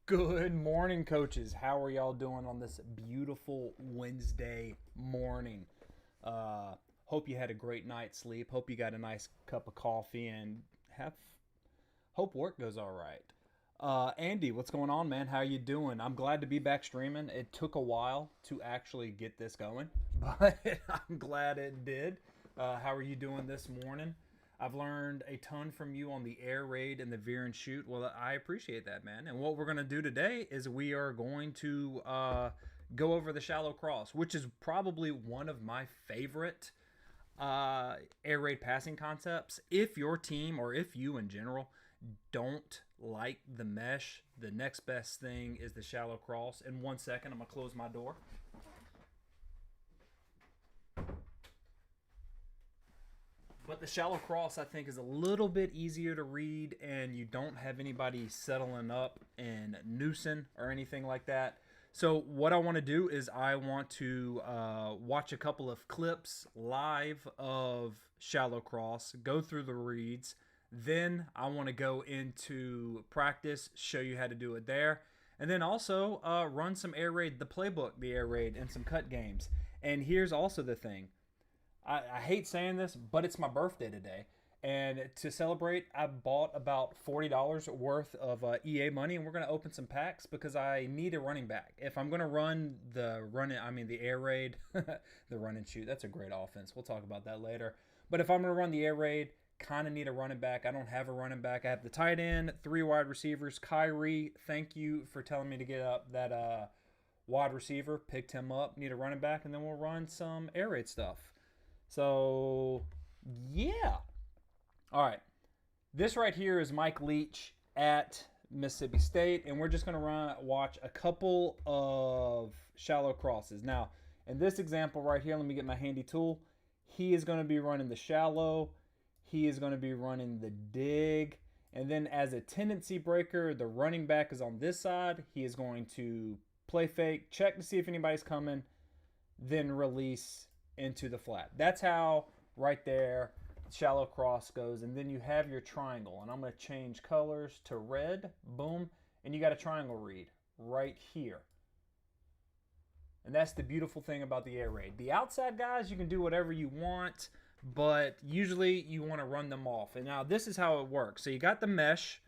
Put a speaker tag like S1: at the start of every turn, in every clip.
S1: Good morning, coaches. How are y'all doing on this beautiful Wednesday morning? Hope you had a great night's sleep. Hope you got a nice cup of coffee and hope work goes all right. Andy, what's going on, man? How you doing? I'm glad to be back streaming. It took a while to actually get this going, but I'm glad it did. How are you doing this morning? I've learned a ton from you on the air raid and the veer and shoot. Well, I appreciate that, man. And what we're going to do today is we are going to go over the shallow cross, which is probably one of my favorite air raid passing concepts. If your team or if you in general don't like the mesh, the next best thing is the shallow cross. In 1 second, I'm going to close my door. But the shallow cross, I think, is a little bit easier to read, and you don't have anybody settling up and noosing or anything like that. So what I want to do is I want to watch a couple of clips live of shallow cross, go through the reads. Then I want to go into practice, show you how to do it there. And then also run some air raid, the playbook, the air raid, and some cut games. And here's also the thing. I hate saying this, but it's my birthday today. And to celebrate, I bought about $40 worth of EA money, and we're going to open some packs because I need a running back. If I'm going to run the air raid, the run and shoot, that's a great offense. We'll talk about that later. But if I'm going to run the air raid, kind of need a running back. I don't have a running back. I have the tight end, 3 wide receivers. Kyrie, thank you for telling me to get up that wide receiver. Picked him up. Need a running back, and then we'll run some air raid stuff. So, yeah. All right. This right here is Mike Leach at Mississippi State, and we're just going to watch a couple of shallow crosses. Now, in this example right here, let me get my handy tool. He is going to be running the shallow. He is going to be running the dig. And then as a tendency breaker, the running back is on this side. He is going to play fake, check to see if anybody's coming, then release into the flat. That's how right there shallow cross goes. And then you have your triangle, and I'm going to change colors to red. Boom. And you got a triangle read right here. And that's the beautiful thing about the air raid. The outside guys, you can do whatever you want, but usually you want to run them off. And now this is how it works. So you got the mesh.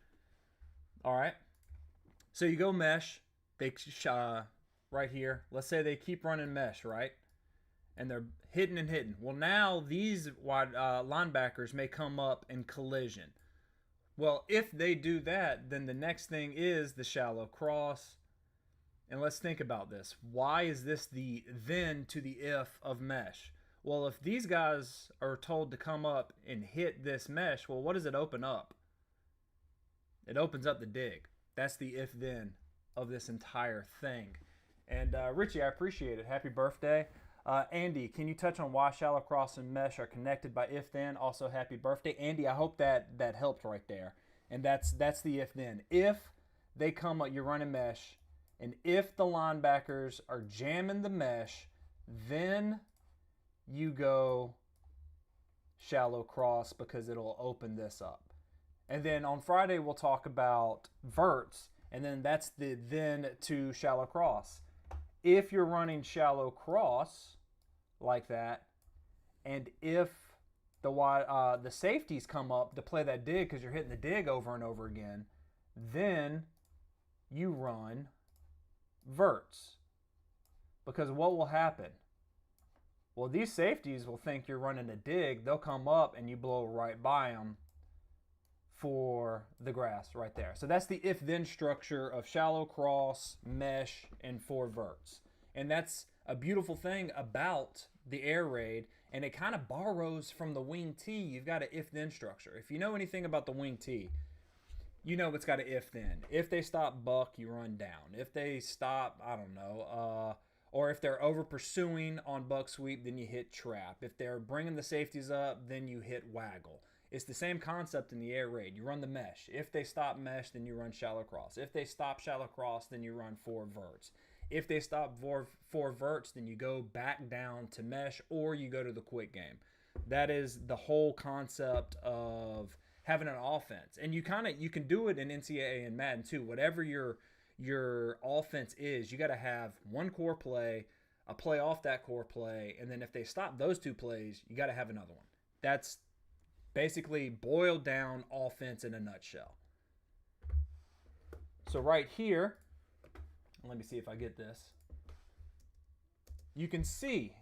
S1: All right. So you go mesh. They right here. Let's say they keep running mesh, right? And they're hitting and hitting. Well, now these wide linebackers may come up in collision. Well, if they do that, then the next thing is the shallow cross. And let's think about this. Why is this the then to the if of mesh? Well, if these guys are told to come up and hit this mesh, well, what does it open up? It opens up the dig. That's the if then of this entire thing. And Richie, I appreciate it. Happy birthday. Andy, can you touch on why shallow cross and mesh are connected by if then? Also, happy birthday. Andy, I hope that helped right there. And that's the if then. If they come up, you're running mesh, and if the linebackers are jamming the mesh, then you go shallow cross because it'll open this up. And then on Friday, we'll talk about verts, and then that's the then to shallow cross. If you're running shallow cross like that, and if the safeties come up to play that dig because you're hitting the dig over and over again, then you run verts. Because what will happen? Well, these safeties will think you're running a dig. They'll come up and you blow right by them for the grass right there. So that's the if-then structure of shallow cross, mesh, and 4 verts. And that's a beautiful thing about the air raid, and it kind of borrows from the wing T. You've got an if-then structure. If you know anything about the wing T, you know it's got an if-then. If they stop buck, you run down. If they stop, I don't know, or if they're over pursuing on buck sweep, then you hit trap. If they're bringing the safeties up, then you hit waggle. It's the same concept in the air raid. You run the mesh. If they stop mesh, then you run shallow cross. If they stop shallow cross, then you run 4 verts. If they stop four verts, then you go back down to mesh or you go to the quick game. That is the whole concept of having an offense. And you can do it in NCAA and Madden too. Whatever your your offense is, you got to have one core play, a play off that core play, and then if they stop those two plays, you got to have another one. That's basically boiled down offense in a nutshell. So right here, let me see if I get this. You can see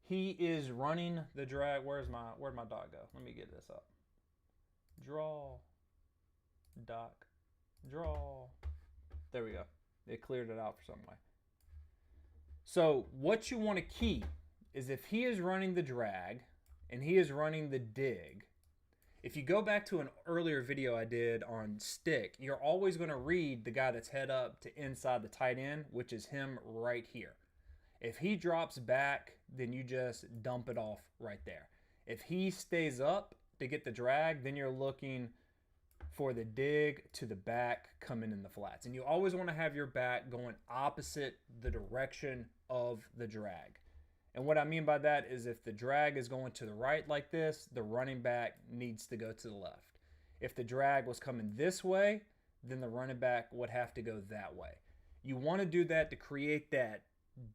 S1: he is running the drag. Where'd my dot go? Let me get this up. Draw, doc, draw. There we go. It cleared it out for some way. So what you want to key is if he is running the drag and he is running the dig, if you go back to an earlier video I did on stick, you're always going to read the guy that's head up to inside the tight end, which is him right here. If he drops back, then you just dump it off right there. If he stays up to get the drag, then you're looking for the dig to the back coming in the flats. And you always want to have your back going opposite the direction of the drag. And what I mean by that is if the drag is going to the right like this, the running back needs to go to the left. If the drag was coming this way, then the running back would have to go that way. You want to do that to create that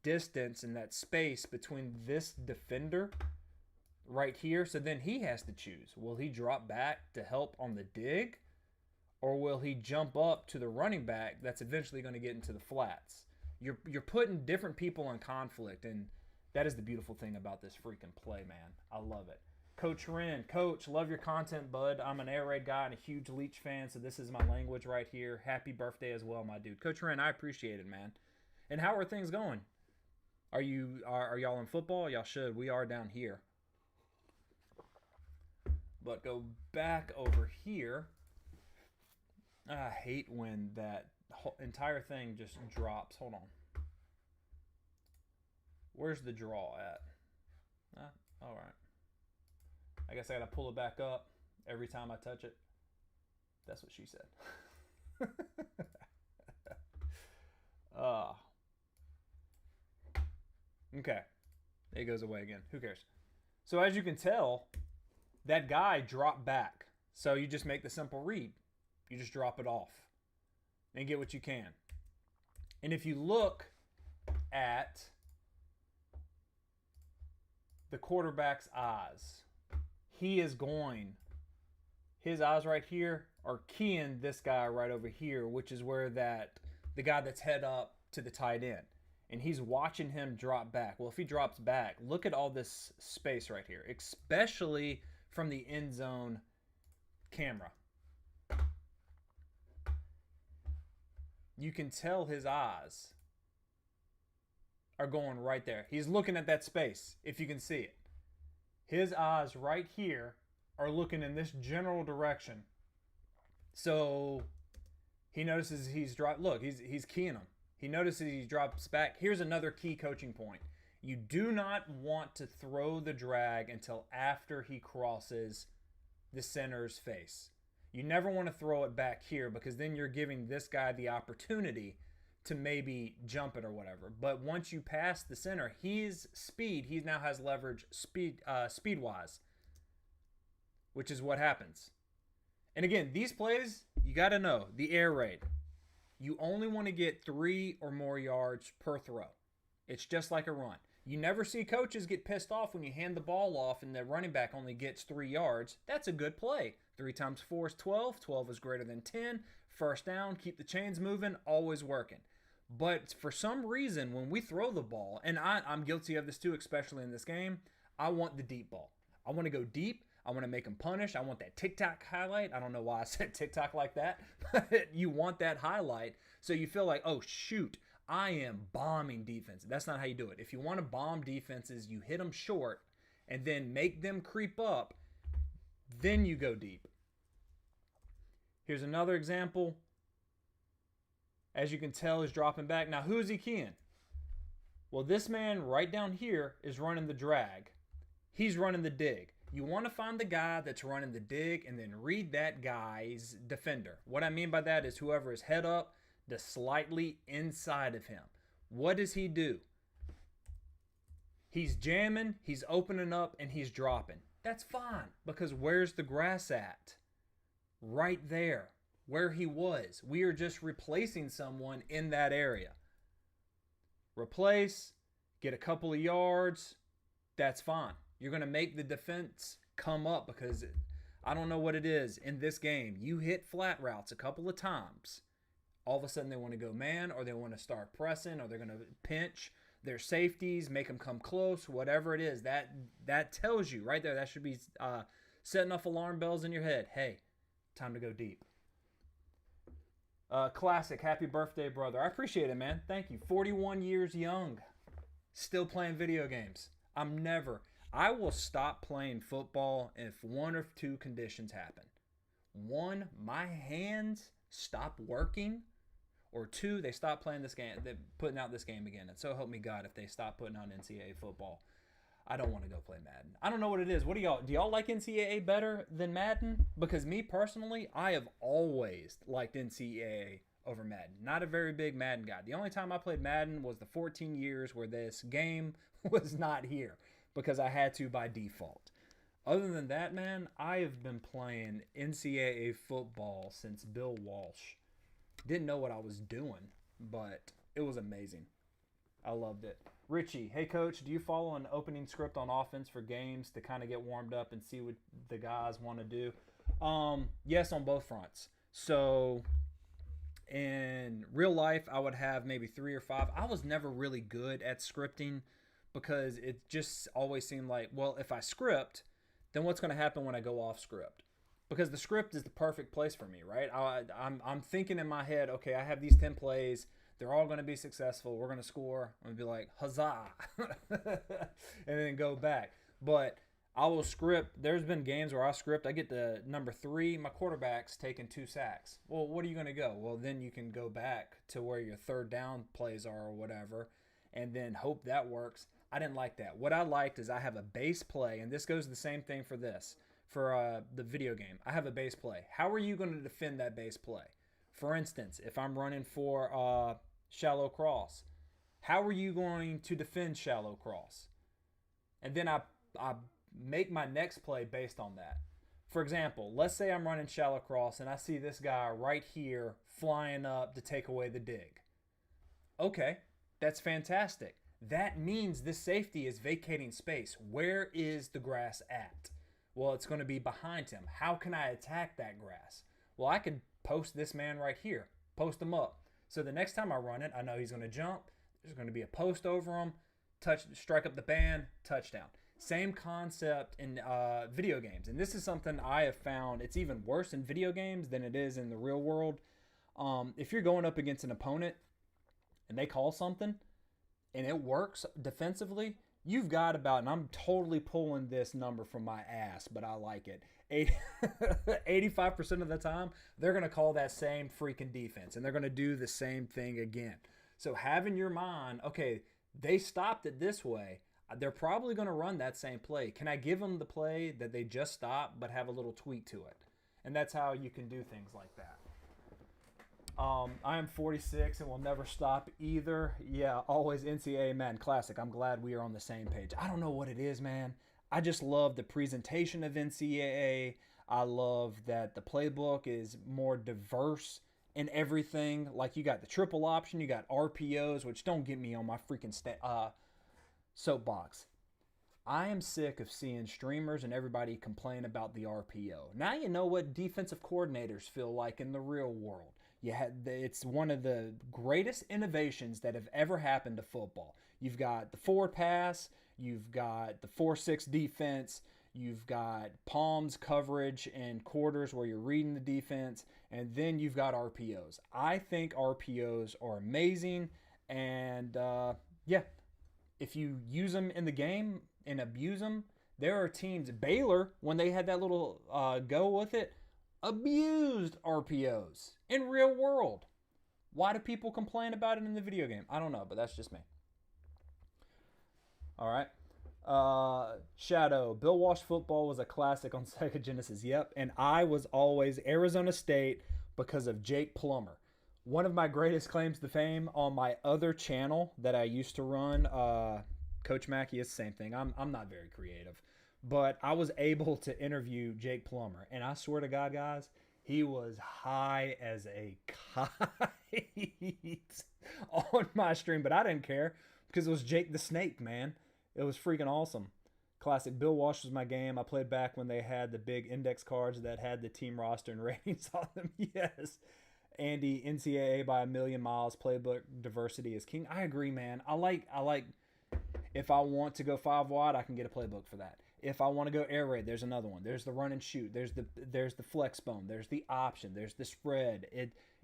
S1: distance and that space between this defender right here. So then he has to choose. Will he drop back to help on the dig? Or will he jump up to the running back that's eventually going to get into the flats? You're putting different people in conflict, and that is the beautiful thing about this freaking play, man. I love it. Coach Wren, Coach, love your content, bud. I'm an air raid guy and a huge Leech fan, so this is my language right here. Happy birthday as well, my dude. Coach Wren, I appreciate it, man. And how are things going? Are y'all in football? Y'all should. We are down here. But go back over here. I hate when that whole entire thing just drops. Hold on. Where's the draw at? All right. I guess I gotta pull it back up every time I touch it. That's what she said. Okay. It goes away again. Who cares? So as you can tell, that guy dropped back. So you just make the simple read. You just drop it off and get what you can. And if you look at the quarterback's eyes, he is going, his eyes right here are keying this guy right over here, which is where the guy that's head up to the tight end. And he's watching him drop back. Well, if he drops back, look at all this space right here, especially from the end zone camera. You can tell his eyes are going right there. He's looking at that space, if you can see it. His eyes right here are looking in this general direction. So he notices he's dropped. Look, he's keying him. He notices he drops back. Here's another key coaching point. You do not want to throw the drag until after he crosses the center's face. You never want to throw it back here because then you're giving this guy the opportunity to maybe jump it or whatever. But once you pass the center, his speed, he now has leverage speed-wise, which is what happens. And again, these plays, you got to know, the air raid. You only want to get 3 or more yards per throw. It's just like a run. You never see coaches get pissed off when you hand the ball off and the running back only gets 3 yards. That's a good play. 3 times 4 is 12. 12 is greater than 10. First down, keep the chains moving, always working. But for some reason, when we throw the ball, and I'm guilty of this too, especially in this game, I want the deep ball. I want to go deep. I want to make them punish. I want that tic-tac highlight. I don't know why I said tic-tac like that, but you want that highlight so you feel like, oh, shoot, I am bombing defense. That's not how you do it. If you want to bomb defenses, you hit them short and then make them creep up. Then you go deep. Here's another example. As you can tell, he's dropping back. Now, who is he keying? Well, this man right down here is running the drag. He's running the dig. You want to find the guy that's running the dig and then read that guy's defender. What I mean by that is whoever is head up to slightly inside of him. What does he do? He's jamming, he's opening up, and he's dropping. That's fine because where's the grass at? Right there. where he was. We are just replacing someone in that area. Replace, get a couple of yards, that's fine. You're going to make the defense come up because I don't know what it is in this game. You hit flat routes a couple of times. All of a sudden they want to go man, or they want to start pressing, or they're going to pinch their safeties, make them come close, whatever it is. That tells you right there. That should be setting off alarm bells in your head. Hey, time to go deep. Classic. Happy birthday, brother. I appreciate it, man. Thank you. 41 years young. Still playing video games. I will stop playing football if one of two conditions happen. One, my hands stop working. Or two, they stop playing this game. They're putting out this game again. And so help me God if they stop putting out NCAA football. I don't want to go play Madden. I don't know what it is. What do y'all like NCAA better than Madden? Because me personally, I have always liked NCAA over Madden. Not a very big Madden guy. The only time I played Madden was the 14 years where this game was not here because I had to by default. Other than that, man, I have been playing NCAA football since Bill Walsh. Didn't know what I was doing, but it was amazing. I loved it. Richie, hey coach, do you follow an opening script on offense for games to kind of get warmed up and see what the guys want to do? Yes, on both fronts. So in real life, I would have maybe 3 or 5. I was never really good at scripting because it just always seemed like, well, if I script, then what's going to happen when I go off script? Because the script is the perfect place for me, right? I'm thinking in my head, okay, I have these 10 plays. They're all going to be successful. We're going to score. I'm going to be like, huzzah, and then go back. But I will script. There's been games where I script. I get to number 3. My quarterback's taking 2 sacks. Well, what are you going to go? Well, then you can go back to where your third down plays are or whatever, and then hope that works. I didn't like that. What I liked is I have a base play, and this goes the same thing for this. For the video game, I have a base play. How are you going to defend that base play? For instance, if I'm running for shallow cross, how are you going to defend shallow cross? And then I make my next play based on that. For example, let's say I'm running shallow cross and I see this guy right here flying up to take away the dig. Okay, that's fantastic. That means this safety is vacating space. Where is the grass at? Well, it's going to be behind him. How can I attack that grass? Well, I could post this man right here. Post him up. So the next time I run it, I know he's going to jump. There's going to be a post over him. Strike up the band. Touchdown. Same concept in video games. And this is something I have found. It's even worse in video games than it is in the real world. If you're going up against an opponent and they call something and it works defensively, you've got about, and I'm totally pulling this number from my ass, but I like it, 85% of the time, they're going to call that same freaking defense, and they're going to do the same thing again. So have in your mind, okay, they stopped it this way. They're probably going to run that same play. Can I give them the play that they just stopped but have a little tweak to it? And that's how you can do things like that. I am 46 and will never stop either. Yeah, always NCAA Madden Classic. I'm glad we are on the same page. I don't know what it is, man. I just love the presentation of NCAA. I love that the playbook is more diverse in everything. Like you got the triple option, you got RPOs, which don't get me on my freaking soapbox. I am sick of seeing streamers and everybody complain about the RPO. Now you know what defensive coordinators feel like in the real world. It's one of the greatest innovations that have ever happened to football. You've got the forward pass, you've got the 4-6 defense, you've got palms coverage and quarters where you're reading the defense, and then you've got RPOs. I think RPOs are amazing, and if you use them in the game and abuse them, there are teams, Baylor, when they had that little go with it, abused RPOs in real world. Why do people complain about it in the video game? I don't know, but that's just me. All right. Shadow. Bill Walsh football was a classic on Sega Genesis. Yep. And I was always Arizona State because of Jake Plummer. One of my greatest claims to fame on my other channel that I used to run, Coach McKie, is the same thing. I'm not very creative. But I was able to interview Jake Plummer. And I swear to God, guys, He was high as a kite on my stream, but I didn't care because it was Jake the Snake, man. It was freaking awesome. Classic. Bill Walsh was my game. I played back when they had the big index cards that had the team roster and ratings on them. Yes. Andy, NCAA by a million miles. Playbook diversity is king. I agree, man. I like. If I want to go 5 wide, I can get a playbook for that. If I want to go air raid, there's another one. There's the run and shoot. There's the flex bone. There's the option. There's the spread.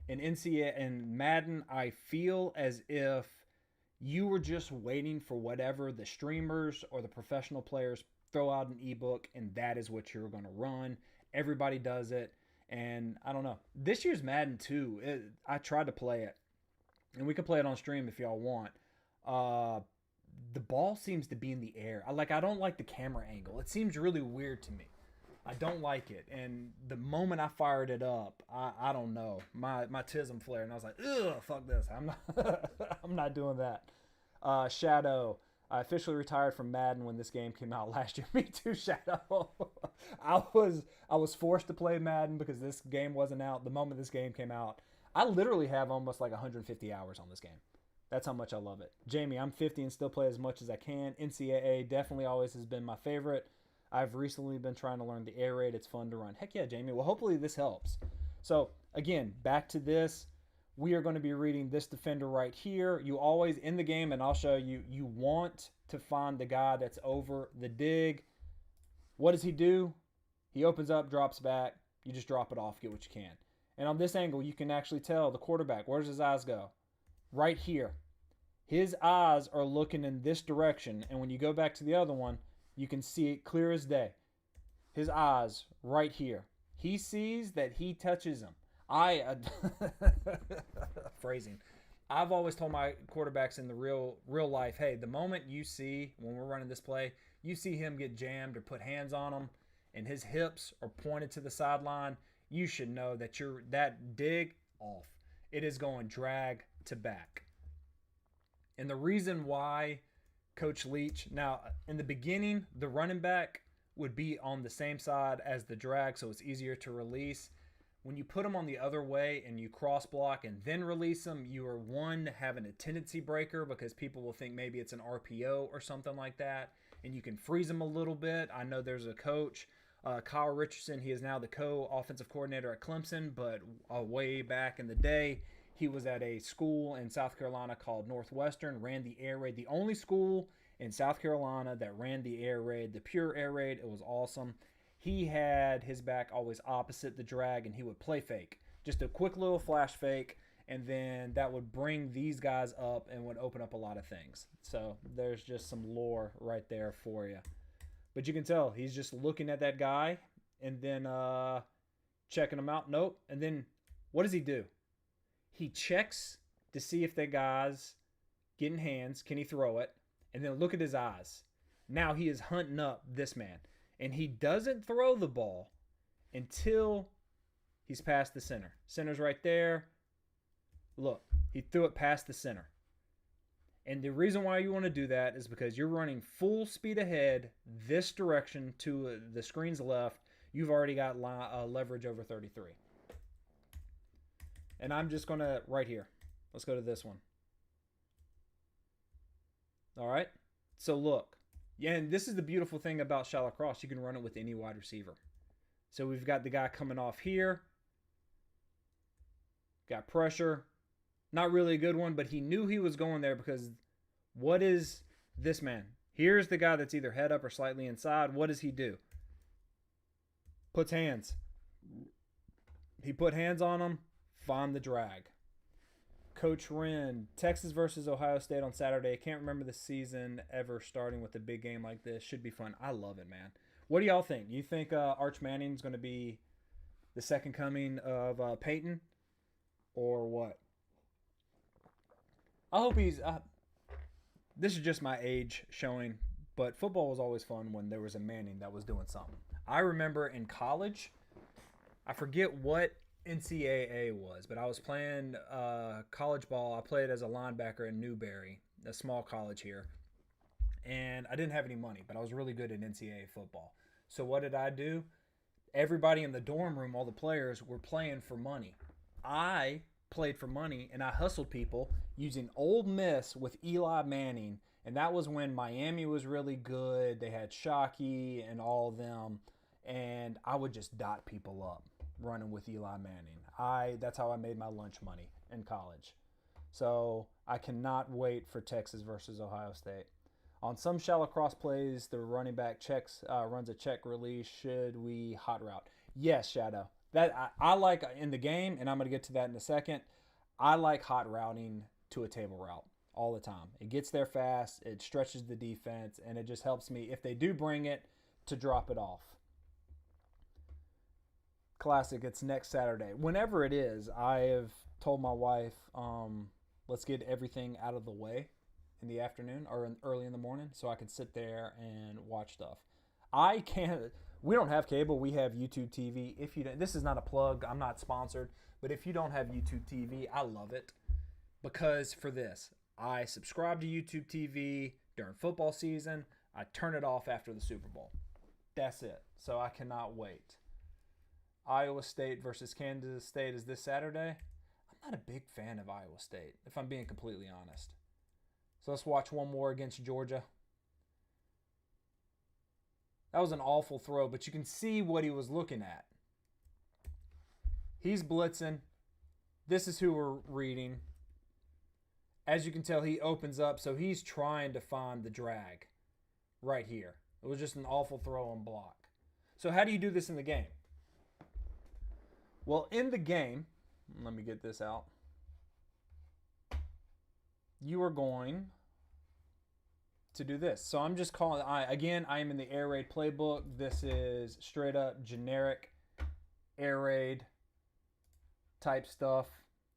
S1: In NCAA and Madden, I feel as if you were just waiting for whatever the streamers or the professional players throw out an ebook, and that is what you're going to run. Everybody does it, and I don't know. This year's Madden 2, I tried to play it, and we can play it on stream if y'all want. The ball seems to be in the air. I don't like the camera angle. It seems really weird to me. I don't like it. And the moment I fired it up, I don't know. My tism flared, and I was like, ugh, fuck this. I'm not I'm not doing that. Shadow. I officially retired from Madden when this game came out last year. Me too, Shadow. I was forced to play Madden because this game wasn't out. The moment this game came out, I literally have almost like 150 hours on this game. That's how much I love it. Jamie, I'm 50 and still play as much as I can. NCAA definitely always has been my favorite. I've recently been trying to learn the air raid. It's fun to run. Heck yeah, Jamie. Well, hopefully this helps. So, again, back to this. We are going to be reading this defender right here. You always, in the game, and I'll show you, you want to find the guy that's over the dig. What does he do? He opens up, drops back. You just drop it off, get what you can. And on this angle, you can actually tell the quarterback. Where does his eyes go? Right here. His eyes are looking in this direction, and when you go back to the other one, you can see it clear as day. His eyes right here. He sees that he touches him. Phrasing. I've always told my quarterbacks in the real life, hey, the moment you see, when we're running this play, you see him get jammed or put hands on him, and his hips are pointed to the sideline, you should know that that dig off. It is going drag to back. And the reason why Coach Leach, now in the beginning, the running back would be on the same side as the drag, so it's easier to release. When you put them on the other way and you cross block and then release them, you are having a tendency breaker because people will think maybe it's an RPO or something like that, and you can freeze them a little bit. I know there's a coach, Kyle Richardson. He is now the co-offensive coordinator at Clemson, but way back in the day, he was at a school in South Carolina called Northwestern, ran the air raid. The only school in South Carolina that ran the air raid, the pure air raid. It was awesome. He had his back always opposite the drag, and he would play fake. Just a quick little flash fake, and then that would bring these guys up and would open up a lot of things. So there's just some lore right there for you. But you can tell he's just looking at that guy and then checking him out. Nope. And then what does he do? He checks to see if that guy's getting hands. Can he throw it? And then look at his eyes. Now he is hunting up this man. And he doesn't throw the ball until he's past the center. Center's right there. Look, he threw it past the center. And the reason why you want to do that is because you're running full speed ahead this direction to the screen's left. You've already got leverage over 33. And I'm just going to, right here, let's go to this one. All right. So look. Yeah, and this is the beautiful thing about shallow cross. You can run it with any wide receiver. So we've got the guy coming off here. Got pressure. Not really a good one, but he knew he was going there because what is this man? Here's the guy that's either head up or slightly inside. What does he do? Puts hands. He put hands on him. Find the drag. Coach Wren, Texas versus Ohio State on Saturday. I can't remember the season ever starting with a big game like this. Should be fun. I love it, man. What do y'all think? You think Arch Manning's going to be the second coming of Peyton? Or what? I hope he's... this is just my age showing, but football was always fun when there was a Manning that was doing something. I remember in college, I forget what NCAA was, but I was playing college ball. I played as a linebacker in Newberry, a small college here, and I didn't have any money, but I was really good at NCAA football. So what did I do? Everybody in the dorm room, all the players, were playing for money. I played for money, and I hustled people using Ole Miss with Eli Manning, and that was when Miami was really good. They had Shockey and all of them, and I would just dot people up running with Eli Manning. That's how I made my lunch money in college. So I cannot wait for Texas versus Ohio State. On some shallow cross plays, the running back runs a check release. Should we hot route? Yes, Shadow. That I like in the game, and I'm going to get to that in a second. I like hot routing to a table route all the time. It gets there fast, it stretches the defense, and it just helps me, if they do bring it, to drop it off. Classic, it's next Saturday. Whenever it is, I have told my wife, let's get everything out of the way in the afternoon or early in the morning so I can sit there and watch stuff. I can't. We don't have cable. We have YouTube TV. If you don't, this is not a plug. I'm not sponsored, but if you don't have YouTube TV, I love it because for this, I subscribe to YouTube TV during football season. I turn it off after the Super Bowl. That's it. So I cannot wait. Iowa State versus Kansas State is this Saturday. I'm not a big fan of Iowa State, if I'm being completely honest. So let's watch one more against Georgia. That was an awful throw, but you can see what he was looking at. He's blitzing. This is who we're reading. As you can tell, he opens up, so he's trying to find the drag right here. It was just an awful throw and block. So how do you do this in the game? Well, in the game, let me get this out. You are going to do this. So I'm just calling, I am in the air raid playbook. This is straight up generic air raid type stuff.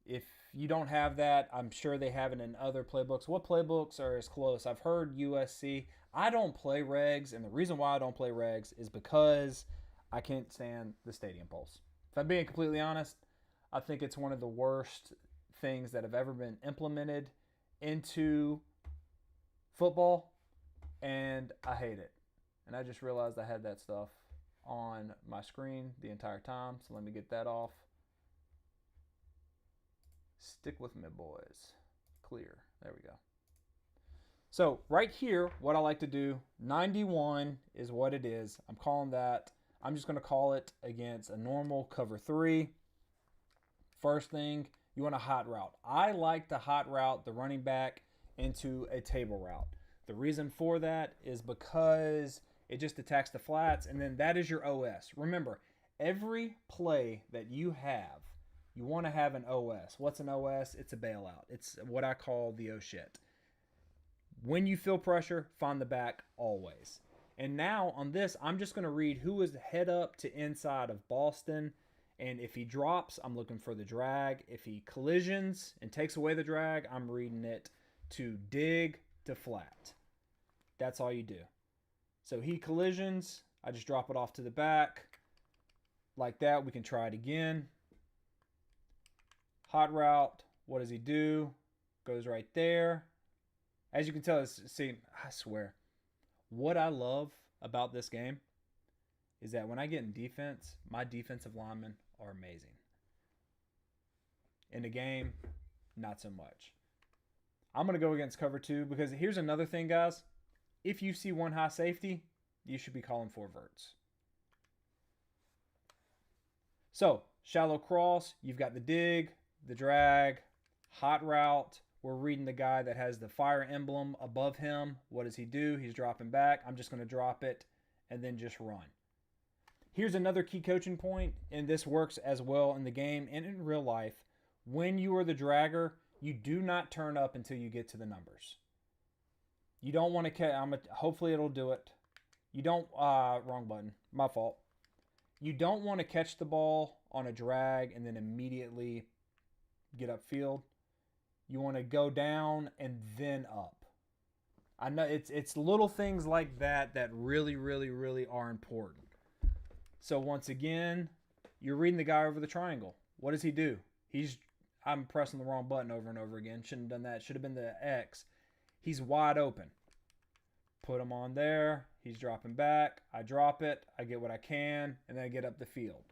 S1: If you don't have that, I'm sure they have it in other playbooks. What playbooks are as close? I've heard USC. I don't play regs, and the reason why I don't play regs is because I can't stand the stadium pulse. If I'm being completely honest, I think it's one of the worst things that have ever been implemented into football, and I hate it. And I just realized I had that stuff on my screen the entire time, so let me get that off. Stick with me, boys. Clear. There we go. So right here, what I like to do, 91 is what it is. I'm calling that. I'm just going to call it against a normal cover 3. First thing, you want a hot route. I like to hot route the running back into a table route. The reason for that is because it just attacks the flats, and then that is your OS. Remember, every play that you have, you want to have an OS. What's an OS? It's a bailout. It's what I call the oh shit. When you feel pressure, find the back always. And now on this, I'm just going to read who is head up to inside of Boston. And if he drops, I'm looking for the drag. If he collisions and takes away the drag, I'm reading it to dig to flat. That's all you do. So he collisions. I just drop it off to the back. Like that, we can try it again. Hot route. What does he do? Goes right there. As you can tell, see, I swear, what I love about this game is that when I get in defense, my defensive linemen are amazing. In the game, not so much. I'm going to go against cover 2 because here's another thing, guys. If you see one high safety, you should be calling 4 verts. So, shallow cross, you've got the dig, the drag, hot route. We're reading the guy that has the fire emblem above him. What does he do? He's dropping back. I'm just going to drop it and then just run. Here's another key coaching point, and this works as well in the game and in real life. When you are the dragger, you do not turn up until you get to the numbers. You don't want to hopefully it'll do it. You don't, wrong button, my fault. You don't want to catch the ball on a drag and then immediately get upfield. You want to go down and then up. I know it's little things like that that really, really, really are important. So once again, you're reading the guy over the triangle. What does he do? I'm pressing the wrong button over and over again. Shouldn't have done that. Should have been the X. He's wide open. Put him on there. He's dropping back. I drop it. I get what I can, and then I get up the field.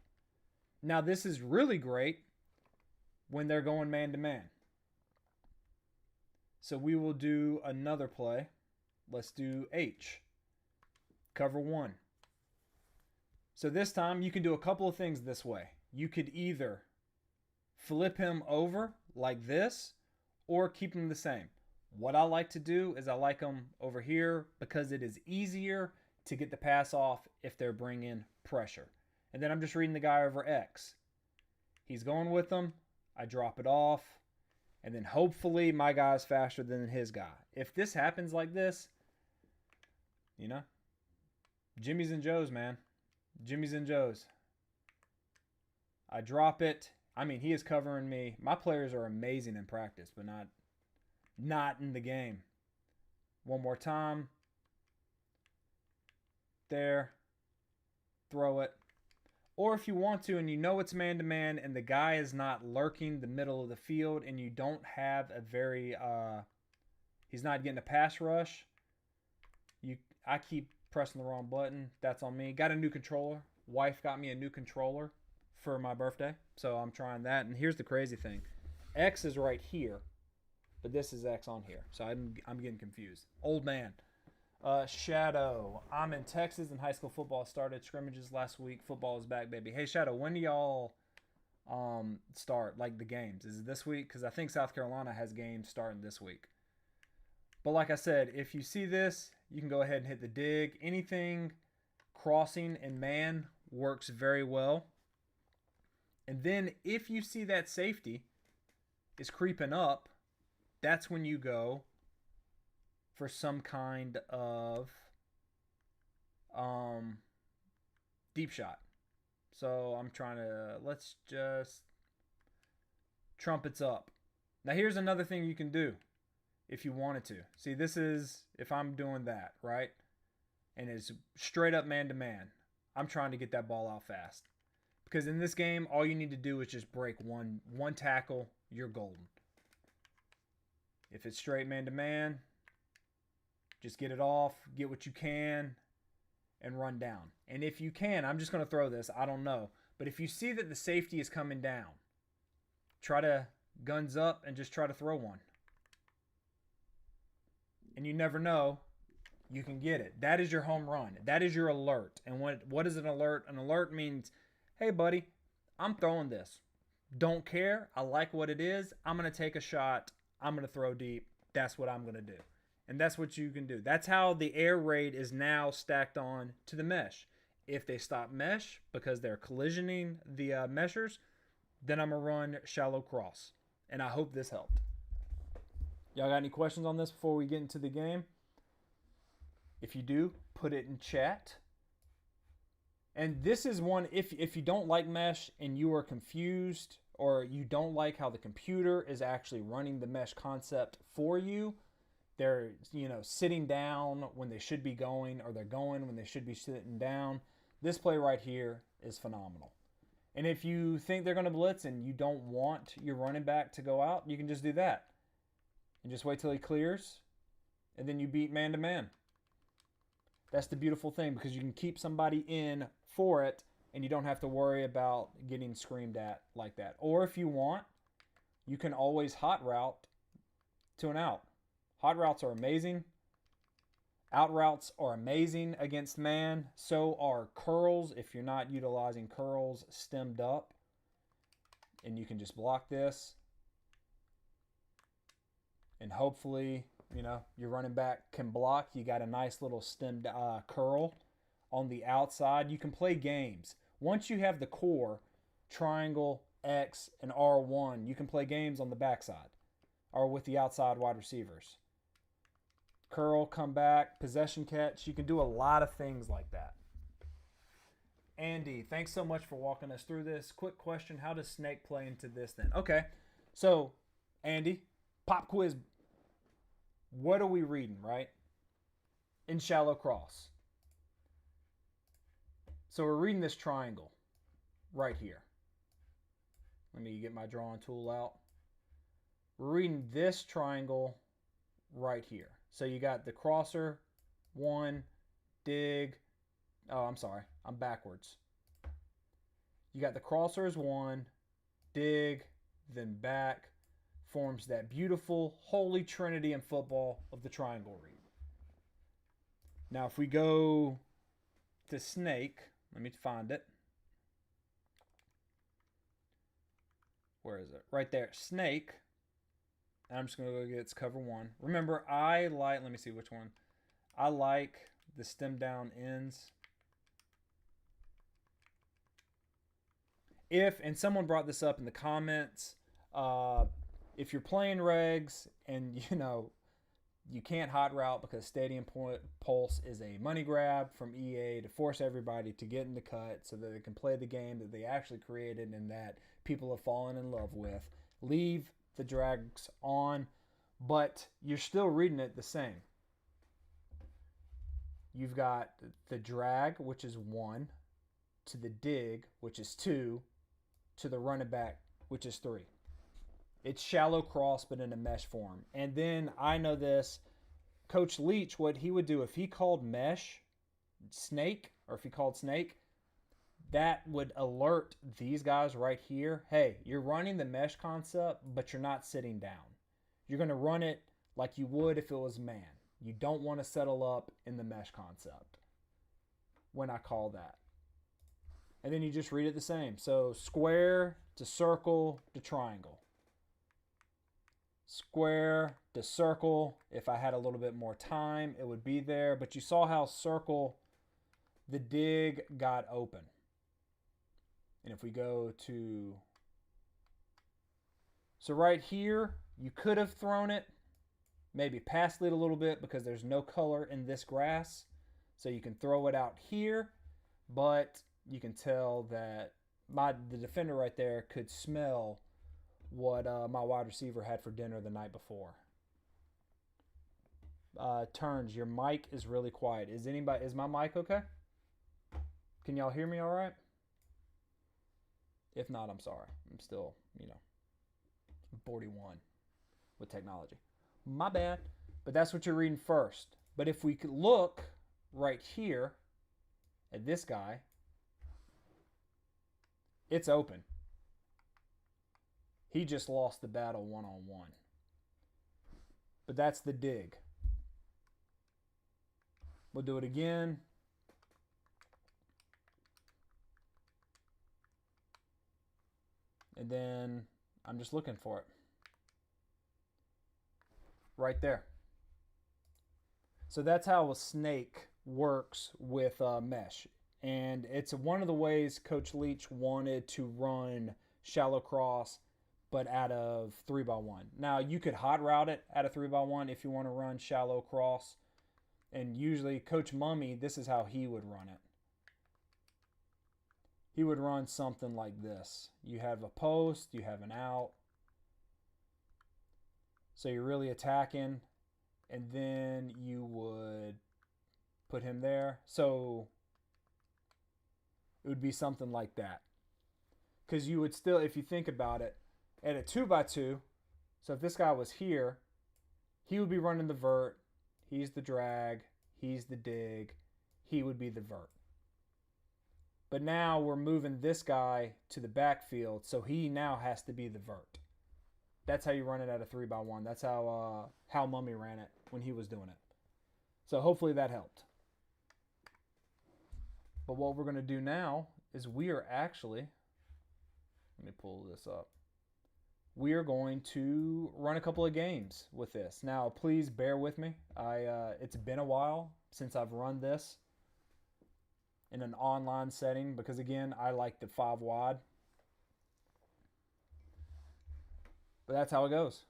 S1: Now, this is really great when they're going man-to-man. So we will do another play. Let's do H. Cover 1. So this time, you can do a couple of things this way. You could either flip him over like this or keep him the same. What I like to do is I like them over here because it is easier to get the pass off if they're bringing pressure. And then I'm just reading the guy over X. He's going with them. I drop it off. And then hopefully my guy's faster than his guy. If this happens like this, you know, Jimmy's and Joe's, man. Jimmy's and Joe's. I drop it. I mean, he is covering me. My players are amazing in practice, but not in the game. One more time. There. Throw it. Or if you want to and you know it's man-to-man and the guy is not lurking the middle of the field and you don't have a very, he's not getting a pass rush, I keep pressing the wrong button. That's on me. Got a new controller. Wife got me a new controller for my birthday, so I'm trying that. And here's the crazy thing. X is right here, but this is X on here, so I'm getting confused. Old man. Shadow. I'm in Texas and high school football started scrimmages last week. Football is back, baby. Hey, Shadow, when do y'all start, like, the games? Is it this week? Because I think South Carolina has games starting this week. But like I said, if you see this, you can go ahead and hit the dig. Anything crossing and man works very well. And then if you see that safety is creeping up, that's when you go for some kind of deep shot. So I'm trying to, let's just trumpets up. Now here's another thing you can do if you wanted to. See, this is if I'm doing that, right? And it's straight up man-to-man. I'm trying to get that ball out fast. Because in this game, all you need to do is just break one tackle, you're golden. If it's straight man-to-man, just get it off, get what you can, and run down. And if you can, I'm just going to throw this, I don't know. But if you see that the safety is coming down, try to guns up and just try to throw one. And you never know, you can get it. That is your home run. That is your alert. And what is an alert? An alert means, hey, buddy, I'm throwing this. Don't care. I like what it is. I'm going to take a shot. I'm going to throw deep. That's what I'm going to do. And that's what you can do. That's how the air raid is now stacked on to the mesh. If they stop mesh because they're collisioning the meshers, then I'm going to run shallow cross. And I hope this helped. Y'all got any questions on this before we get into the game? If you do, put it in chat. And this is one, if you don't like mesh and you are confused or you don't like how the computer is actually running the mesh concept for you, they're, sitting down when they should be going, or they're going when they should be sitting down. This play right here is phenomenal. And if you think they're going to blitz and you don't want your running back to go out, you can just do that. And just wait till he clears, and then you beat man-to-man. That's the beautiful thing, because you can keep somebody in for it, and you don't have to worry about getting screamed at like that. Or if you want, you can always hot route to an out. Hot routes are amazing. Out routes are amazing against man. So are curls if you're not utilizing curls stemmed up. And you can just block this. And hopefully, your running back can block. You got a nice little stemmed curl on the outside. You can play games. Once you have the core, triangle, X, and R1, you can play games on the backside or with the outside wide receivers. Curl, come back, possession catch. You can do a lot of things like that. Andy, thanks so much for walking us through this. Quick question, how does snake play into this then? Okay, so Andy, pop quiz. What are we reading, right? In shallow cross. So we're reading this triangle right here. Let me get my drawing tool out. We're reading this triangle right here. So you got the crosser 1, dig. Oh, I'm sorry. I'm backwards. You got the crosser as 1, dig, then back, forms that beautiful holy trinity in football of the triangle read. Now, if we go to snake, let me find it. Where is it? Right there. Snake. And I'm just going to go get its cover 1. Remember, let me see which one. I like the stem down ends. And someone brought this up in the comments, if you're playing regs and, you can't hot route because Stadium Pulse is a money grab from EA to force everybody to get in the cut so that they can play the game that they actually created and that people have fallen in love with. Leave the drags on, but you're still reading it the same. You've got the drag, which is 1, to the dig, which is 2, to the running back, which is 3. It's shallow cross, but in a mesh form. And then I know this, Coach Leach, what he would do if he called mesh snake, or if he called snake, that would alert these guys right here. Hey, you're running the mesh concept, but you're not sitting down. You're going to run it like you would if it was man. You don't want to settle up in the mesh concept when I call that. And then you just read it the same. So square to circle to triangle. Square to circle. If I had a little bit more time, it would be there. But you saw how circle, the dig got open. And if we go to... So right here, you could have thrown it, maybe past it a little bit because there's no color in this grass. So you can throw it out here, but you can tell that the defender right there could smell what my wide receiver had for dinner the night before. Turns, your mic is really quiet. Is my mic okay? Can y'all hear me all right? If not, I'm sorry. I'm still, 41 with technology. My bad. But that's what you're reading first. But if we could look right here at this guy, it's open. He just lost the battle one-on-one. But that's the dig. We'll do it again. And then I'm just looking for it. Right there. So that's how a snake works with mesh. And it's one of the ways Coach Leach wanted to run shallow cross, but out of 3x1. Now, you could hot route it out of 3x1 if you want to run shallow cross. And usually, Coach Mummy, this is how he would run it. He would run something like this. You have a post, you have an out. So you're really attacking, and then you would put him there. So it would be something like that. Because you would still, if you think about it, at a 2x2, so if this guy was here, he would be running the vert. He's the drag. He's the dig. He would be the vert. But now we're moving this guy to the backfield, so he now has to be the vert. That's how you run it at a 3x1. That's how Mummy ran it when he was doing it. So hopefully that helped. But what we're going to do now is we are actually, let me pull this up. We are going to run a couple of games with this. Now, please bear with me. It's been a while since I've run this in an online setting because, again, I like the 5 wide. But that's how it goes.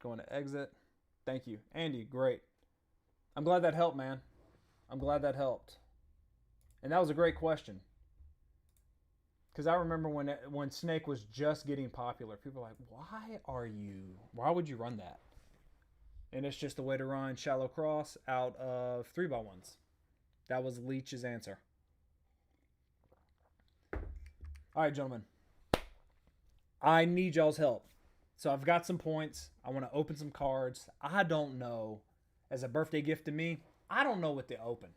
S1: Going to exit. Thank you. Andy, great. I'm glad that helped, man. I'm glad that helped. And that was a great question. Because I remember when Snake was just getting popular, people were like, why would you run that? And it's just a way to run shallow cross out of 3x1s. That was Leach's answer. All right, gentlemen. I need y'all's help. So I've got some points. I want to open some cards. I don't know. As a birthday gift to me, I don't know what to open.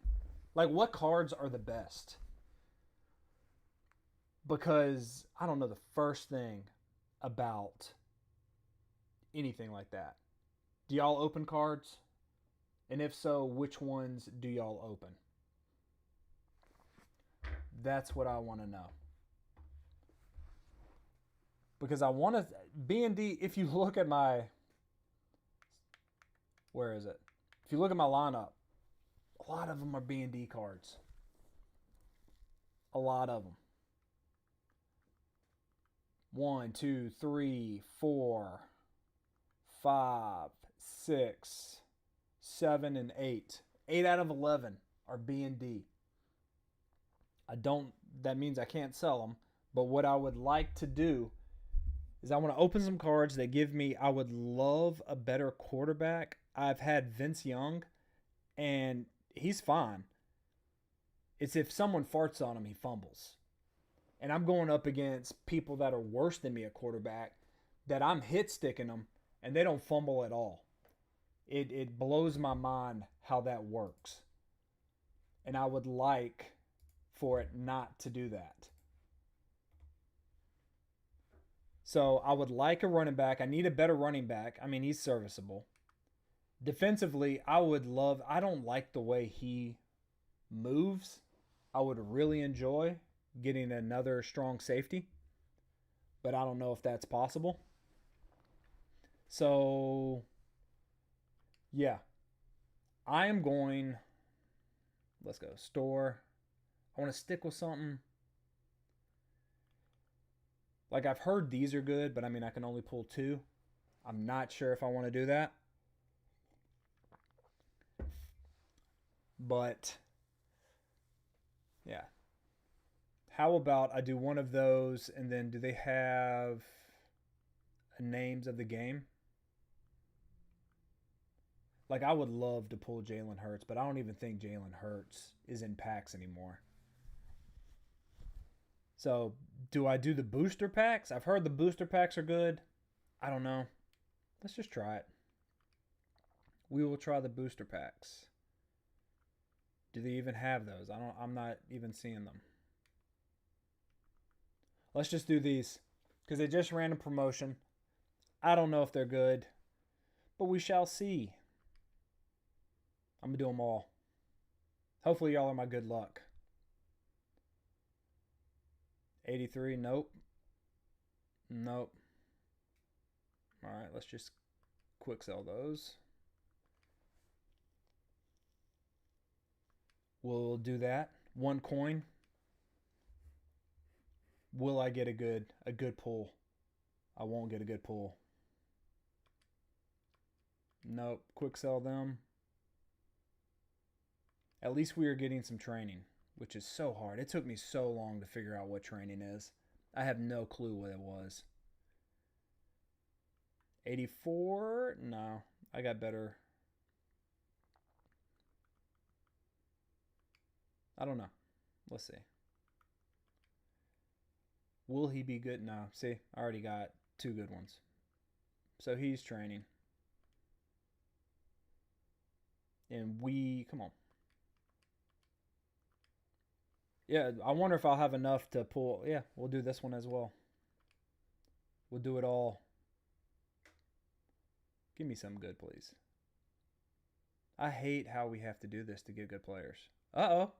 S1: Like, what cards are the best? Because I don't know the first thing about anything like that. Do y'all open cards? And if so, which ones do y'all open? That's what I want to know. Because I want to, B&D, if you look at my, where is it? If you look at my lineup, a lot of them are B&D cards. A lot of them. 1, 2, 3, 4, 5, 6, 7, and 8. 8 out of 11 are B&D. That means I can't sell them. But what I would like to do is I want to open some cards that give me, I would love a better quarterback. I've had Vince Young, and he's fine. It's if someone farts on him, he fumbles. And I'm going up against people that are worse than me at quarterback, that I'm hit sticking them, and they don't fumble at all. It blows my mind how that works. And I would like for it not to do that. So I would like a running back. I need a better running back. I mean, he's serviceable. Defensively, I don't like the way he moves. I would really enjoy getting another strong safety, but I don't know if that's possible. So, yeah. I am going, let's go, store. I want to stick with something. Like, I've heard these are good, but I mean, I can only pull 2. I'm not sure if I want to do that. But, yeah. How about I do one of those, and then do they have names of the game? Like, I would love to pull Jalen Hurts, but I don't even think Jalen Hurts is in packs anymore. So, do I do the booster packs? I've heard the booster packs are good. I don't know. Let's just try it. We will try the booster packs. Do they even have those? I'm not even seeing them. Let's just do these because they just ran a promotion. I don't know if they're good, but we shall see. I'm going to do them all. Hopefully y'all are my good luck. 83, nope. Nope. All right, let's just quick sell those. We'll do that. 1 coin. Will I get a good pull? I won't get a good pull. Nope. Quick sell them. At least we are getting some training, which is so hard. It took me so long to figure out what training is. I have no clue what it was. 84? No, I got better. I don't know. Let's see. Will he be good? No. See, I already got 2 good ones. So he's training. And come on. Yeah, I wonder if I'll have enough to pull. Yeah, we'll do this one as well. We'll do it all. Give me some good, please. I hate how we have to do this to get good players. Uh-oh.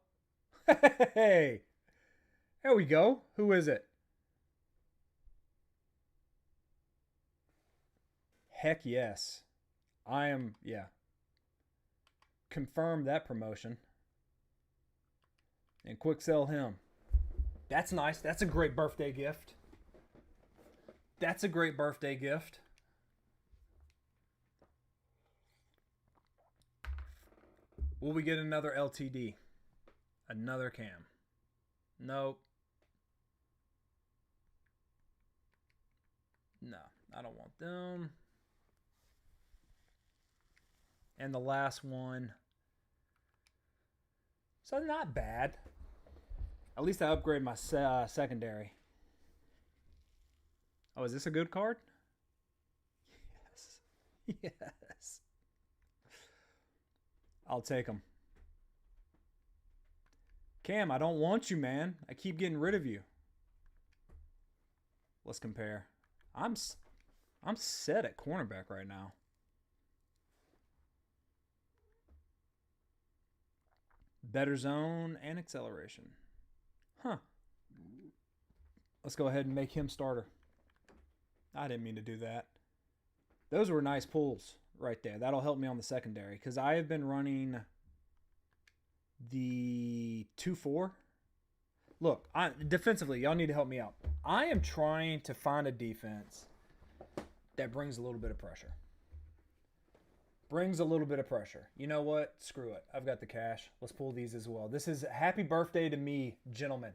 S1: Hey! There we go. Who is it? Heck yes. I am, yeah. Confirm that promotion. And quick sell him. That's nice. That's a great birthday gift. That's a great birthday gift. Will we get another LTD? Another cam? Nope. No, I don't want them. And the last one. So not bad. At least I upgraded my secondary. Oh, is this a good card? Yes. I'll take them. Cam, I don't want you, man. I keep getting rid of you. Let's compare. I'm I'm set at cornerback right now. Better zone and acceleration. Huh. Let's go ahead and make him starter. I didn't mean to do that. Those were nice pulls right there. That'll help me on the secondary because I have been running the 2-4. Look, defensively, y'all need to help me out. I am trying to find a defense that brings a little bit of pressure. Brings a little bit of pressure. You know what? Screw it. I've got the cash. Let's pull these as well. This is happy birthday to me, gentlemen.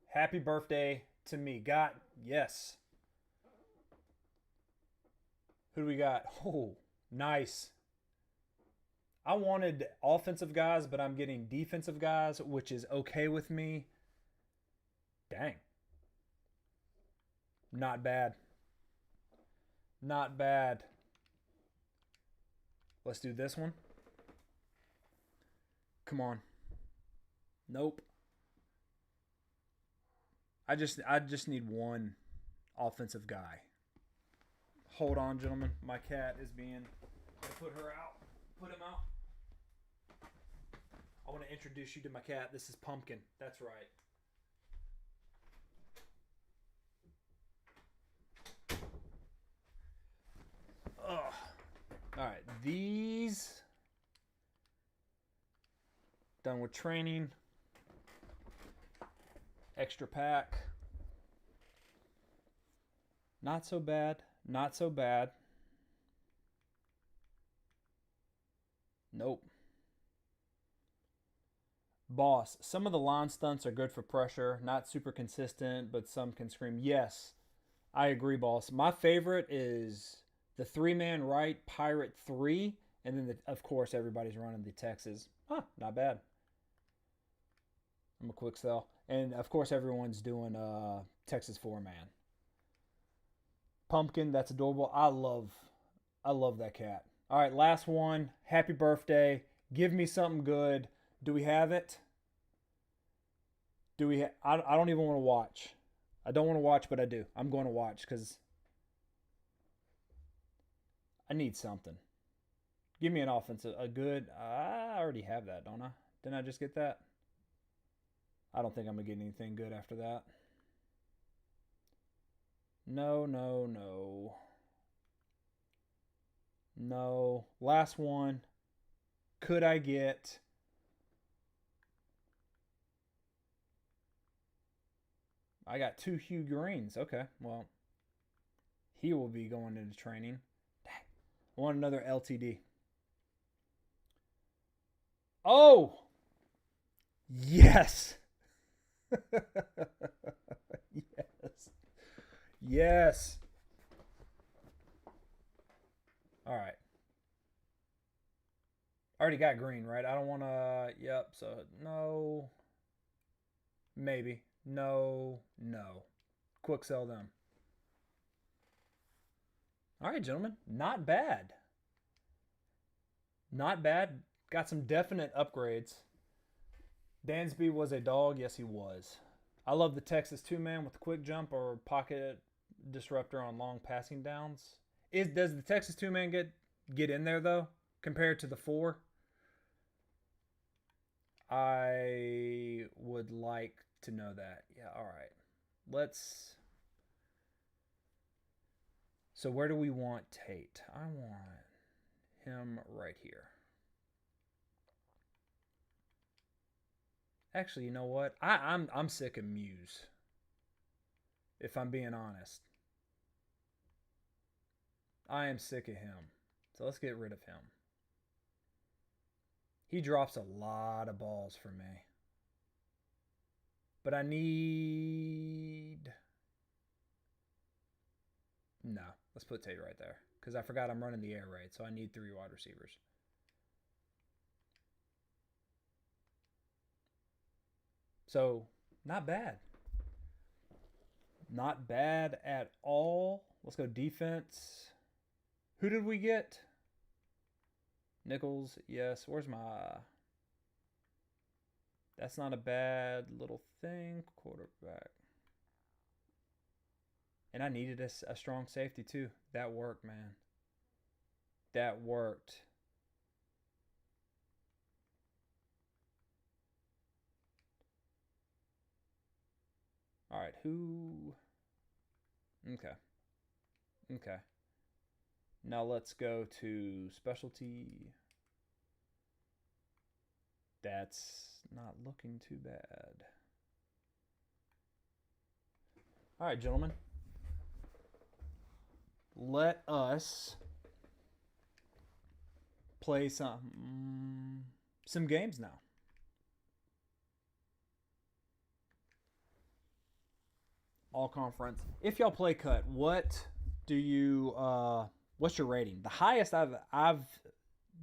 S1: Happy birthday to me. Yes. Who do we got? Oh, nice. I wanted offensive guys, but I'm getting defensive guys, which is okay with me. Dang. Not bad. Not bad. Let's do this one. Come on. Nope. I just need one offensive guy. Hold on, gentlemen. My cat is being... Put her out. Put him out. I want to introduce you to my cat. This is Pumpkin. That's right. Ugh. All right. These... Done with training. Extra pack. Not so bad. Not so bad. Nope. Boss, some of the line stunts are good for pressure. Not super consistent, but some can scream. Yes, I agree, boss. My favorite is the 3-man right, Pirate 3. And then, of course, everybody's running the Texas. Huh, not bad. I'm a quick sell. And, of course, everyone's doing Texas 4-man. Pumpkin, that's adorable. I love that cat. All right, last one. Happy birthday. Give me something good. Do we have it? Do we? I don't even want to watch. I don't want to watch, but I do. I'm going to watch because I need something. Give me an offensive, a good. I already have that, don't I? Didn't I just get that? I don't think I'm going to get anything good after that. No. No. Last one. Could I get... I got 2 Hugh Greens. Okay, well, he will be going into training. Dang. I want another LTD. Oh! Yes! Yes. Yes. All right. I already got green, right? I don't want to... Yep, so no. Maybe. No. Quick sell them. All right, gentlemen. Not bad. Not bad. Got some definite upgrades. Dansby was a dog. Yes, he was. I love the Texas 2-man with the quick jump or pocket disruptor on long passing downs. Does the Texas 2-man get in there, though, compared to the 4? I would like to know that. Yeah, all right. Let's... So where do we want Tate? I want him right here. Actually, you know what? I'm sick of Muse. If I'm being honest. I am sick of him. So let's get rid of him. He drops a lot of balls for me. But I need... No, let's put Tate right there. Because I forgot I'm running the air raid, so I need 3 wide receivers. So, not bad. Not bad at all. Let's go defense. Who did we get? Nichols, yes. Where's my... That's not a bad little thing. Quarterback. And I needed a strong safety too. That worked, man. That worked. All right, who... Okay. Okay. Now let's go to specialty. That's not looking too bad. All right, gentlemen. Let us play some games now. All conference. If y'all play cut, what do you what's your rating? The highest I've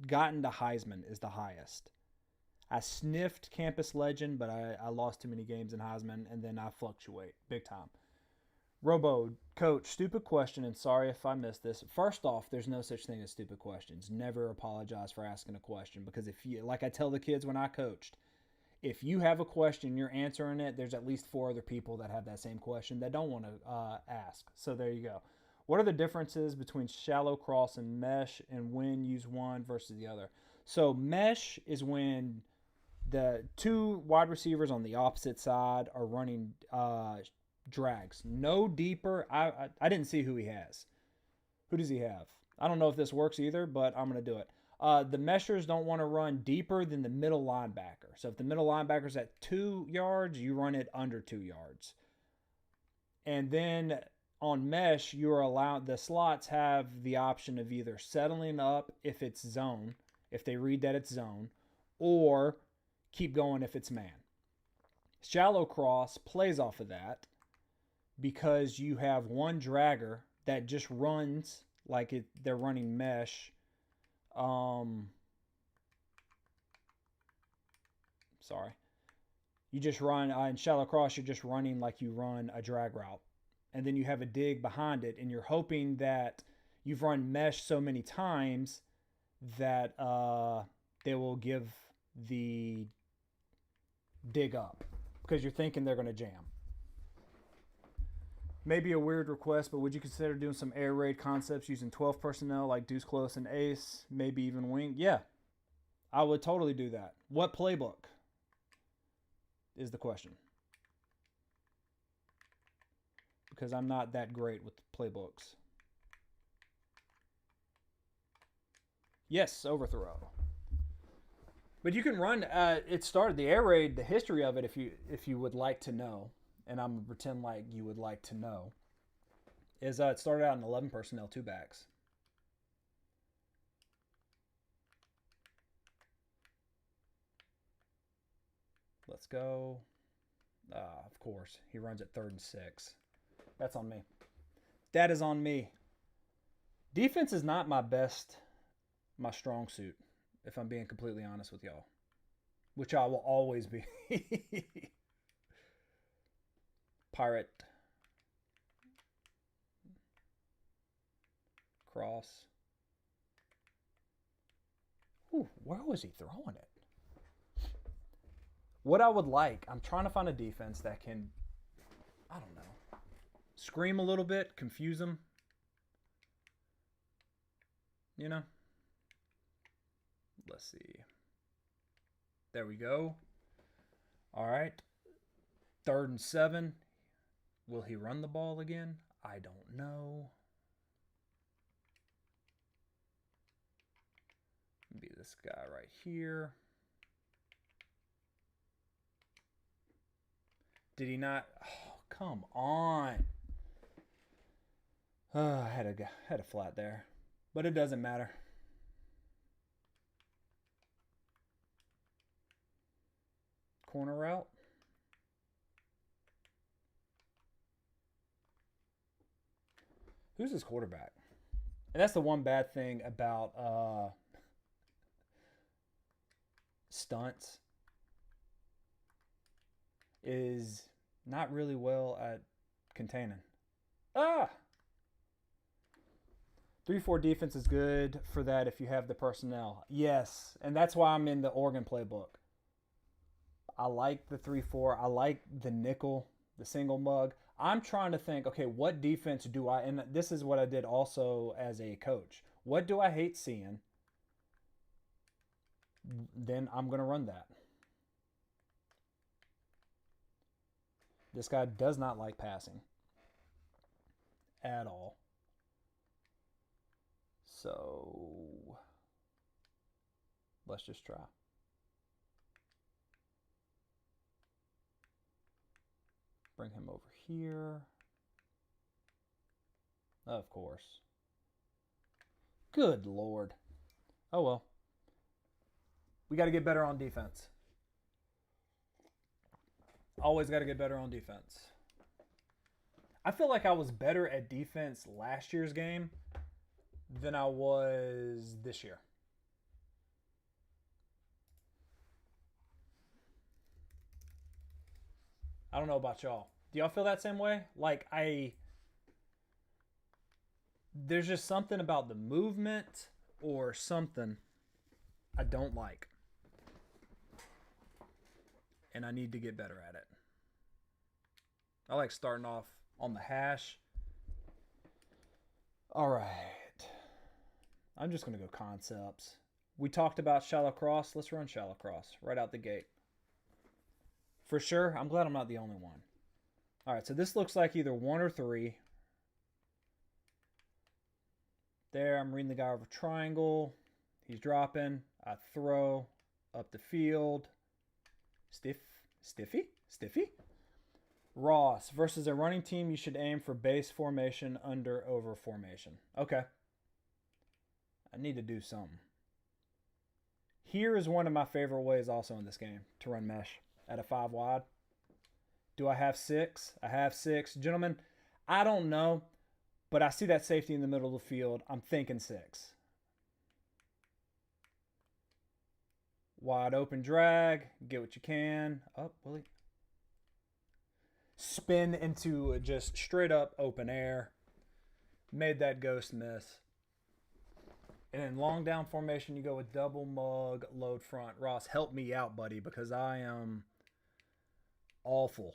S1: gotten to Heisman is the highest. I sniffed Campus Legend, but I lost too many games in Heisman, and then I fluctuate big time. Robo, Coach, stupid question, and sorry if I missed this. First off, there's no such thing as stupid questions. Never apologize for asking a question, because if you, like I tell the kids when I coached, if you have a question, you're answering it, there's at least 4 other people that have that same question that don't want to ask. So there you go. What are the differences between shallow cross and mesh, and when use one versus the other? So mesh is when the 2 wide receivers on the opposite side are running drags. No deeper. I didn't see who he has. Who does he have? I don't know if this works either, but I'm going to do it. The meshers don't want to run deeper than the middle linebacker. So if the middle linebacker's at 2 yards, you run it under 2 yards. And then on mesh, you're allowed, the slots have the option of either settling up if it's zone, if they read that it's zone, or keep going if it's man. Shallow cross plays off of that because you have one dragger that just runs like they're running mesh. Sorry. You just run, in shallow cross, you're just running like you run a drag route. And then you have a dig behind it, and you're hoping that you've run mesh so many times that they will give the dig up because you're thinking they're going to jam. Maybe a weird request, but would you consider doing some air raid concepts using 12 personnel like Deuce Close and Ace, maybe even Wing? Yeah, I would totally do that. What playbook is the question? Because I'm not that great with playbooks. Yes, overthrow. But you can run. It started the air raid. The history of it, if you would like to know, and I'm gonna pretend like you would like to know, is it started out in 11 personnel, 2 backs. Let's go. Of course, he runs at 3rd and 6. That's on me. That is on me. Defense is not my strong suit, if I'm being completely honest with y'all, which I will always be. Pirate. Cross. Ooh, where was he throwing it? What I would like, I'm trying to find a defense that can, I don't know, scream a little bit, confuse them. You know? Let's see. There we go. All right. 3rd and 7. Will he run the ball again? I don't know. Be this guy right here. Did he not? Oh, come on. I had a flat there, but it doesn't matter. Corner route. Who's his quarterback? And that's the one bad thing about stunts, is not really well at containing. 3-4 defense is good for that if you have the personnel. Yes, and that's why I'm in the Oregon playbook. I like the 3-4. I like the nickel, the single mug. I'm trying to think, okay, what defense do I, and this is what I did also as a coach. What do I hate seeing? Then I'm going to run that. This guy does not like passing at all. So let's just try. Bring him over here. Of course. Good Lord. Oh well. We got to get better on defense. Always got to get better on defense. I feel like I was better at defense last year's game than I was this year. I don't know about y'all. Do y'all feel that same way? Like there's just something about the movement or something I don't like. And I need to get better at it. I like starting off on the hash. All right. I'm just going to go concepts. We talked about shallow cross. Let's run shallow cross right out the gate. For sure. I'm glad I'm not the only one. All right, so this looks like either 1 or 3. There, I'm reading the guy over triangle. He's dropping. I throw up the field. Stiffy? Ross, versus a running team, you should aim for base formation, under, over formation. Okay. I need to do something. Here is one of my favorite ways also in this game to run mesh at a 5 wide. Do I have 6? I have 6. Gentlemen, I don't know, but I see that safety in the middle of the field. I'm thinking 6. Wide open drag. Get what you can. Up, Willie. Spin into just straight up open air. Made that ghost miss. And in long down formation, you go with double mug, load front. Ross, help me out, buddy, because I am awful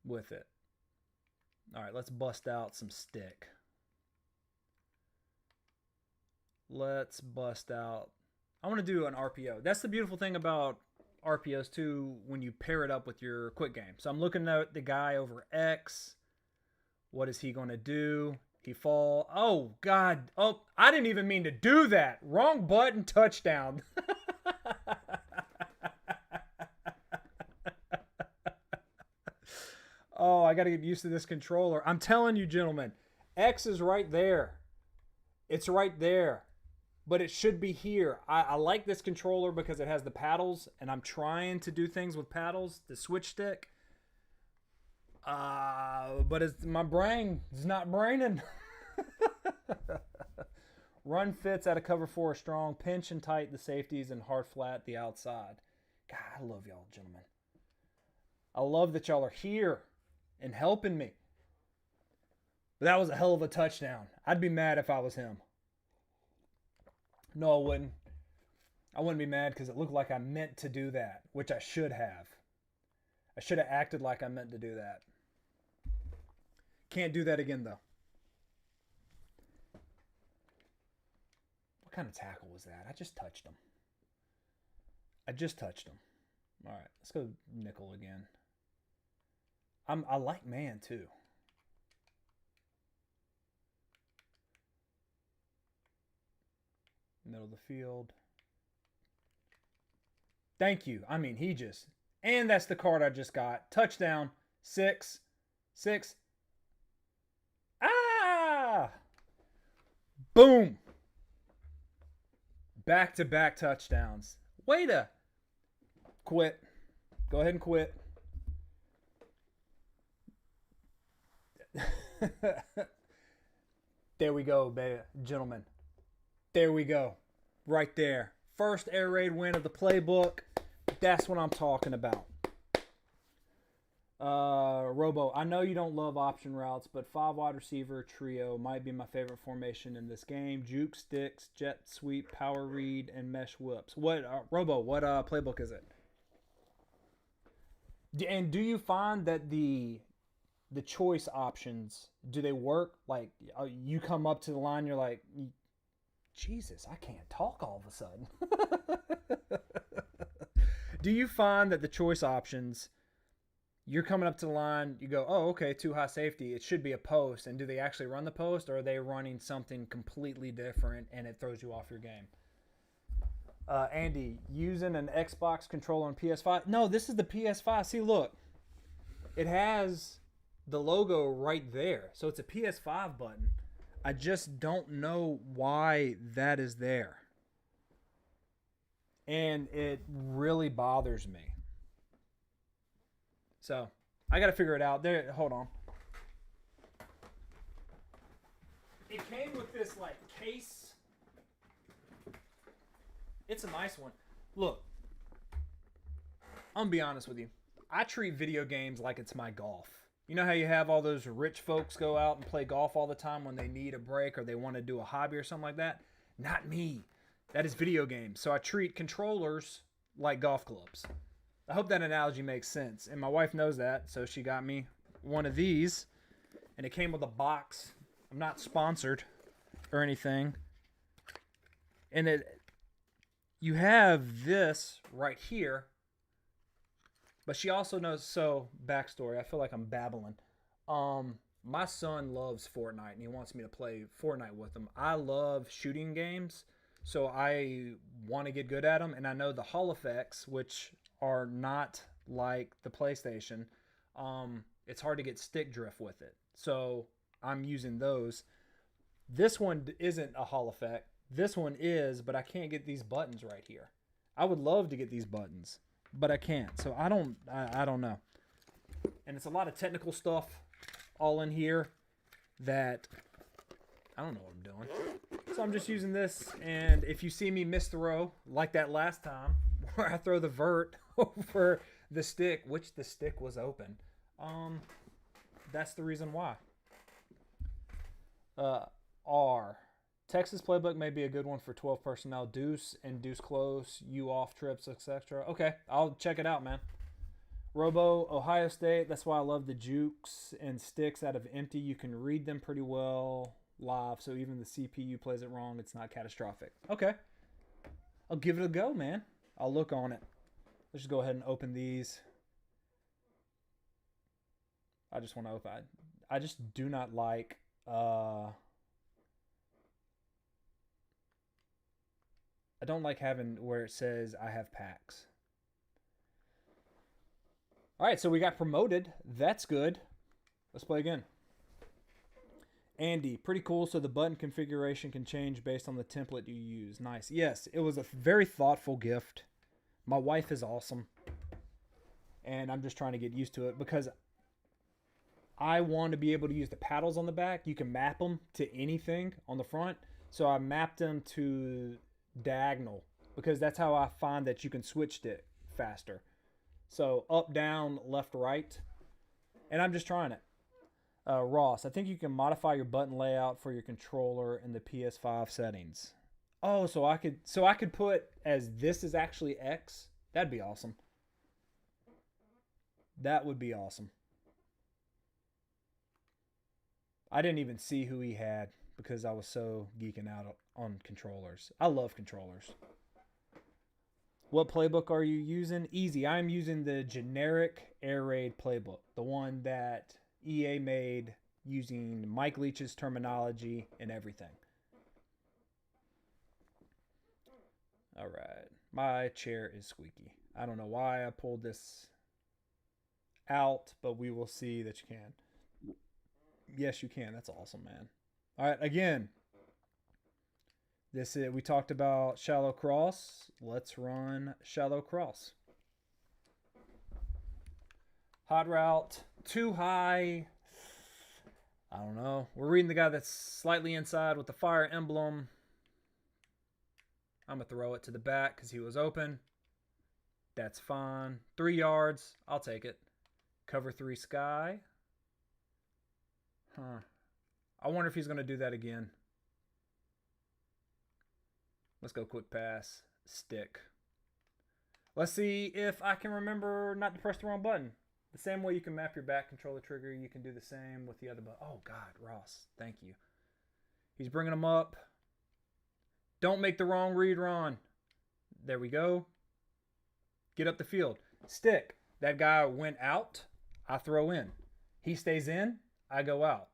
S1: with it. All right, let's bust out some stick. Let's bust out. I want to do an RPO. That's the beautiful thing about RPOs too when you pair it up with your quick game. So I'm looking at the guy over X. What is he going to do? He fall. Oh, God. Oh, I didn't even mean to do that. Wrong button, touchdown. Oh, I got to get used to this controller. I'm telling you, gentlemen, X is right there. It's right there. But it should be here. I like this controller because it has the paddles, and I'm trying to do things with paddles, the switch stick. But my brain is not braining. Run fits out of cover 4 strong. Pinch and tight the safeties and hard flat the outside. God, I love y'all, gentlemen. I love that y'all are here and helping me. But that was a hell of a touchdown. I'd be mad if I was him. No, I wouldn't. I wouldn't be mad because it looked like I meant to do that, which I should have. I should have acted like I meant to do that. Can't do that again, though. What kind of tackle was that? I just touched him. All right, let's go nickel again. I like man, too. Middle of the field. Thank you. I mean, he just... And that's the card I just got. Touchdown. 6. Ah! Boom. Back-to-back touchdowns. Way to quit. Go ahead and quit. There we go, gentlemen. There we go. Right there. First air raid win of the playbook. That's what I'm talking about. Robo, I know you don't love option routes, but 5 wide receiver trio might be my favorite formation in this game. Juke, sticks, jet sweep, power read, and mesh whips. What, Robo, what playbook is it? And do you find that the choice options, do they work? Like, you come up to the line, you're like, Jesus, I can't talk all of a sudden. Do you find that the choice options, you're coming up to the line, you go, oh, okay, too high safety, it should be a post, and do they actually run the post, or are they running something completely different and it throws you off your game? Andy, using an Xbox controller on PS5? No, this is the PS5. See, look, it has the logo right there, so it's a PS5 button. I just don't know why that is there. And it really bothers me. So, I got to figure it out. There, hold on. It came with this, like, case. It's a nice one. Look, I'm going to be honest with you. I treat video games like it's my golf. You know how you have all those rich folks go out and play golf all the time when they need a break or they want to do a hobby or something like that? Not me. That is video games. So I treat controllers like golf clubs. I hope that analogy makes sense. And my wife knows that, so she got me one of these. And it came with a box. I'm not sponsored or anything. And you have this right here. But she also knows, so backstory, I feel like I'm babbling. My son loves Fortnite and he wants me to play Fortnite with him. I love shooting games, so I want to get good at them. And I know the Hall effects, which are not like the PlayStation, it's hard to get stick drift with it. So I'm using those. This one isn't a Hall effect. This one is, but I can't get these buttons right here. I would love to get these buttons, but I can't. So I don't know. And it's a lot of technical stuff all in here that I don't know what I'm doing. So I'm just using this, and if you see me miss throw, like that last time, where I throw the vert over the stick, which the stick was open, that's the reason why. R. Texas Playbook may be a good one for 12 personnel. Deuce and deuce close, you off trips, etc. Okay, I'll check it out, man. Robo, Ohio State. That's why I love the jukes and sticks out of empty. You can read them pretty well live, so even the CPU plays it wrong, it's not catastrophic. Okay, I'll give it a go, man. I'll look on it. Let's just go ahead and open these. I just want to open. I just do not like. I don't like having where it says I have packs. All right, so we got promoted. That's good. Let's play again. Andy, pretty cool. So the button configuration can change based on the template you use. Nice. Yes, it was a very thoughtful gift. My wife is awesome. And I'm just trying to get used to it because I want to be able to use the paddles on the back. You can map them to anything on the front. So I mapped them to diagonal because that's how I find that you can switch it faster. So up, down, left, right. And I'm just trying it. Ross, I think you can modify your button layout for your controller in the PS5 settings. Oh, so I could put as this is actually X. That'd be awesome. That would be awesome. I didn't even see who he had because I was so geeking out on controllers. I love controllers. What playbook are you using? Easy. I'm using the generic Air Raid playbook, the one that EA made using Mike Leach's terminology and everything. All right. My chair is squeaky. I don't know why I pulled this out, but we will see that you can. Yes, you can. That's awesome, man. All right, again. We talked about shallow cross. Let's run shallow cross. Hot route, too high. I don't know. We're reading the guy that's slightly inside with the fire emblem. I'm going to throw it to the back because he was open. That's fine. 3 yards. I'll take it. Cover 3 sky. I wonder if he's going to do that again. Let's go quick pass. Stick. Let's see if I can remember not to press the wrong button. The same way you can map your back controller trigger, you can do the same with the other button. Oh, God, Ross, thank you. He's bringing them up. Don't make the wrong read, Ron. There we go. Get up the field. Stick. That guy went out. I throw in. He stays in. I go out.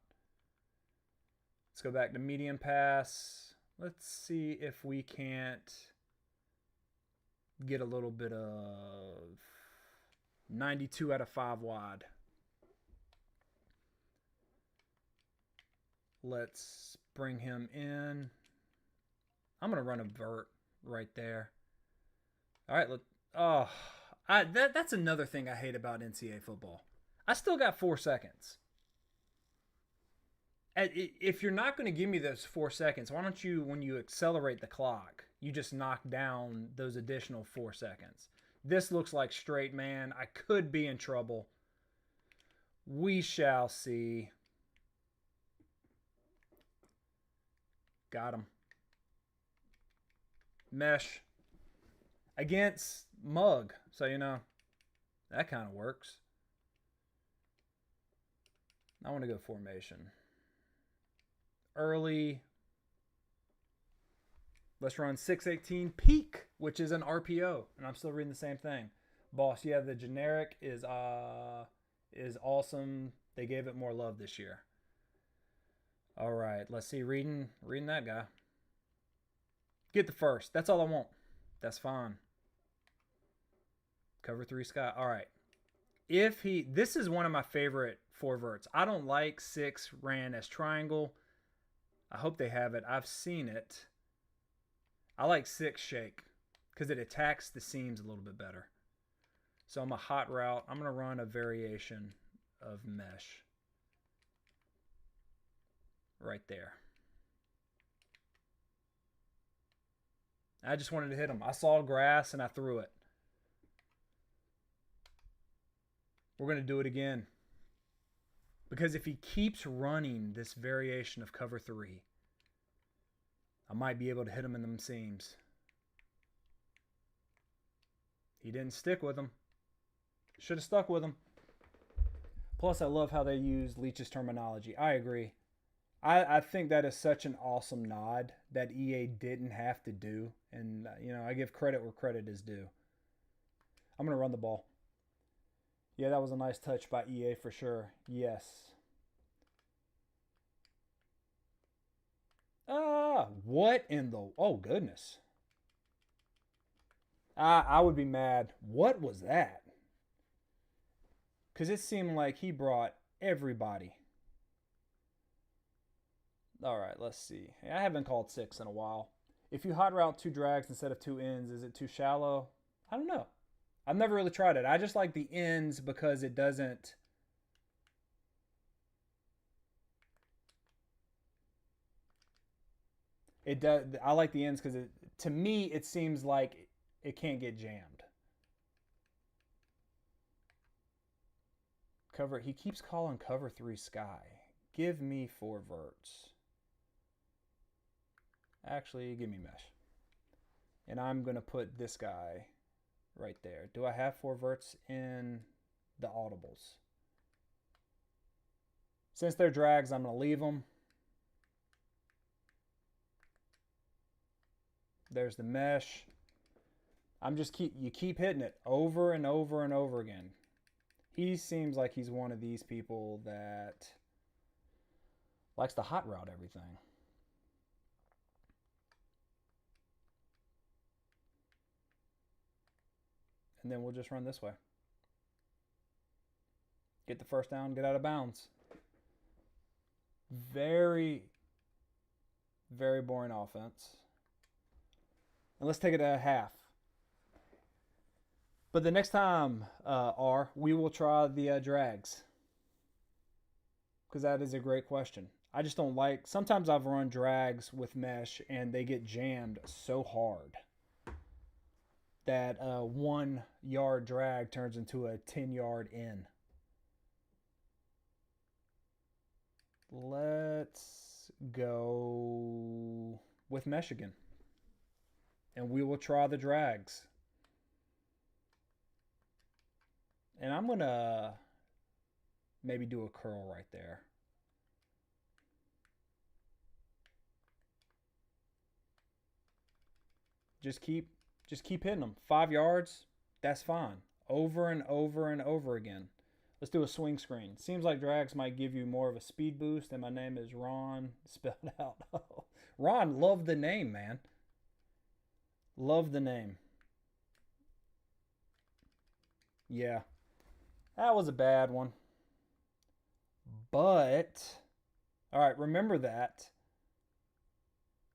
S1: Let's go back to medium pass. Let's see if we can't get a little bit of 92 out of 5 wide. Let's bring him in. I'm going to run a vert right there. All right. That's another thing I hate about NCAA football. I still got 4 seconds. If you're not going to give me those 4 seconds, why don't you, when you accelerate the clock, you just knock down those additional 4 seconds? This looks like straight man. I could be in trouble. We shall see. Got him. Mesh. Against Mug. So, that kind of works. I want to go formation. Early. Let's run 618 peak, which is an RPO, and I'm still reading the same thing. Boss, yeah, the generic is awesome. They gave it more love this year. All right, let's see. Reading that guy. Get the first. That's all I want. That's fine. Cover 3 sky. All right. This is one of my favorite 4 verts. I don't like 6 ran as triangle. I hope they have it. I've seen it. I like 6 shake because it attacks the seams a little bit better. So I'm a hot route. I'm going to run a variation of mesh right there. I just wanted to hit him. I saw grass and I threw it. We're going to do it again. Because if he keeps running this variation of cover 3, I might be able to hit him in them seams. He didn't stick with him. Should have stuck with him. Plus, I love how they use Leach's terminology. I agree. I think that is such an awesome nod that EA didn't have to do. And, I give credit where credit is due. I'm going to run the ball. Yeah, that was a nice touch by EA for sure. Yes. What in the... Oh, goodness. I would be mad. What was that? Because it seemed like he brought everybody. All right, let's see. I haven't called 6 in a while. If you hot route 2 drags instead of 2 ends, is it too shallow? I don't know. I've never really tried it. I just like the ends because it doesn't... It does. I like the ends because to me it seems like it can't get jammed. Cover. He keeps calling cover 3 sky. Give me 4 verts. Actually, give me mesh. And I'm gonna put this guy right there. Do I have 4 verts in the audibles? Since they're drags, I'm gonna leave them. There's the mesh. You keep hitting it over and over and over again. He seems like he's one of these people that likes to hot route everything. And then we'll just run this way. Get the first down, get out of bounds. Very, very boring offense. And let's take it at a half. But the next time, we will try the drags. Because that is a great question. I just don't like... Sometimes I've run drags with mesh and they get jammed so hard that a 1 yard drag turns into a 10 yard in. Let's go with Michigan. And we will try the drags. And I'm going to maybe do a curl right there. Just keep hitting them. 5 yards, that's fine. Over and over and over again. Let's do a swing screen. Seems like drags might give you more of a speed boost. And my name is Ron, spelled out. Ron, love the name, man. Love the name. Yeah, that was a bad one. But, all right, remember that.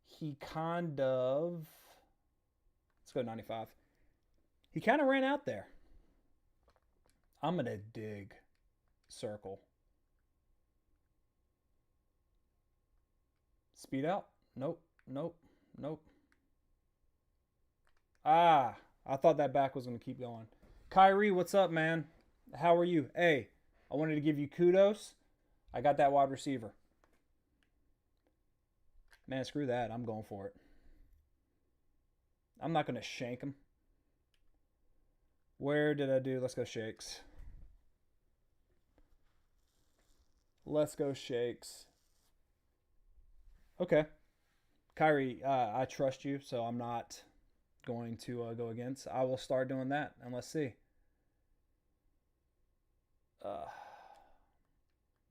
S1: He kind of, let's go 95. He kind of ran out there. I'm going to dig circle. Speed out. Nope, nope, nope. Ah, I thought that back was going to keep going. Kyrie, what's up, man? How are you? Hey, I wanted to give you kudos. I got that wide receiver. Man, screw that. I'm going for it. I'm not going to shank him. Where did I do? Let's go shakes. Let's go shakes. Okay. Kyrie, I trust you, so I'm not going to go against. I will start doing that, and let's see.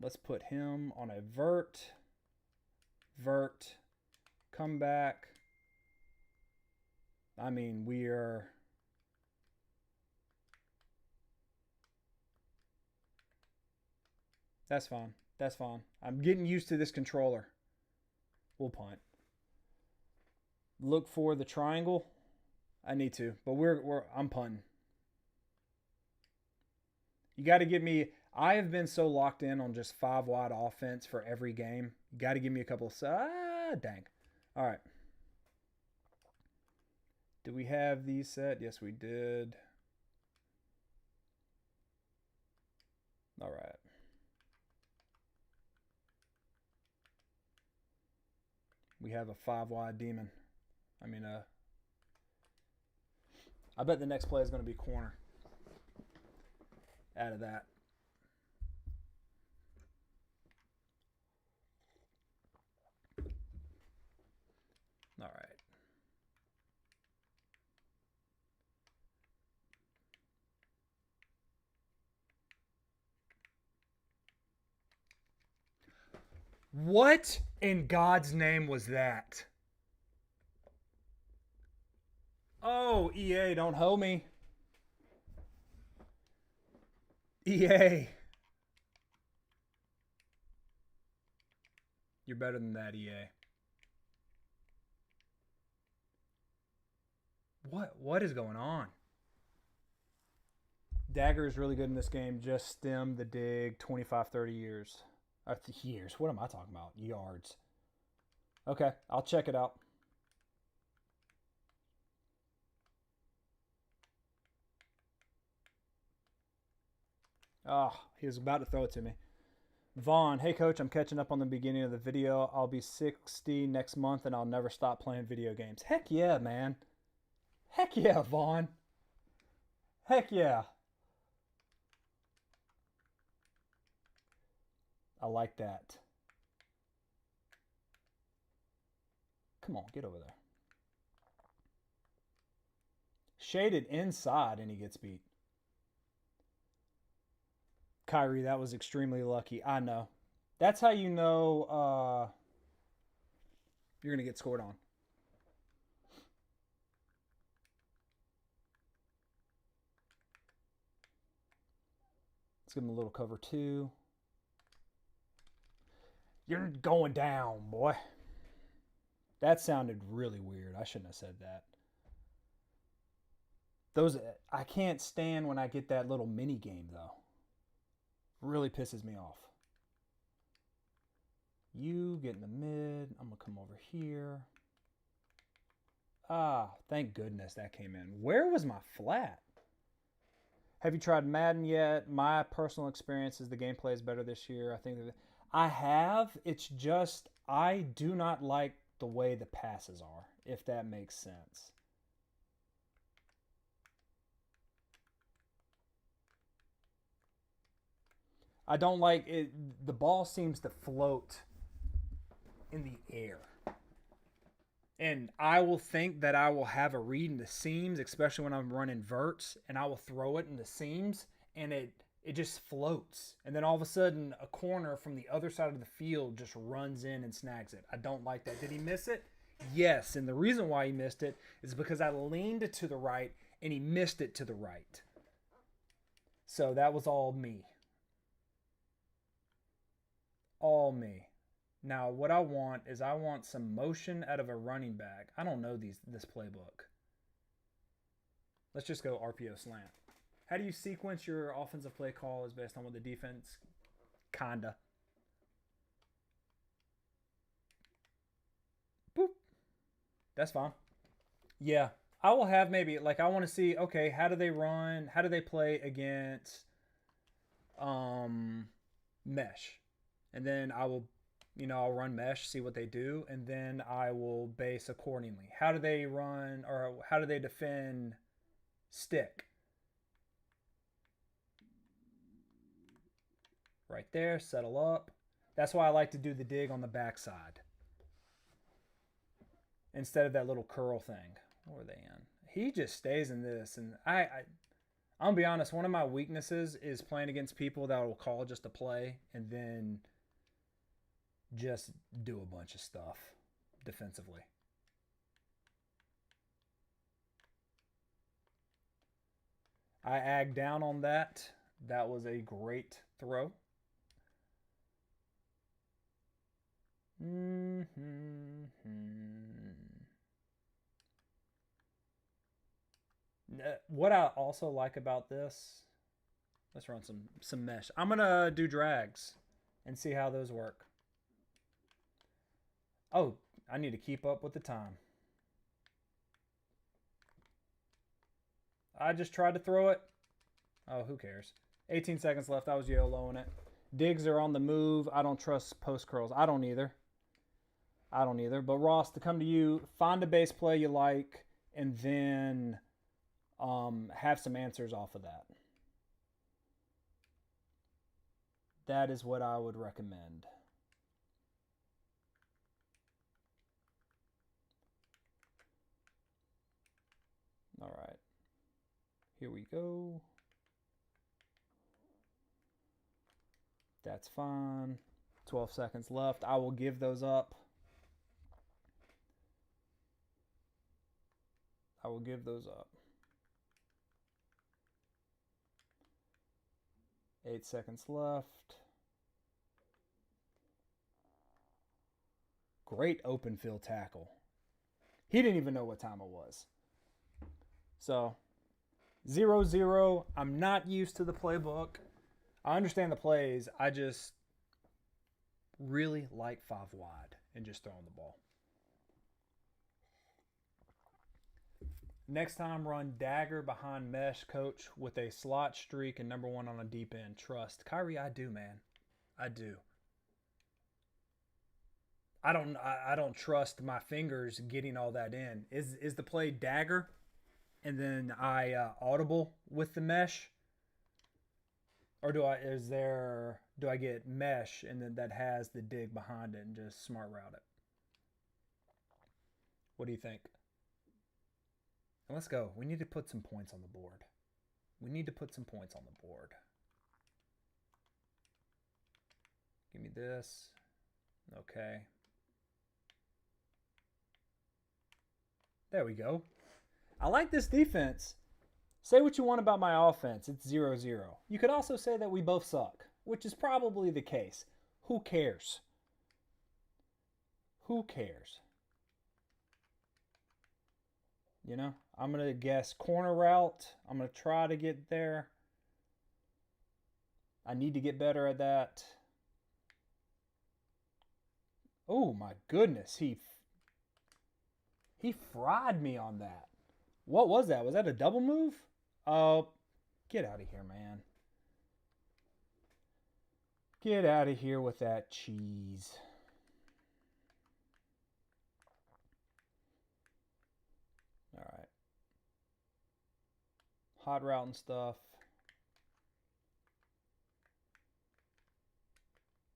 S1: Let's put him on a vert. Vert. Come back. I mean, we are... That's fine. That's fine. I'm getting used to this controller. We'll punt. Look for the triangle. I need to, but I'm punting. You got to get me. I have been so locked in on just 5 wide offense for every game. You got to give me a couple of. Dang. All right. Do we have these set? Yes, we did. All right. We have a 5 wide demon. I mean, I bet the next play is going to be corner. Out of that. All right. What in God's name was that? Oh, EA, don't hold me. EA. You're better than that, EA. What is going on? Dagger is really good in this game. Just stem the dig 25, 30 years. Years. What am I talking about? Yards. Okay, I'll check it out. Oh, he was about to throw it to me. Vaughn, hey coach, I'm catching up on the beginning of the video. I'll be 60 next month and I'll never stop playing video games. Heck yeah, man. Heck yeah, Vaughn. Heck yeah. I like that. Come on, get over there. Shaded inside and he gets beat. Kyrie, that was extremely lucky. I know. That's how you know you're going to get scored on. Let's give him a little cover 2. You're going down, boy. That sounded really weird. I shouldn't have said that. I can't stand when I get that little mini game, though. Really pisses me off. You get in the mid. I'm going to come over here. Ah, thank goodness that came in. Where was my flat? Have you tried Madden yet? My personal experience is the gameplay is better this year. I have. It's just I do not like the way the passes are, if that makes sense. I don't like it. The ball seems to float in the air. And I will think that I will have a read in the seams, especially when I'm running verts, and I will throw it in the seams, and it just floats. And then all of a sudden, a corner from the other side of the field just runs in and snags it. I don't like that. Did he miss it? Yes. And the reason why he missed it is because I leaned it to the right, and he missed it to the right. So that was all me. All me. Now, what I want is I want some motion out of a running back. I don't know this playbook. Let's just go RPO slant. How do you sequence your offensive play call is based on what the defense? Kinda. Boop. That's fine. Yeah. I will have maybe, like, I want to see, okay, how do they run? How do they play against mesh? And then I will, I'll run mesh, see what they do, and then I will base accordingly. How do they run, or how do they defend stick? Right there, settle up. That's why I like to do the dig on the backside instead of that little curl thing. What were they in? He just stays in this, and I'm gonna be honest. One of my weaknesses is playing against people that will call just a play and then just do a bunch of stuff defensively. I agged down on that. That was a great throw. What I also like about this, let's run some mesh. I'm gonna do drags and see how those work. Oh, I need to keep up with the time. I just tried to throw it. Oh, who cares? 18 seconds left. I was YOLOing it. Digs are on the move. I don't trust post curls. I don't either. But Ross, to come to you, find a base play you like, and then have some answers off of that. That is what I would recommend. All right. Here we go. That's fine. 12 seconds left. I will give those up. 8 seconds left. Great open field tackle. He didn't even know what time it was. So, 0-0. I'm not used to the playbook. I understand the plays. I just really like 5 wide and just throwing the ball. Next time, run dagger behind mesh, coach, with a slot streak and number 1 on a deep end. Trust. Kyrie, I do, man. I do. I don't trust my fingers getting all that in. Is the play dagger and then I audible with the mesh? Or do I get mesh and then that has the dig behind it and just smart route it? What do you think? And let's go. We need to put some points on the board. Give me this. Okay. There we go. I like this defense. Say what you want about my offense. It's 0-0. You could also say that we both suck, which is probably the case. Who cares? I'm going to guess corner route. I'm going to try to get there. I need to get better at that. Oh, my goodness. He fried me on that. What was that? Was that a double move? Oh, get out of here, man. Get out of here with that cheese. All right. Hot route and stuff.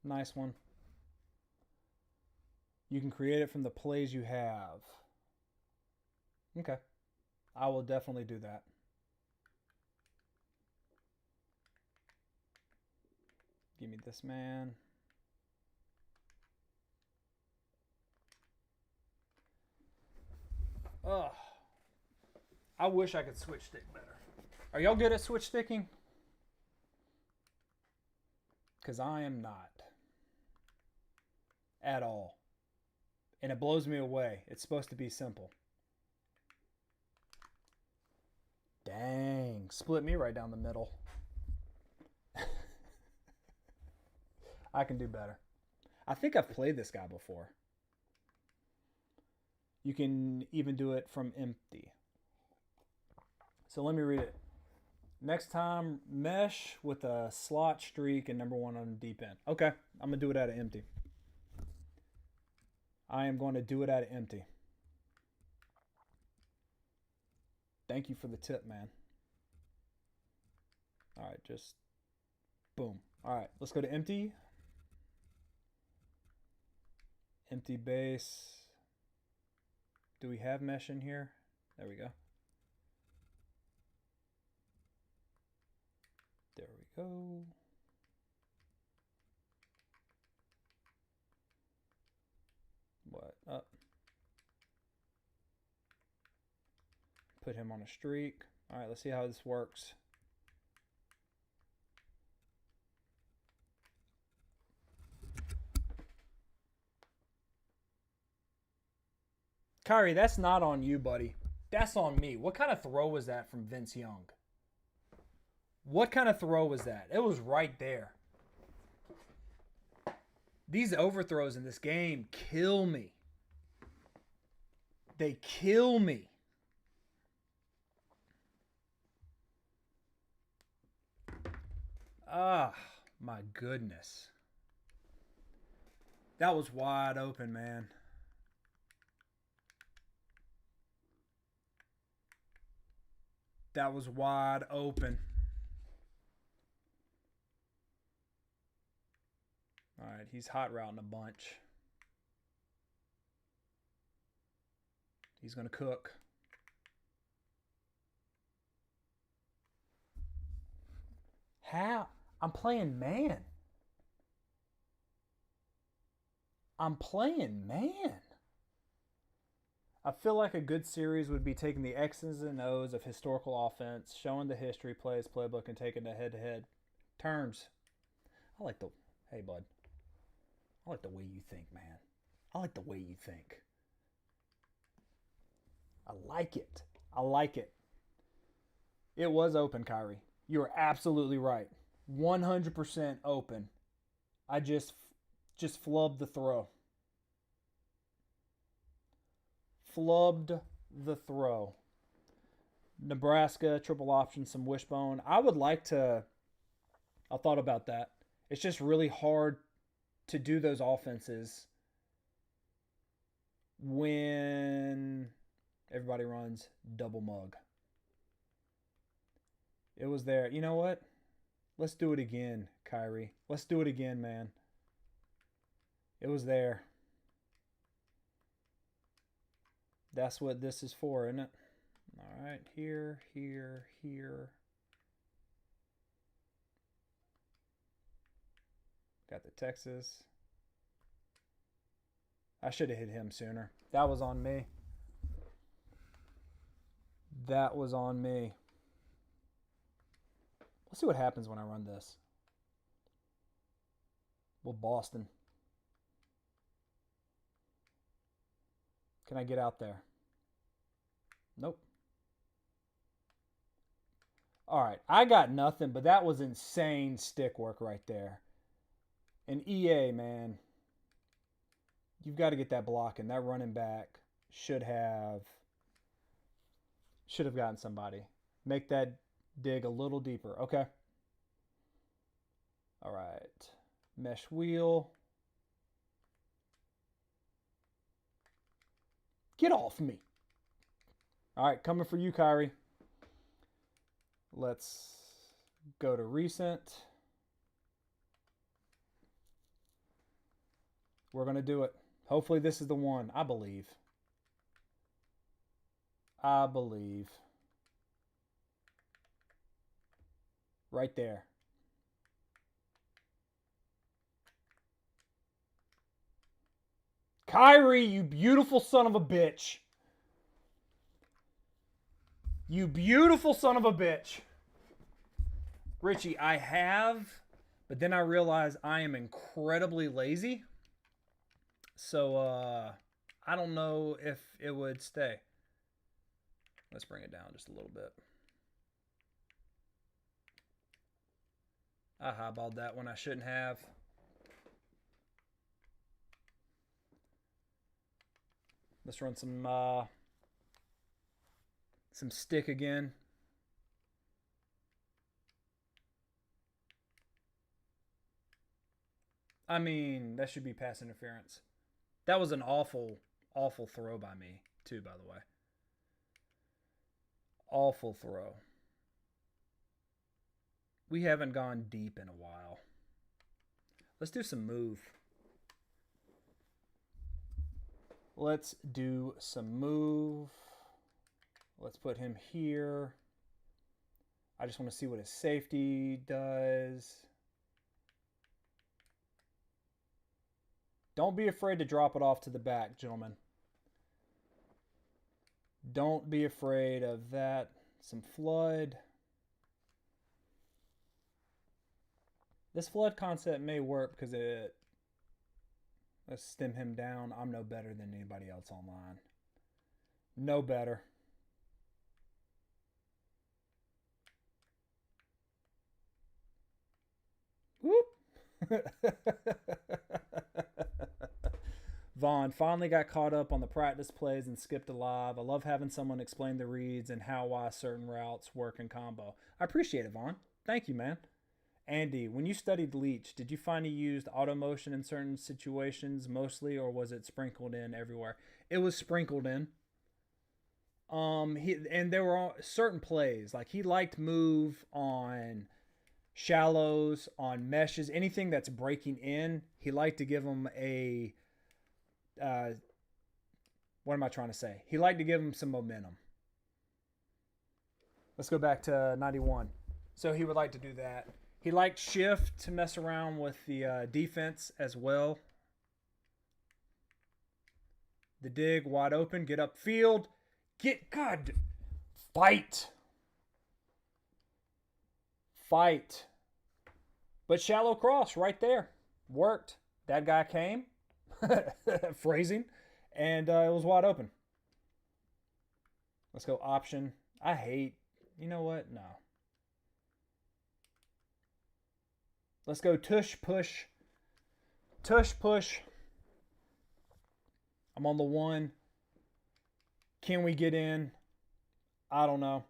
S1: Nice one. You can create it from the plays you have. Okay. I will definitely do that. Give me this man. Ugh. I wish I could switch stick better. Are y'all good at switch sticking? Because I am not. At all. And it blows me away. It's supposed to be simple. Dang. Split me right down the middle. I can do better. I think I've played this guy before. You can even do it from empty. So let me read it. Next time, mesh with a slot streak and number 1 on the deep end. Okay, I'm going to do it out of empty. I am going to do it out of empty. Thank you for the tip, man. All right, just boom. All right, let's go to empty. Empty base. Do we have mesh in here? There we go. There we go. What up? Put him on a streak. All right, let's see how this works. Kyrie, that's not on you, buddy. That's on me. What kind of throw was that from Vince Young? What kind of throw was that? It was right there. These overthrows in this game kill me. They kill me. Ah, my goodness. That was wide open, man. That was wide open. All right, he's hot routing a bunch. He's going to cook. How? I'm playing man. I'm playing man. I feel like a good series would be taking the X's and O's of historical offense, showing the history, plays, playbook, and taking the head-to-head terms. I like the... Hey, bud. I like the way you think, man. I like the way you think. I like it. I like it. It was open, Kyrie. You are absolutely right. 100% open. I just flubbed the throw. Flubbed the throw. Nebraska, triple option, some wishbone. I would like to... I thought about that. It's just really hard to do those offenses when everybody runs double mug. It was there. You know what? Let's do it again, Kyrie. Let's do it again, man. It was there. That's what this is for, isn't it? All right, here, here, here. Got the Texas. I should have hit him sooner. That was on me. That was on me. Let's see what happens when I run this. Well, Boston. Can I get out there? Nope. All right, I got nothing, but that was insane stick work right there. And EA, man, you've got to get that blocking. That running back should have gotten somebody. Make that dig a little deeper. Okay. All right. Mesh wheel. Get off me. All right, coming for you, Kyrie. Let's go to recent. We're going to do it. Hopefully this is the one. I believe. I believe. Right there. Kyrie, you beautiful son of a bitch. You beautiful son of a bitch. Richie, I have, but then I realized I am incredibly lazy. So, I don't know if it would stay. Let's bring it down just a little bit. I highballed that when I shouldn't have. Let's run some stick again. I mean, that should be pass interference. That was an awful, awful throw by me, too, by the way. Awful throw. We haven't gone deep in a while. Let's do some move. Let's do some move. Let's put him here. I just want to see what his safety does. Don't be afraid to drop it off to the back, gentlemen. Don't be afraid of that. Some flood. This flood concept may work because it... Let's stem him down. I'm no better than anybody else online. No better. Whoop. Vaughn finally got caught up on the practice plays and skipped a live. I love having someone explain the reads and why certain routes work in combo. I appreciate it, Vaughn. Thank you, man. Andy, when you studied Leach, did you find he used auto motion in certain situations mostly, or was it sprinkled in everywhere? It was sprinkled in. And there were certain plays, like he liked move on shallows, on meshes, anything that's breaking in. He liked to give them a what am I trying to say? He liked to give them some momentum. Let's go back to 91. So he would like to do that. He liked shift to mess around with the defense as well. The dig wide open, get upfield, God, fight. But shallow cross right there worked. That guy came, phrasing, and it was wide open. Let's go option. You know what? No. Let's go tush push. Tush push. I'm on the 1. Can we get in? I don't know.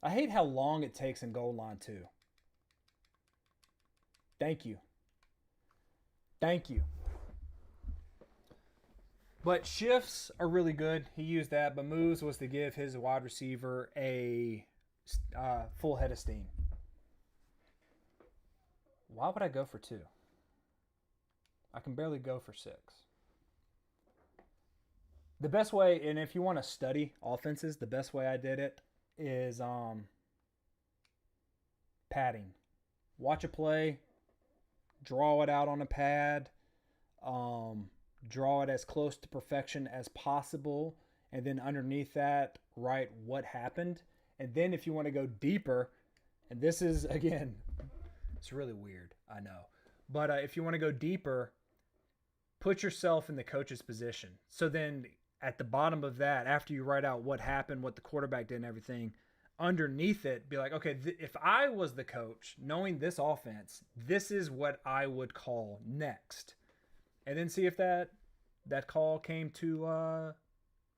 S1: I hate how long it takes in goal line too. Thank you. But shifts are really good. He used that, but moves was to give his wide receiver a full head of steam. Why would I go for 2? I can barely go for 6. The best way, and if you want to study offenses, the best way I did it is padding. Watch a play, draw it out on a pad, draw it as close to perfection as possible, and then underneath that, write what happened. And then if you want to go deeper, and this is, again, it's really weird, I know. But if you want to go deeper, put yourself in the coach's position. So then at the bottom of that, after you write out what happened, what the quarterback did and everything, underneath it, be like, okay, if I was the coach, knowing this offense, this is what I would call next. And then see if that call came to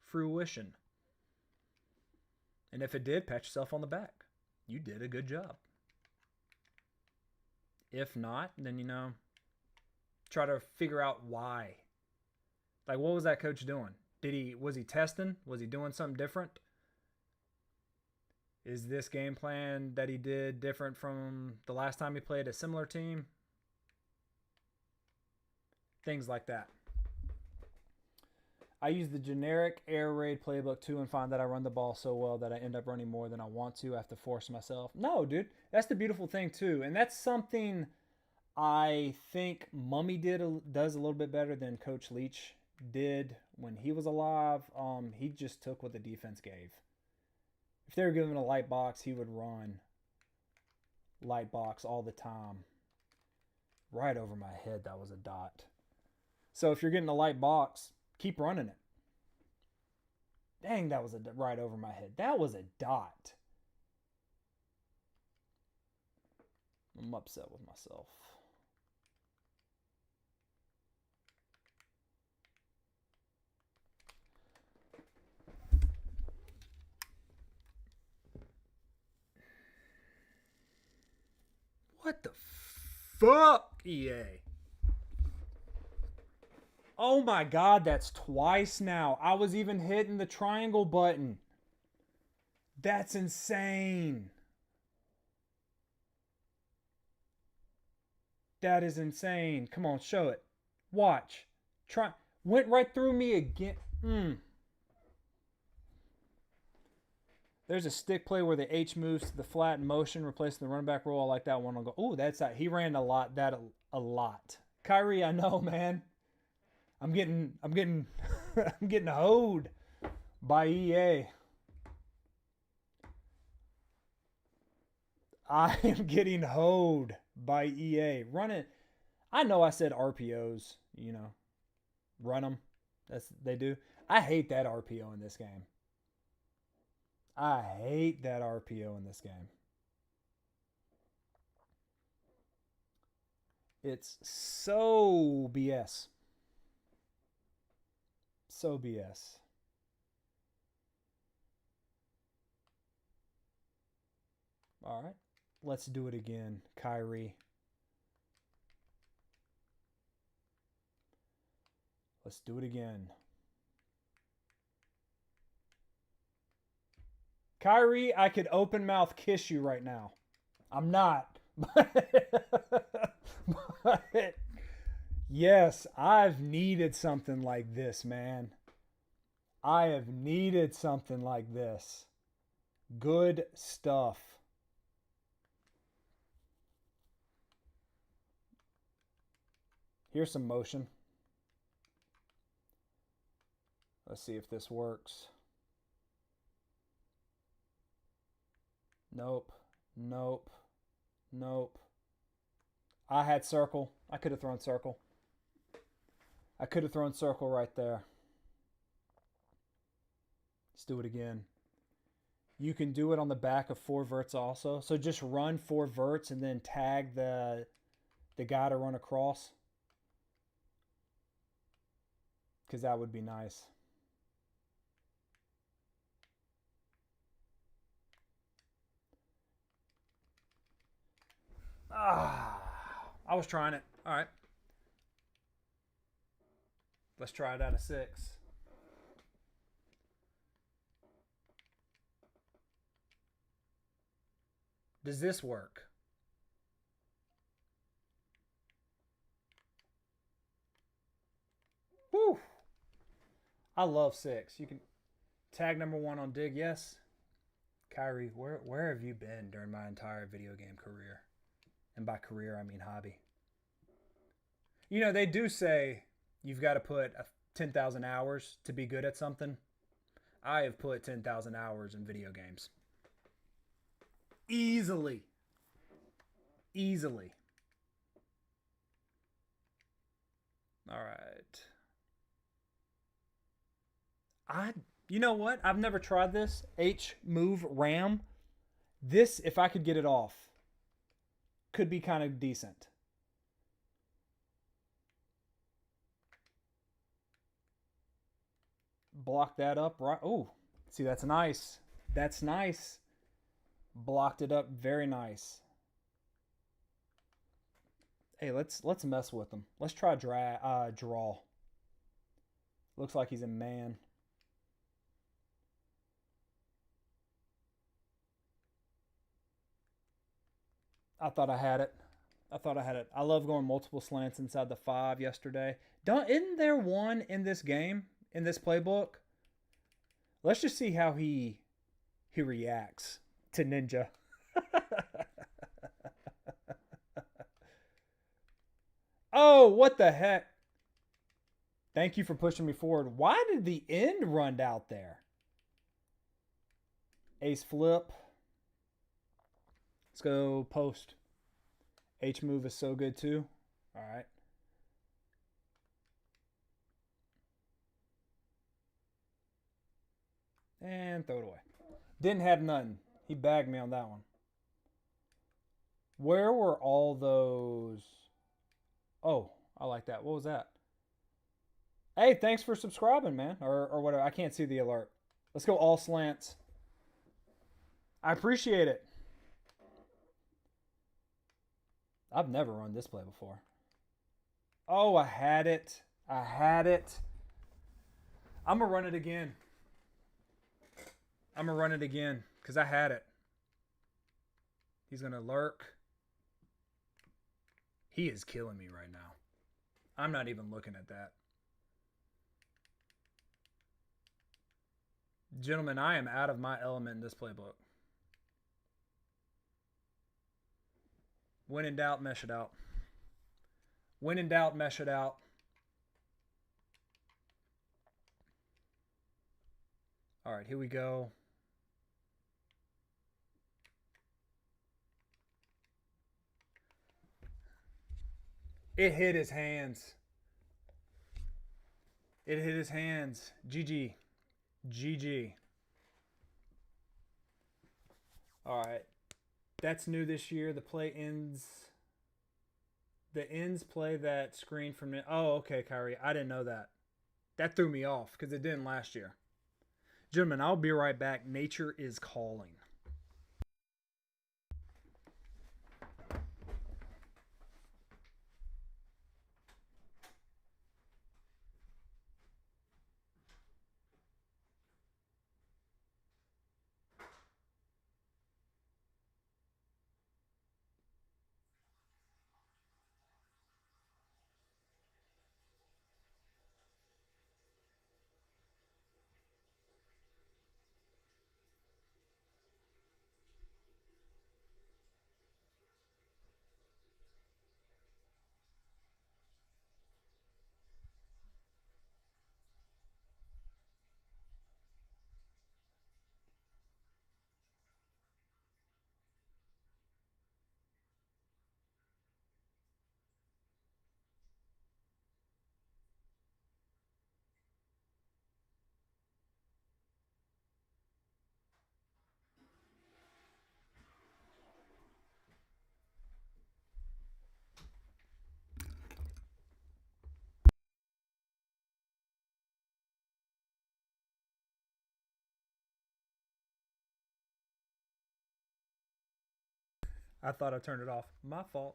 S1: fruition. And if it did, pat yourself on the back. You did a good job. If not, then, you know, try to figure out why. Like, what was that coach doing? Was he testing? Was he doing something different? Is this game plan that he did different from the last time he played a similar team? Things like that. I use the generic air raid playbook too and find that I run the ball so well that I end up running more than I want to. I have to force myself. No, dude. That's the beautiful thing too. And that's something I think Mummy does a little bit better than Coach Leach did when he was alive. He just took what the defense gave. If they were given a light box, he would run light box all the time. Right over my head, that was a dot. So if you're getting a light box, keep running it. Dang, that was right over my head. That was a dot. I'm upset with myself. What the fuck, EA? Oh my God, that's twice now. I was even hitting the triangle button. That's insane. That is insane. Come on, show it. Watch. Went right through me again. There's a stick play where the H moves to the flat in motion, replacing the running back roll. I like that one. I'll go. Oh, that's that. He ran a lot. A lot. Kyrie, I know, man. I'm getting I'm getting hoed by EA. I am getting hoed by EA. Run it. I know I said RPOs, you know. Run them. They do. I hate that RPO in this game. I hate that RPO in this game. It's so BS. So BS. All right. Let's do it again, Kyrie. Let's do it again. Kyrie, I could open mouth kiss you right now. I'm not. But yes, I've needed something like this, man. I have needed something like this. Good stuff. Here's some motion. Let's see if this works. Nope. Nope. Nope. I had circle. I could have thrown circle. I could have thrown circle right there. Let's do it again. You can do it on the back of 4 verts also. So just run 4 verts and then tag the guy to run across. Because that would be nice. I was trying it. All right. Let's try it out of 6. Does this work? Woo! I love 6. You can tag number 1 on dig. Yes. Kyrie, where have you been during my entire video game career? And by career, I mean hobby. You know, they do say you've got to put 10,000 hours to be good at something. I have put 10,000 hours in video games. Easily. Easily. All right. You know what? I've never tried this. H move ram. This, if I could get it off, could be kind of decent. Block that up. Right. Oh, see, that's nice. That's nice. Blocked it up. Very nice. Hey, let's mess with him. Let's try draw. Looks like he's a man. I thought I had it. I thought I had it. I love going multiple slants inside the 5 yesterday. Don't isn't there one in this game, in this playbook? Let's just see how he reacts to Ninja. Oh, what the heck? Thank you for pushing me forward. Why did the end run out there? Ace flip. Let's go post. H move is so good too. All right. And throw it away. Didn't have nothing. He bagged me on that one. Where were all those? Oh, I like that. What was that? Hey, thanks for subscribing, man. Or whatever. I can't see the alert. Let's go all slants. I appreciate it. I've never run this play before. Oh, I had it. I had it. I'm going to run it again. I'm going to run it again because I had it. He's going to lurk. He is killing me right now. I'm not even looking at that. Gentlemen, I am out of my element in this playbook. When in doubt, mesh it out. When in doubt, mesh it out. All right, here we go. It hit his hands. It hit his hands. GG. GG. All right. That's new this year. The play ends. The ends play that screen from it. Oh, okay, Kyrie. I didn't know that. That threw me off because it didn't last year. Gentlemen, I'll be right back. Nature is calling. I thought I turned it off. My fault.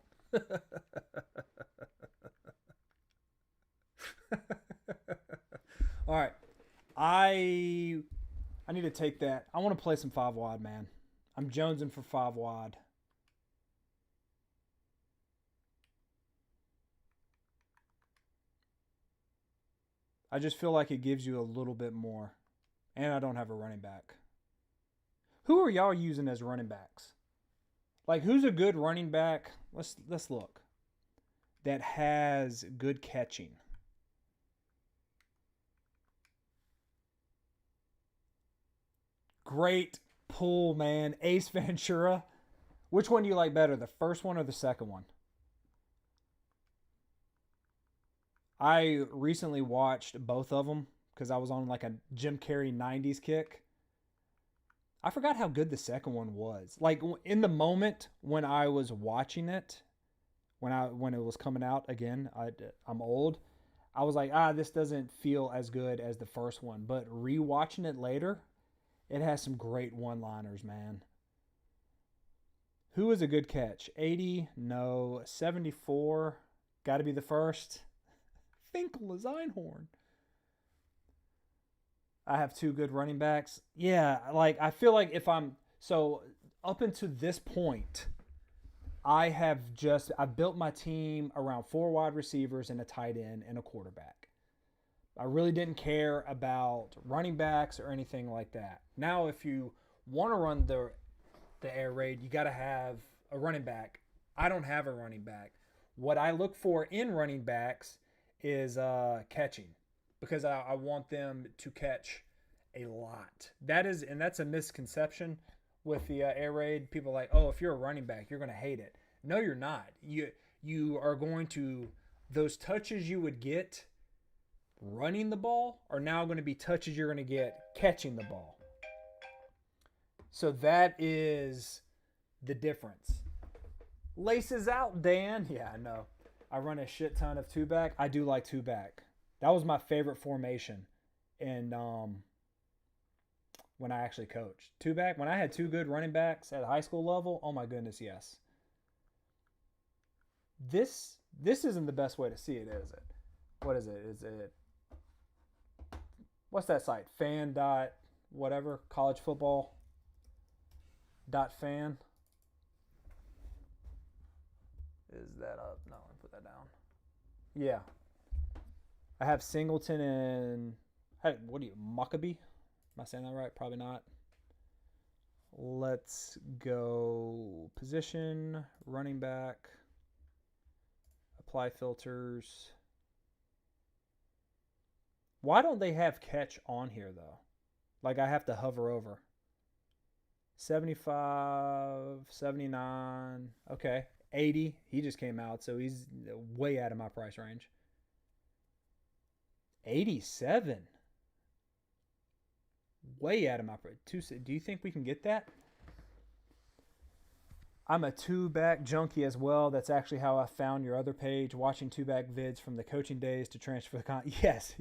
S1: All right. I need to take that. I want to play some 5 wide, man. I'm jonesing for 5 wide. I just feel like it gives you a little bit more. And I don't have a running back. Who are y'all using as running backs? Like, who's a good running back? Let's look. That has good catching. Great pull, man. Ace Ventura. Which one do you like better, the first one or the second one? I recently watched both of them because I was on like a Jim Carrey 90s kick. I forgot how good the second one was. Like in the moment when I was watching it, when it was coming out again, I'm old. I was like, this doesn't feel as good as the first one. But rewatching it later, it has some great one-liners, man. Who is a good catch? 80? No. 74? Got to be the first. Finkel is Einhorn. I have two good running backs. Yeah, like I feel like if I'm so up until this point, I've built my team around four wide receivers and a tight end and a quarterback. I really didn't care about running backs or anything like that. Now, if you want to run the air raid, you got to have a running back. I don't have a running back. What I look for in running backs is catching, because I want them to catch a lot. That's a misconception with the air raid. People are like, oh, if you're a running back, you're going to hate it. No, you're not. You are going to, those touches you would get running the ball are now going to be touches you're going to get catching the ball. So that is the difference. Laces out, Dan. Yeah, I know. I run a shit ton of two-back. I do like two-back. That was my favorite formation. And when I actually coached. Two-back, when I had two good running backs at high school level, oh my goodness, yes. This isn't the best way to see it, is it? What is it? Is it, what's that site? Fan dot whatever, college football dot fan. Is that up? No, I put that down. Yeah. I have Singleton and, what do you, Maccabee? Am I saying that right? Probably not. Let's go position, running back, apply filters. Why don't they have catch on here, though? Like, I have to hover over. 75, 79, okay. 80, he just came out, so he's way out of my price range. 87. Way out of my price. Do you think we can get that? I'm a two-back junkie as well. That's actually how I found your other page, watching two-back vids from the coaching days to transfer the content. Yes.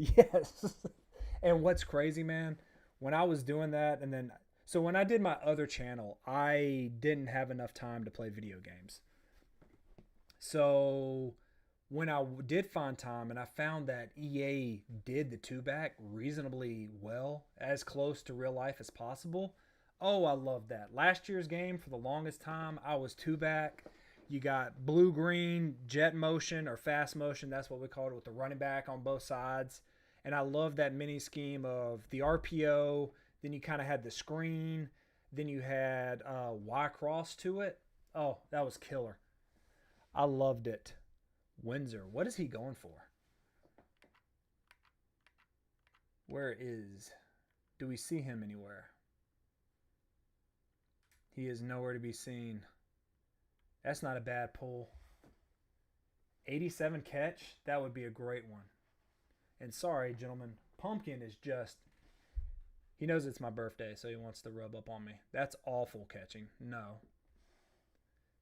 S1: And what's crazy, man, when I was doing that, and then, so when I did my other channel, I didn't have enough time to play video games. So when I did find time, and I found that EA did the two-back reasonably well, as close to real life as possible. Oh, I love that. Last year's game, for the longest time, I was two-back. You got blue-green, jet motion, or fast motion. That's what we called it, with the running back on both sides. And I love that mini scheme of the RPO. Then you kind of had the screen. Then you had Y-cross to it. Oh, that was killer. I loved it. Windsor. What is he going for? Where is... Do we see him anywhere? He is nowhere to be seen. That's not a bad pull. 87 catch? That would be a great one. And sorry, gentlemen. Pumpkin is just... He knows it's my birthday, so he wants to rub up on me. That's awful catching. No.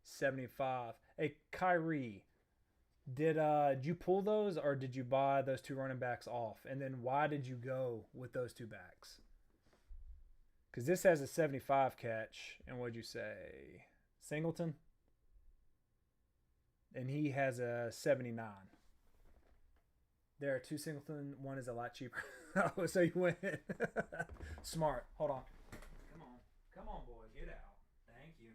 S1: 75. Hey, Kyrie. Did you pull those, or did you buy those two running backs off? And then why did you go with those two backs? Because this has a 75 catch, and what'd you say? Singleton? And he has a 79. There are two Singleton. One is a lot cheaper. Oh, so you went smart. Hold on. Come on, boy. Get out. Thank you.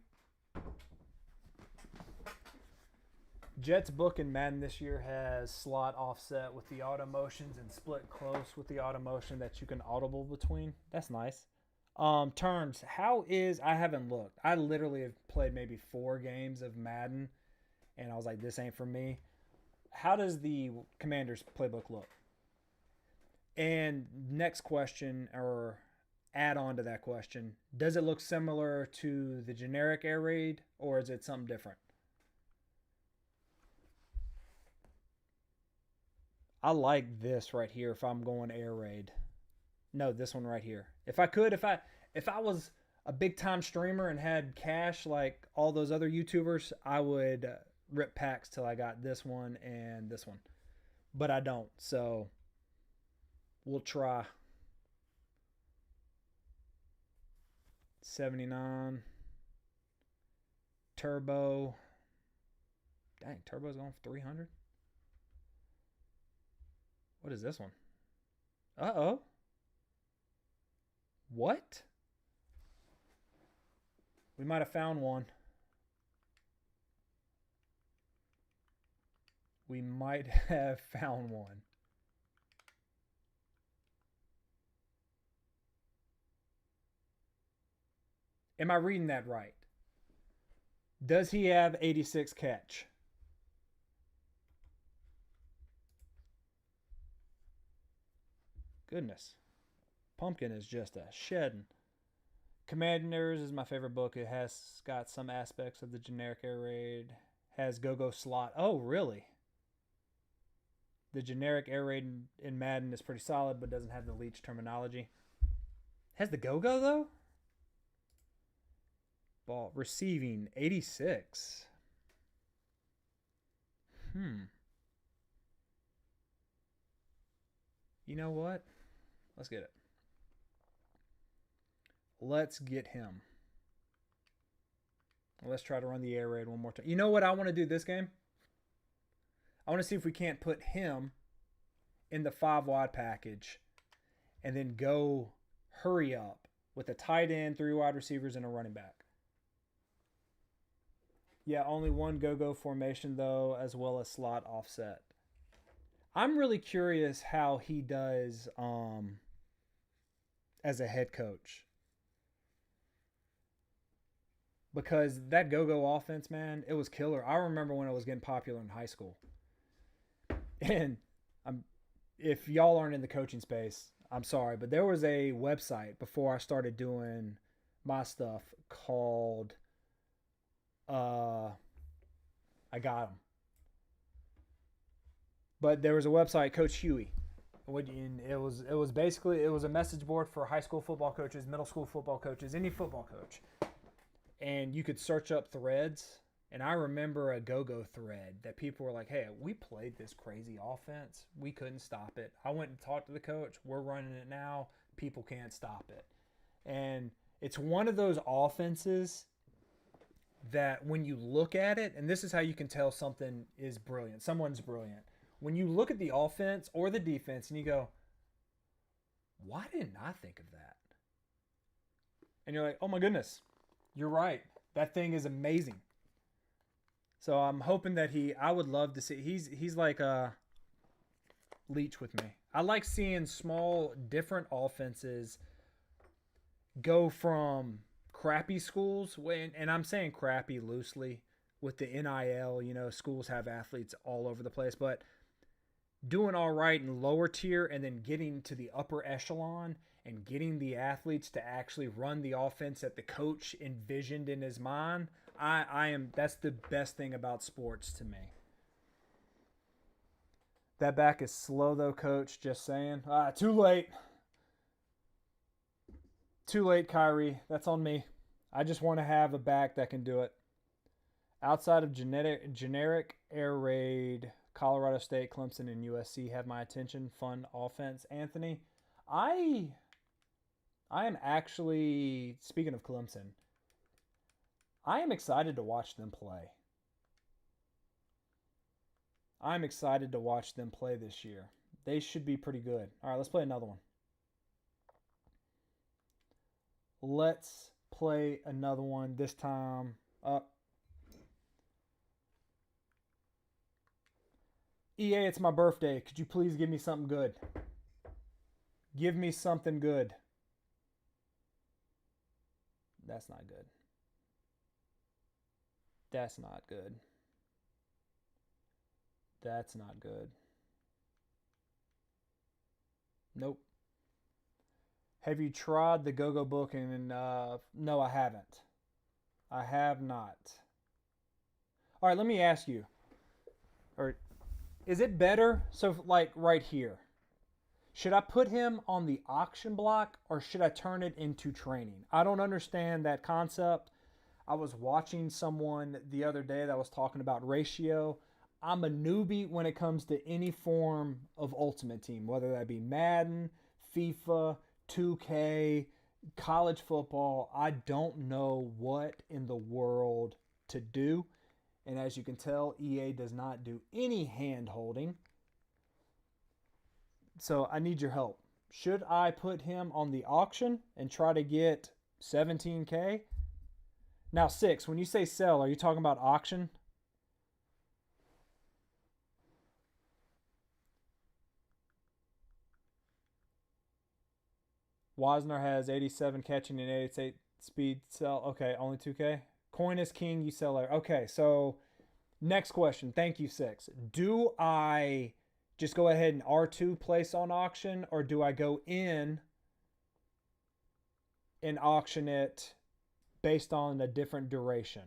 S1: Jets book in Madden this year has slot offset with the auto motions and split close with the auto motion that you can audible between. That's nice. Turns. I haven't looked. I literally have played maybe 4 games of Madden, and I was like, this ain't for me. How does the Commander's playbook look? And next question, or add on to that question, does it look similar to the generic air raid, or is it something different? I like this right here if I'm going air raid. No, this one right here. If I was a big time streamer and had cash like all those other YouTubers, I would rip packs till I got this one and this one. But I don't, so we'll try. 79. Turbo. Dang, Turbo's going for 300. What is this one? Uh-oh. What? We might have found one. We might have found one. Am I reading that right? Does he have 86 catch? Goodness. Pumpkin is just a shedding. Commanders is my favorite book. It has got some aspects of the generic air raid. Has go-go slot. Oh, really? The generic air raid in Madden is pretty solid, but doesn't have the leech terminology. Has the go-go, though? Ball. Receiving, 86. You know what? Let's get it. Let's get him. Let's try to run the air raid one more time. You know what I want to do this game? I want to see if we can't put him in the 5-wide package and then go hurry up with a tight end, 3 wide receivers, and a running back. Yeah, only one go-go formation, though, as well as slot offset. I'm really curious how he does as a head coach. Because that go-go offense, man, it was killer. I remember when it was getting popular in high school. And if y'all aren't in the coaching space, I'm sorry, but there was a website before I started doing my stuff called I got him. But there was a website, Coach Huey. It was basically a message board for high school football coaches, middle school football coaches, any football coach. And you could search up threads. And I remember a go-go thread that people were like, hey, we played this crazy offense. We couldn't stop it. I went and talked to the coach. We're running it now. People can't stop it. And it's one of those offenses that when you look at it, and this is how you can tell something is brilliant. Someone's brilliant. When you look at the offense or the defense and you go, why didn't I think of that? And you're like, oh my goodness, you're right. That thing is amazing. So I'm hoping that I would love to see, he's like a leech with me. I like seeing small, different offenses go from crappy schools, and I'm saying crappy loosely with the NIL, schools have athletes all over the place, but doing all right in lower tier and then getting to the upper echelon and getting the athletes to actually run the offense that the coach envisioned in his mind, that's the best thing about sports to me. That back is slow though, coach, just saying. Too late. Too late, Kyrie. That's on me. I just want to have a back that can do it. Outside of generic air raid, Colorado State, Clemson, and USC have my attention. Fun offense. Anthony, I am actually, speaking of Clemson, I am excited to watch them play. I'm excited to watch them play this year. They should be pretty good. All right, let's play another one. Let's play another one this time. EA, it's my birthday. Could you please give me something good? Give me something good. That's not good. That's not good. That's not good. Nope. Have you tried the go-go book? And no, I haven't. I have not. All right, let me ask you. Or is it better? So like right here, should I put him on the auction block or should I turn it into training? I don't understand that concept. I was watching someone the other day that was talking about ratio. I'm a newbie when it comes to any form of Ultimate Team, whether that be Madden, FIFA, 2K, college football. I don't know what in the world to do. And as you can tell, EA does not do any hand holding. So I need your help. Should I put him on the auction and try to get 17K? Now, 6, when you say sell, are you talking about auction? Wasner has 87 catching and 88 speed. Sell. Okay, only 2K. Coin is king. You sell there. Okay, so next question. Thank you, 6. Do I just go ahead and R2 place on auction, or do I go in and auction it based on a different duration?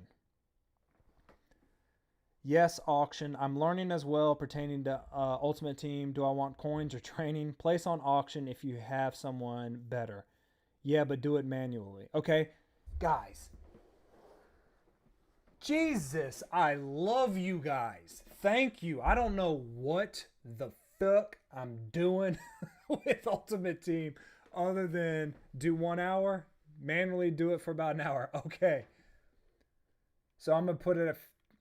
S1: Yes, auction. I'm learning as well pertaining to Ultimate Team. Do I want coins or training? Place on auction if you have someone better. Yeah, but do it manually. Okay, guys. Jesus, I love you guys. Thank you. I don't know what the fuck I'm doing with Ultimate Team other than do 1 hour, manually do it for about an hour. Okay. So I'm going to put it at,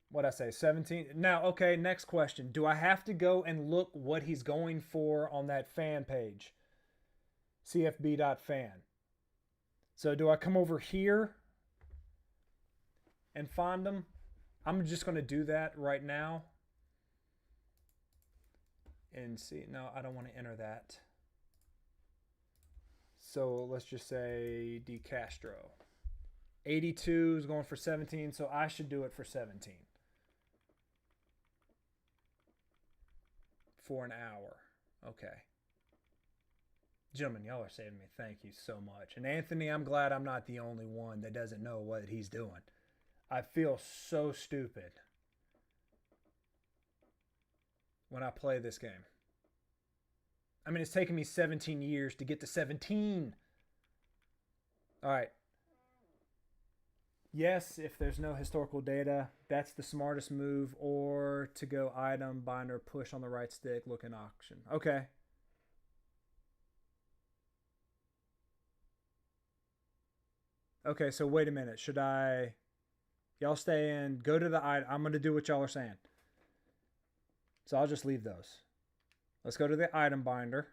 S1: what I say, 17. Now, okay, next question. Do I have to go and look what he's going for on that fan page? cfb.fan. So do I come over here and find them? I'm just going to do that right now. And see, no, I don't want to enter that. So let's just say D Castro. 82 is going for 17, so I should do it for 17. For an hour. Okay. Gentlemen, y'all are saving me. Thank you so much. And Anthony, I'm glad I'm not the only one that doesn't know what he's doing. I feel so stupid when I play this game. I mean, it's taken me 17 years to get to 17. All right. Yes, if there's no historical data, that's the smartest move. Or to go item, binder, push on the right stick, look in auction. Okay. Okay, so wait a minute. Should I... Y'all stay in, go to the item. I'm going to do what y'all are saying. So I'll just leave those. Let's go to the item binder.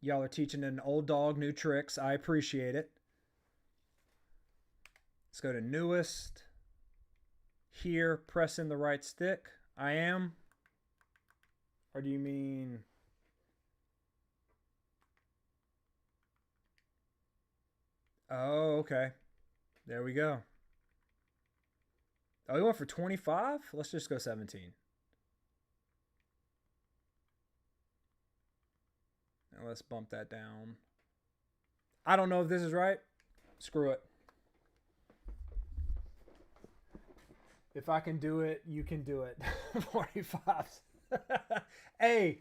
S1: Y'all are teaching an old dog new tricks. I appreciate it. Let's go to newest. Here, press in the right stick. I am. Or do you mean... Oh, okay. There we go. Oh, you went for 25? Let's just go 17. Now let's bump that down. I don't know if this is right. Screw it. If I can do it, you can do it. 45s. Hey,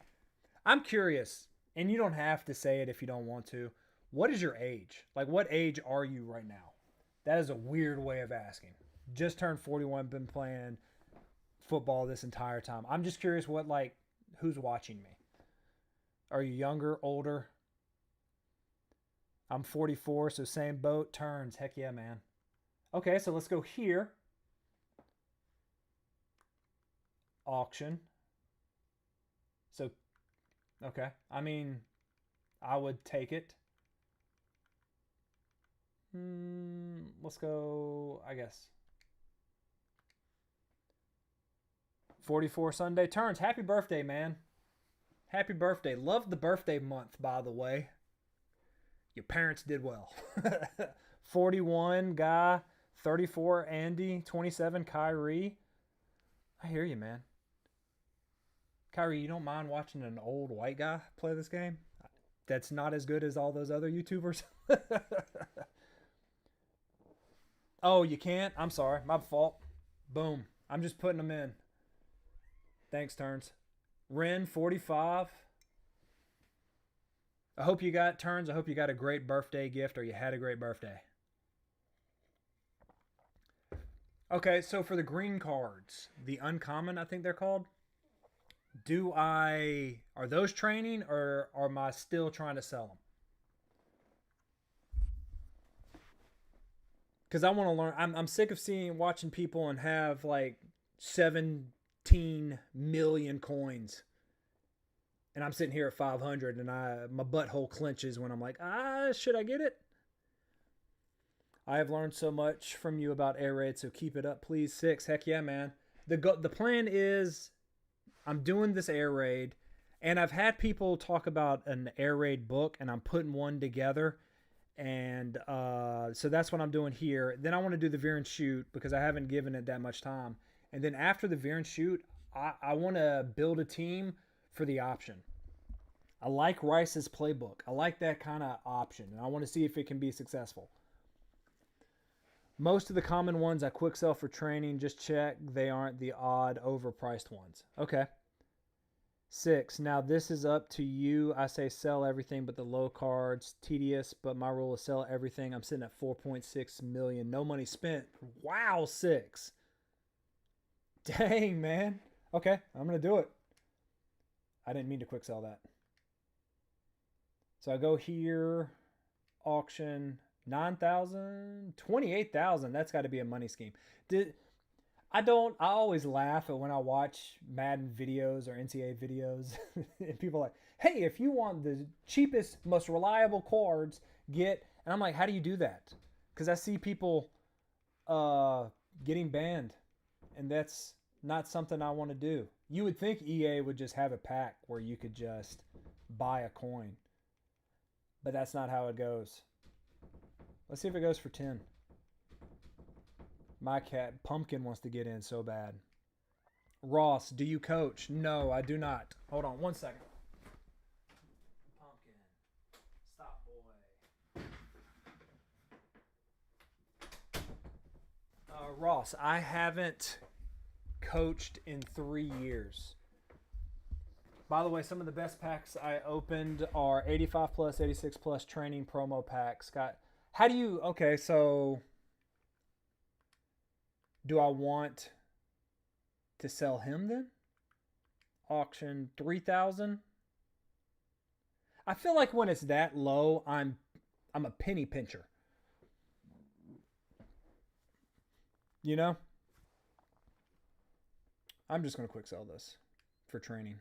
S1: I'm curious, and you don't have to say it if you don't want to. What is your age? Like, what age are you right now? That is a weird way of asking. Just turned 41, been playing football this entire time. I'm just curious who's watching me? Are you younger, older? I'm 44, so same boat. Turns. Heck yeah, man. Okay, so let's go here. Auction. So, okay. I mean, I would take it. Let's go, I guess. 44 Sunday turns. Happy birthday, man. Happy birthday. Love the birthday month, by the way. Your parents did well. 41 Guy, 34 Andy, 27 Kyrie. I hear you, man. Kyrie, you don't mind watching an old white guy play this game? That's not as good as all those other YouTubers. Oh, you can't? I'm sorry. My fault. Boom. I'm just putting them in. Thanks, Turns. Ren, 45. I hope you got Turns. I hope you got a great birthday gift or you had a great birthday. Okay, so for the green cards, the uncommon, I think they're called. Are those training or am I still trying to sell them? because I want to learn. I'm sick of watching people and have like 17 million coins, and I'm sitting here at 500, and my butthole clenches when I'm like, should I get it? I have learned so much from you about air raid, so keep it up, please. 6, heck yeah, man. The plan is I'm doing this air raid, and I've had people talk about an air raid book, and I'm putting one together. And so that's what I'm doing here. Then I want to do the veer and shoot because I haven't given it that much time. And then after the veer and shoot, I want to build a team for the option. I like Rice's playbook. I like that kind of option, and I want to see if it can be successful. Most of the common ones I quick sell for training. Just check they aren't the odd overpriced ones. Okay. 6, now this is up to you. I say sell everything but the low cards. Tedious, but my rule is sell everything. I'm sitting at 4.6 million. No money spent. Wow, 6. Dang, man. Okay, I'm going to do it. I didn't mean to quick sell that. So I go here, auction, 9,000, 28,000. That's got to be a money scheme. I always laugh at when I watch Madden videos or NCAA videos and people are like, hey, if you want the cheapest, most reliable cards, and I'm like, how do you do that? Because I see people getting banned, and that's not something I want to do. You would think EA would just have a pack where you could just buy a coin, but that's not how it goes. Let's see if it goes for 10. My cat, Pumpkin, wants to get in so bad. Ross, do you coach? No, I do not. Hold on 1 second. Pumpkin, stop, boy. Ross, I haven't coached in 3 years. By the way, some of the best packs I opened are 85 plus, 86 plus training promo packs. Okay, so do I want to sell him then? Auction 3,000. I feel like when it's that low, I'm a penny pincher. You know? I'm just going to quick sell this for training.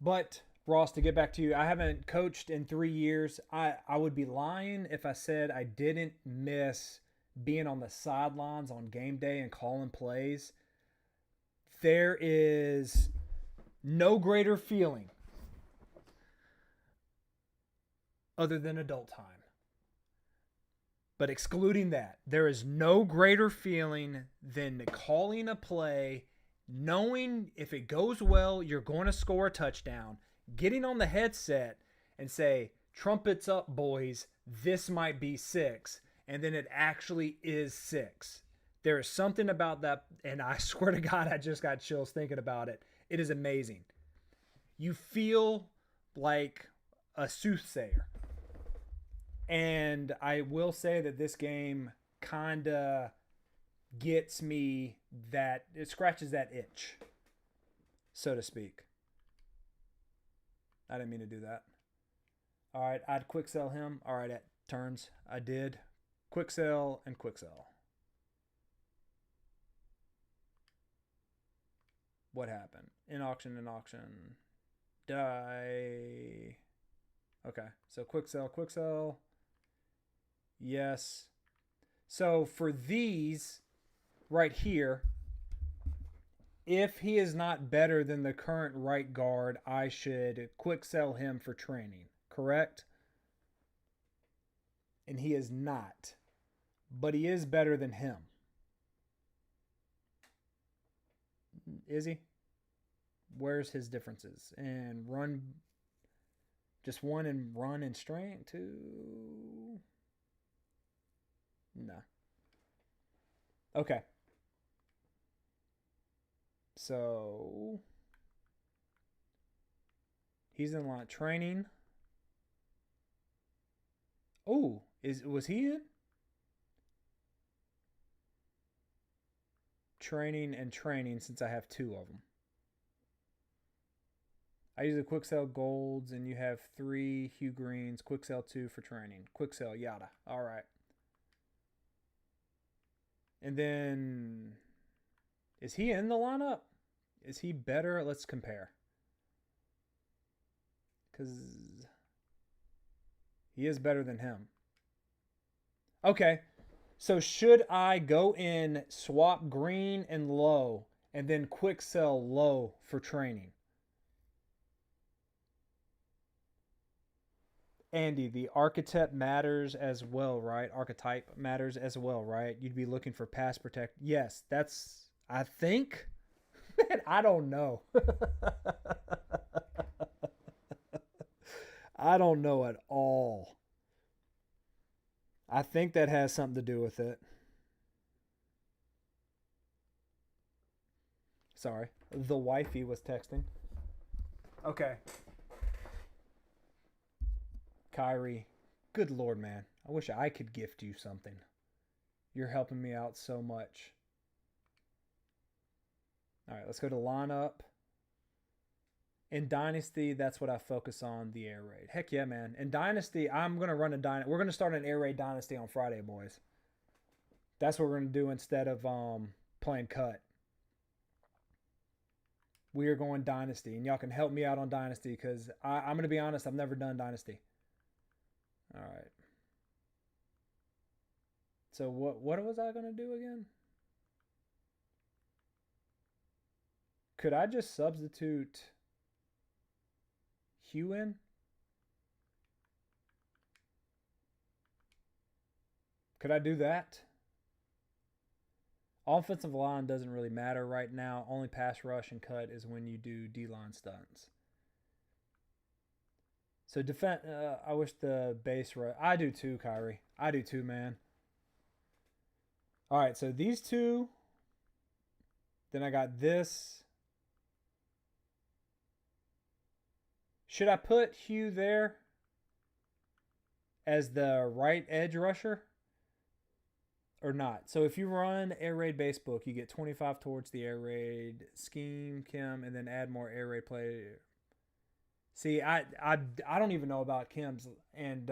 S1: But Ross, to get back to you, I haven't coached in 3 years. I would be lying if I said I didn't miss being on the sidelines on game day and calling plays. There is no greater feeling other than adult time. But excluding that, there is no greater feeling than calling a play, knowing if it goes well, you're going to score a touchdown, getting on the headset and say, trumpets up, boys, this might be 6. And then it actually is 6. There is something about that, and I swear to God, I just got chills thinking about it. It is amazing. You feel like a soothsayer. And I will say that this game kind of gets me that, it scratches that itch, so to speak. I didn't mean to do that. All right, I'd quick sell him. All right, at turns, I did. Quick sell and quick sell. What happened? In auction. Die. Okay, so quick sell. Yes. So for these right here, if he is not better than the current right guard, I should quick sell him for training, correct? And he is not. But he is better than him. Is he? Where's his differences? And run, just 1 and run and strength, 2. No. Okay. So he's in line training. Oh, was he in? Training and training, since I have 2 of them. I use the quick sell golds, and you have 3 Hugh Greens, quick sell 2 for training. Quick sell, yada. All right. And then, is he in the lineup? Is he better? Let's compare. Because he is better than him. Okay. So should I go in, swap green and low, and then quick sell low for training? Andy, the archetype matters as well, right? Archetype matters as well, right? You'd be looking for pass protect. Yes, that's, I think. Man, I don't know. I don't know at all. I think that has something to do with it. Sorry. The wifey was texting. Okay. Kyrie, good Lord, man. I wish I could gift you something. You're helping me out so much. All right, let's go to lineup. In Dynasty, that's what I focus on, the air raid. Heck yeah, man. In Dynasty, I'm going to run a Dynasty. We're going to start an air raid Dynasty on Friday, boys. That's what we're going to do instead of playing cut. We are going Dynasty, and y'all can help me out on Dynasty because I'm going to be honest, I've never done Dynasty. All right. So what was I going to do again? Could I just substitute Hugh in? Could I do that? Offensive line doesn't really matter right now. Only pass rush and cut is when you do D-line stunts. So defense, I wish the base rush. I do too, Kyrie. I do too, man. All right, so these two. Then I got this. Should I put Hugh there as the right edge rusher or not? So if you run Air Raid Basebook, you get 25 towards the Air Raid scheme, Kim, and then add more Air Raid play. See, I don't even know about Kim's and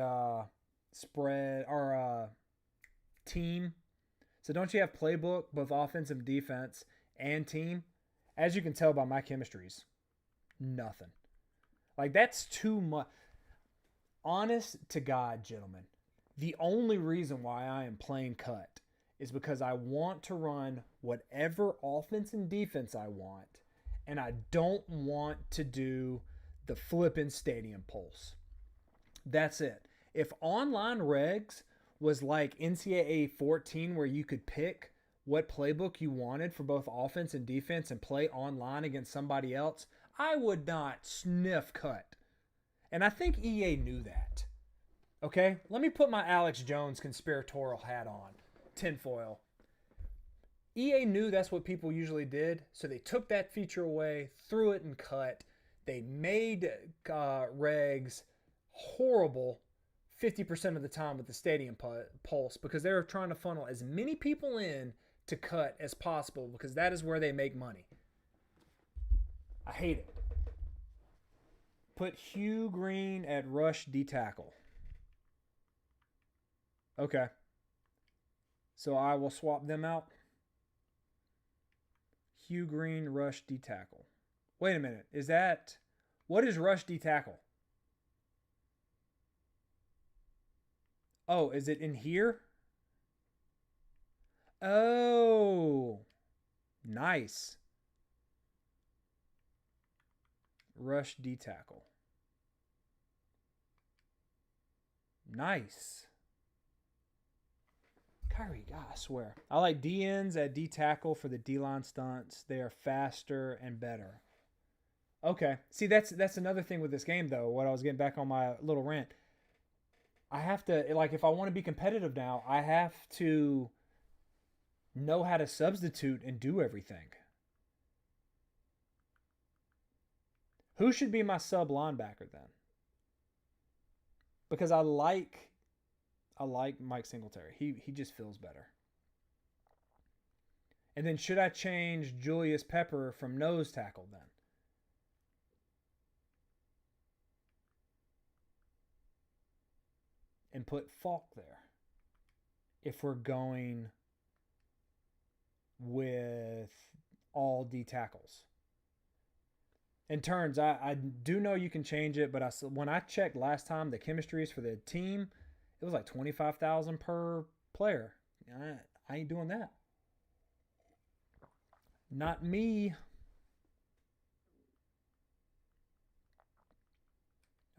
S1: spread or team. So don't you have Playbook, both offensive and defense, and team? As you can tell by my chemistries, nothing. Like, that's too much. Honest to God, gentlemen, the only reason why I am playing cut is because I want to run whatever offense and defense I want, and I don't want to do the flipping stadium pulse. That's it. If online regs was like NCAA 14 where you could pick what playbook you wanted for both offense and defense and play online against somebody else, I would not sniff cut. And I think EA knew that. Okay? Let me put my Alex Jones conspiratorial hat on. Tinfoil. EA knew that's what people usually did, so they took that feature away, threw it in cut. They made regs horrible 50% of the time with the stadium pulse because they were trying to funnel as many people in to cut as possible because that is where they make money. I hate it. Put Hugh Green at rush D tackle. Okay. So I will swap them out. Hugh Green, rush D tackle. Wait a minute. Is that... What is rush D tackle? Oh, is it in here? Oh. Nice. Rush D tackle. Nice. Kyrie, God, I swear. I like D ends at D tackle for the D-line stunts. They are faster and better. Okay. See, that's another thing with this game, though, what I was getting back on my little rant. I have to, like, if I want to be competitive now, I have to know how to substitute and do everything. Who should be my sub linebacker then? Because I like Mike Singletary. He just feels better. And then should I change Julius Pepper from nose tackle then? and put Falk there. If we're going with all D tackles. In turns, I do know you can change it, but when I checked last time, the chemistries for the team, it was like $25,000 per player. I ain't doing that. Not me.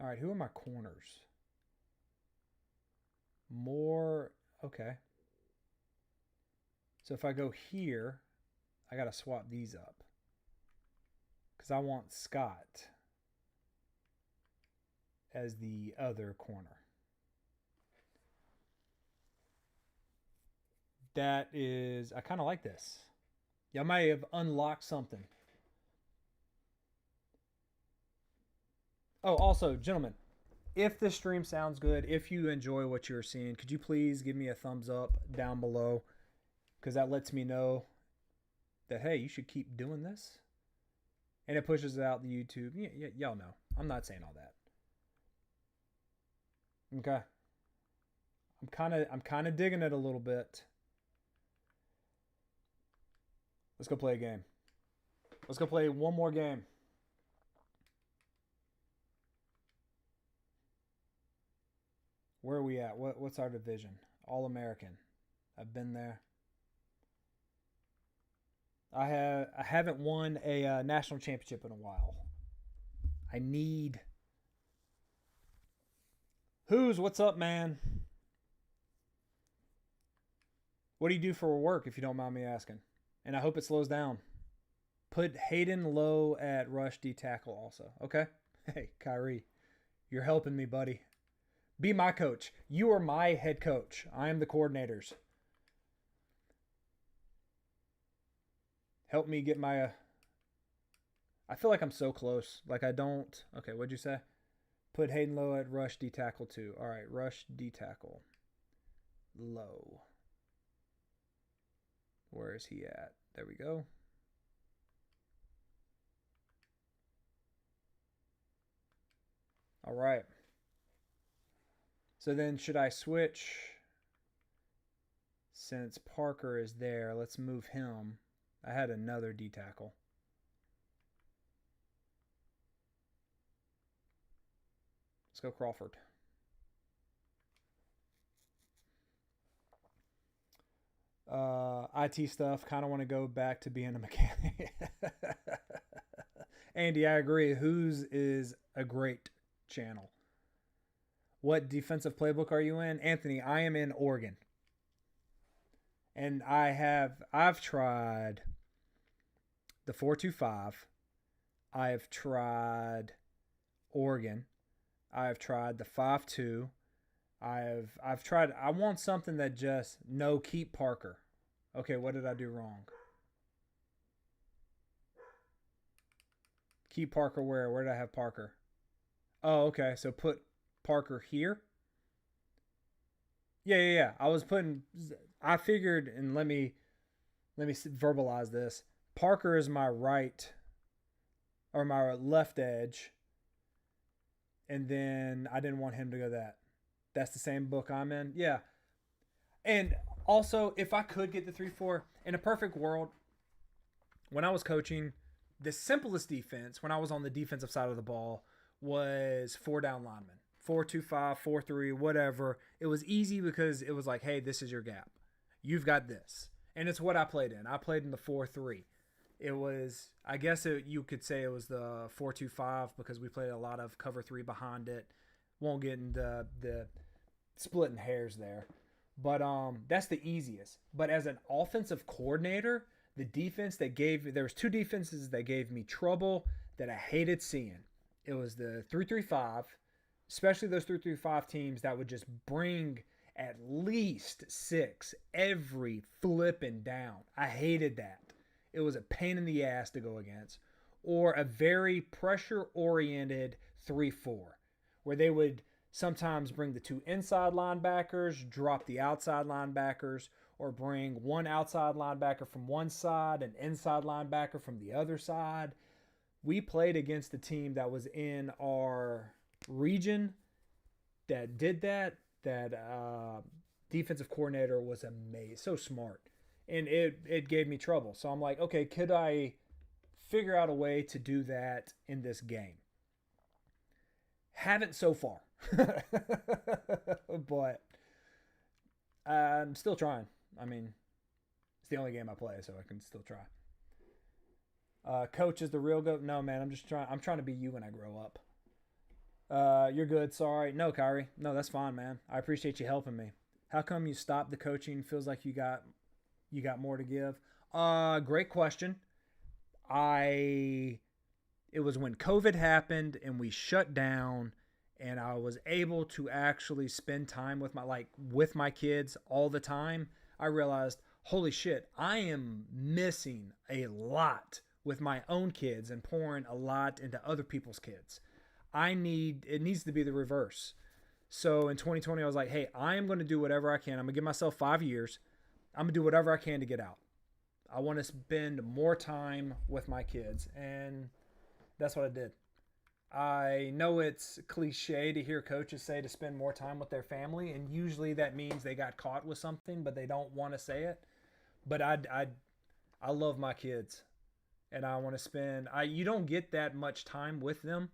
S1: All right, who are my corners? More, okay. So if I go here, I got to swap these up. Because I want Scott as the other corner. That is, I kind of like this. Y'all might have unlocked something. Oh, also, gentlemen, if this stream sounds good, if you enjoy what you're seeing, could you please give me a thumbs up down below? Because that lets me know that, hey, you should keep doing this. And it pushes it out the YouTube. Y'all know. I'm not saying all that. Okay. I'm kind of digging it a little bit. Let's go play a game. Let's go play one more game. Where are we at? What's our division? All-American. I've been there. I haven't won a national championship in a while. I need. What's up, man? What do you do for work, if you don't mind me asking? And I hope it slows down. Put Hayden low at rush D tackle also. Okay? Hey, Kyrie, you're helping me, buddy. Be my coach. You are my head coach. I am the coordinators. Help me get my... I feel like I'm so close. Like I don't... Okay, what'd you say? Put Hayden low at rush D tackle too. All right, rush D tackle. Low. Where is he at? There we go. All right. So then should I switch? Since Parker is there, let's move him. I had another D tackle. Let's go Crawford. IT stuff. Kind of want to go back to being a mechanic. Andy, I agree. Whose is a great channel. What defensive playbook are you in? Anthony, I am in Oregon. And I've tried the 4-2-5. I've tried Oregon. I've tried the 5-2. I've tried. I want something that just keep Parker. Okay, what did I do wrong? Keep Parker where? Where did I have Parker? Oh, okay. So put Parker here. Yeah. I figured, and let me verbalize this. Parker is my right or my left edge. And then I didn't want him to go that. That's the same book I'm in. Yeah. And also, if I could get the 3-4 in a perfect world, when I was coaching, the simplest defense when I was on the defensive side of the ball was 4-down linemen. 4-2-5, 4-3, whatever. It was easy because it was like, hey, this is your gap. You've got this. And it's what I played in. I played in the 4-3. It was, I guess you could say it was the 4-2-5 because we played a lot of cover 3 behind it. Won't get into the splitting hairs there. But that's the easiest. But as an offensive coordinator, the defense there was 2 defenses that gave me trouble that I hated seeing. It was the 3-3-5, especially those 3-3-5 teams that would just bring at least 6 every flipping down. I hated that. It was a pain in the ass to go against. Or a very pressure-oriented 3-4, where they would sometimes bring the 2 inside linebackers, drop the outside linebackers, or bring one outside linebacker from one side, an inside linebacker from the other side. We played against the team that was in our region that did that. that defensive coordinator was amazing, so smart, and it gave me trouble. So I'm like, okay, could I figure out a way to do that in this game? Haven't so far, but I'm still trying. I mean, it's the only game I play, so I can still try. Coach is the real goat. No, man, I'm just trying. I'm trying to be you when I grow up. You're good. Sorry. No, Kyrie. No, that's fine, man. I appreciate you helping me. How come you stopped the coaching? Feels like you got more to give. Great question. I It was when COVID happened and we shut down, and I was able to actually spend time with my kids all the time. I realized, holy shit, I am missing a lot with my own kids and pouring a lot into other people's kids. It needs to be the reverse. So in 2020, I was like, hey, I am going to do whatever I can. I'm going to give myself 5 years. I'm going to do whatever I can to get out. I want to spend more time with my kids. And that's what I did. I know it's cliche to hear coaches say to spend more time with their family. And usually that means they got caught with something, but they don't want to say it. But I love my kids. And I want to you don't get that much time with them.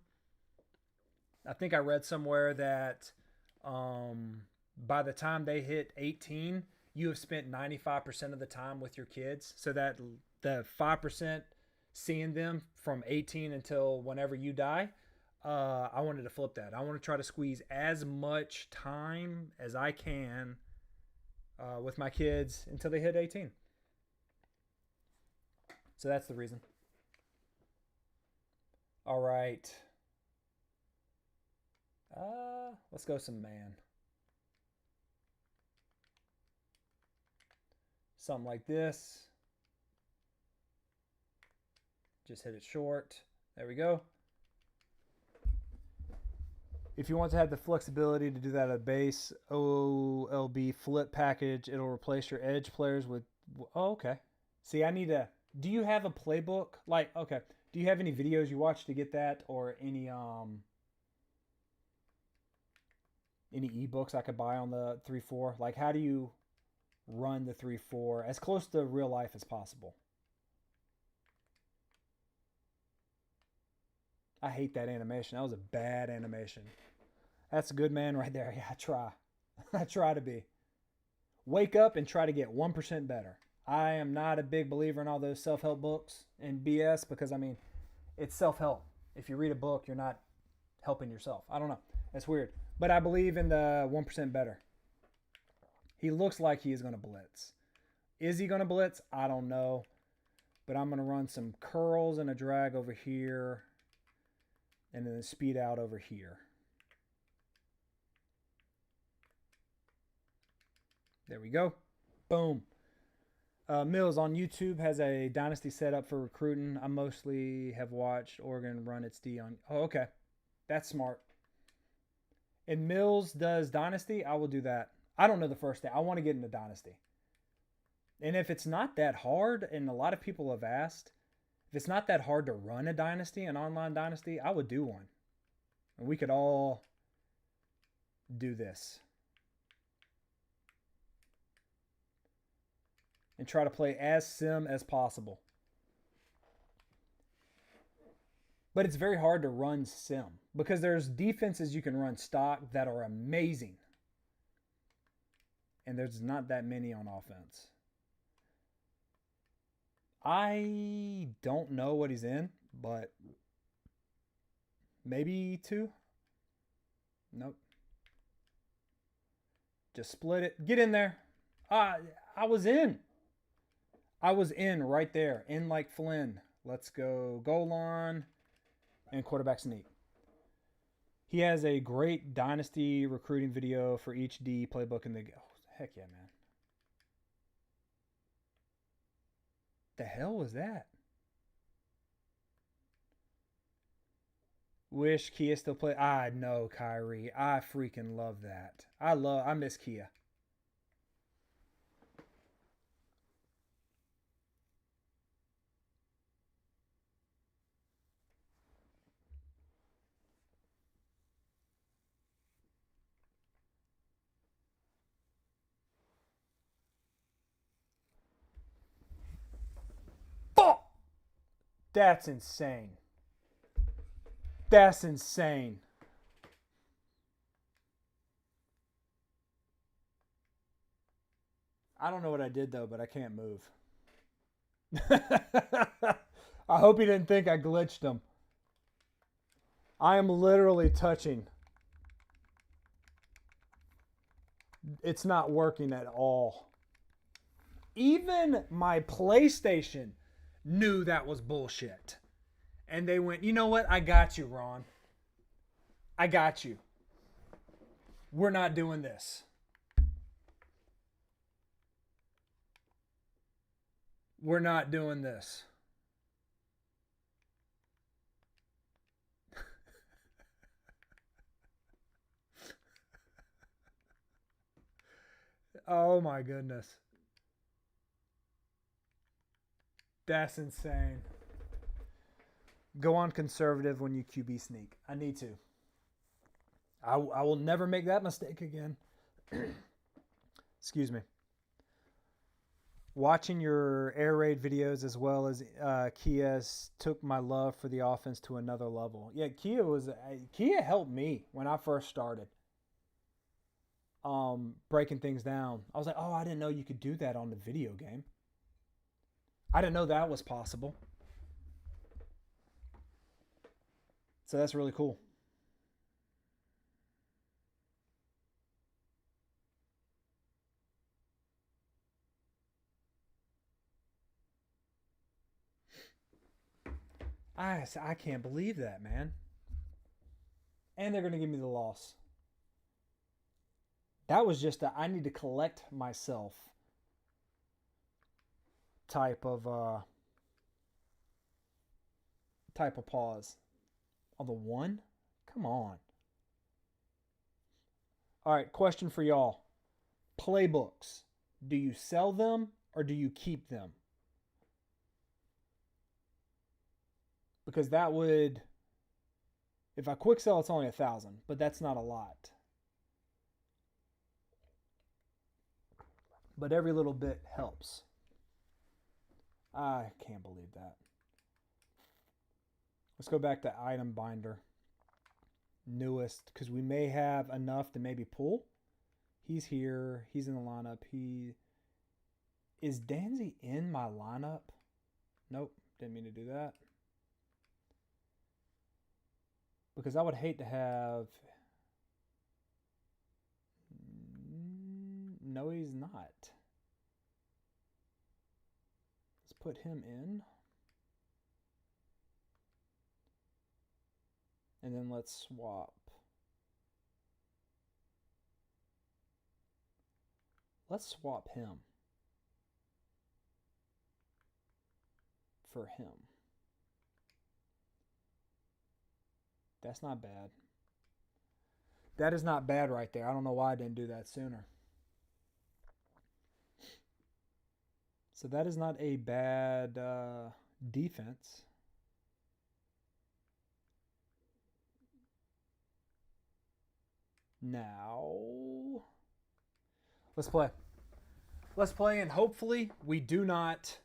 S1: I think I read somewhere that by the time they hit 18, you have spent 95% of the time with your kids. So that the 5% seeing them from 18 until whenever you die, I wanted to flip that. I want to try to squeeze as much time as I can with my kids until they hit 18. So that's the reason. All right. Let's go some man. Something like this. Just hit it short. There we go. If you want to have the flexibility to do that at base OLB flip package, it'll replace your edge players with. Oh, okay. See, do you have a playbook? Okay. Do you have any videos you watch to get that, or any ebooks I could buy on the 3.4? Like, how do you run the 3.4 as close to real life as possible? I hate that animation. That was a bad animation. That's a good man right there. Yeah, I try. I try to be. Wake up and try to get 1% better. I am not a big believer in all those self-help books and BS because, it's self-help. If you read a book, you're not helping yourself. I don't know. That's weird. But I believe in the 1% better. He looks like he is going to blitz. Is he going to blitz? I don't know. But I'm going to run some curls and a drag over here, and then a speed out over here. There we go. Boom. Mills on YouTube has a dynasty setup for recruiting. I mostly have watched Oregon run its D on. Oh, okay. That's smart. And Mills does dynasty. I will do that. I don't know the first day. I want to get into dynasty. And if it's not that hard, and a lot of people have asked, if it's not that hard to run a dynasty, an online dynasty, I would do one. And we could all do this. And try to play as sim as possible. But it's very hard to run sim because there's defenses you can run stock that are amazing. And there's not that many on offense. I don't know what he's in, but maybe 2. Nope. Just split it. Get in there. I was in. I was in right there. In like Flynn. Let's go goal line and quarterback sneak. He has a great dynasty recruiting video for each D playbook in the... Oh, heck yeah, man. The hell was that? Wish Kia still play. I know, Kyrie. I freaking love that. I miss Kia. That's insane. That's insane. I don't know what I did, though, but I can't move. I hope he didn't think I glitched him. I am literally touching. It's not working at all. Even my PlayStation knew that was bullshit. And they went, you know what? I got you, Ron. I got you. We're not doing this. We're not doing this. Oh my goodness. That's insane. Go on conservative when you QB sneak. I need to. I will never make that mistake again. Excuse me. Watching your air raid videos as well as Kia's took my love for the offense to another level. Yeah, Kia helped me when I first started. Breaking things down. I was like, oh, I didn't know you could do that on the video game. I didn't know that was possible. So that's really cool. I can't believe that, man. And they're going to give me the loss. That was just I need to collect myself type of pause. On the one? Come on. All right, question for y'all. Playbooks. Do you sell them or do you keep them? Because that would, if I quick sell, it's only 1,000, but that's not a lot. But every little bit helps. I can't believe that. Let's go back to item binder. Newest, because we may have enough to maybe pull. He's here. He's in the lineup. Is Danzy in my lineup? Nope. Didn't mean to do that. Because I would hate to have... No, he's not. Let's put him in. And then let's swap. Let's swap him for him. That's not bad. That is not bad right there. I don't know why I didn't do that sooner. So that is not a bad defense. Now, let's play. Let's play, and hopefully we do not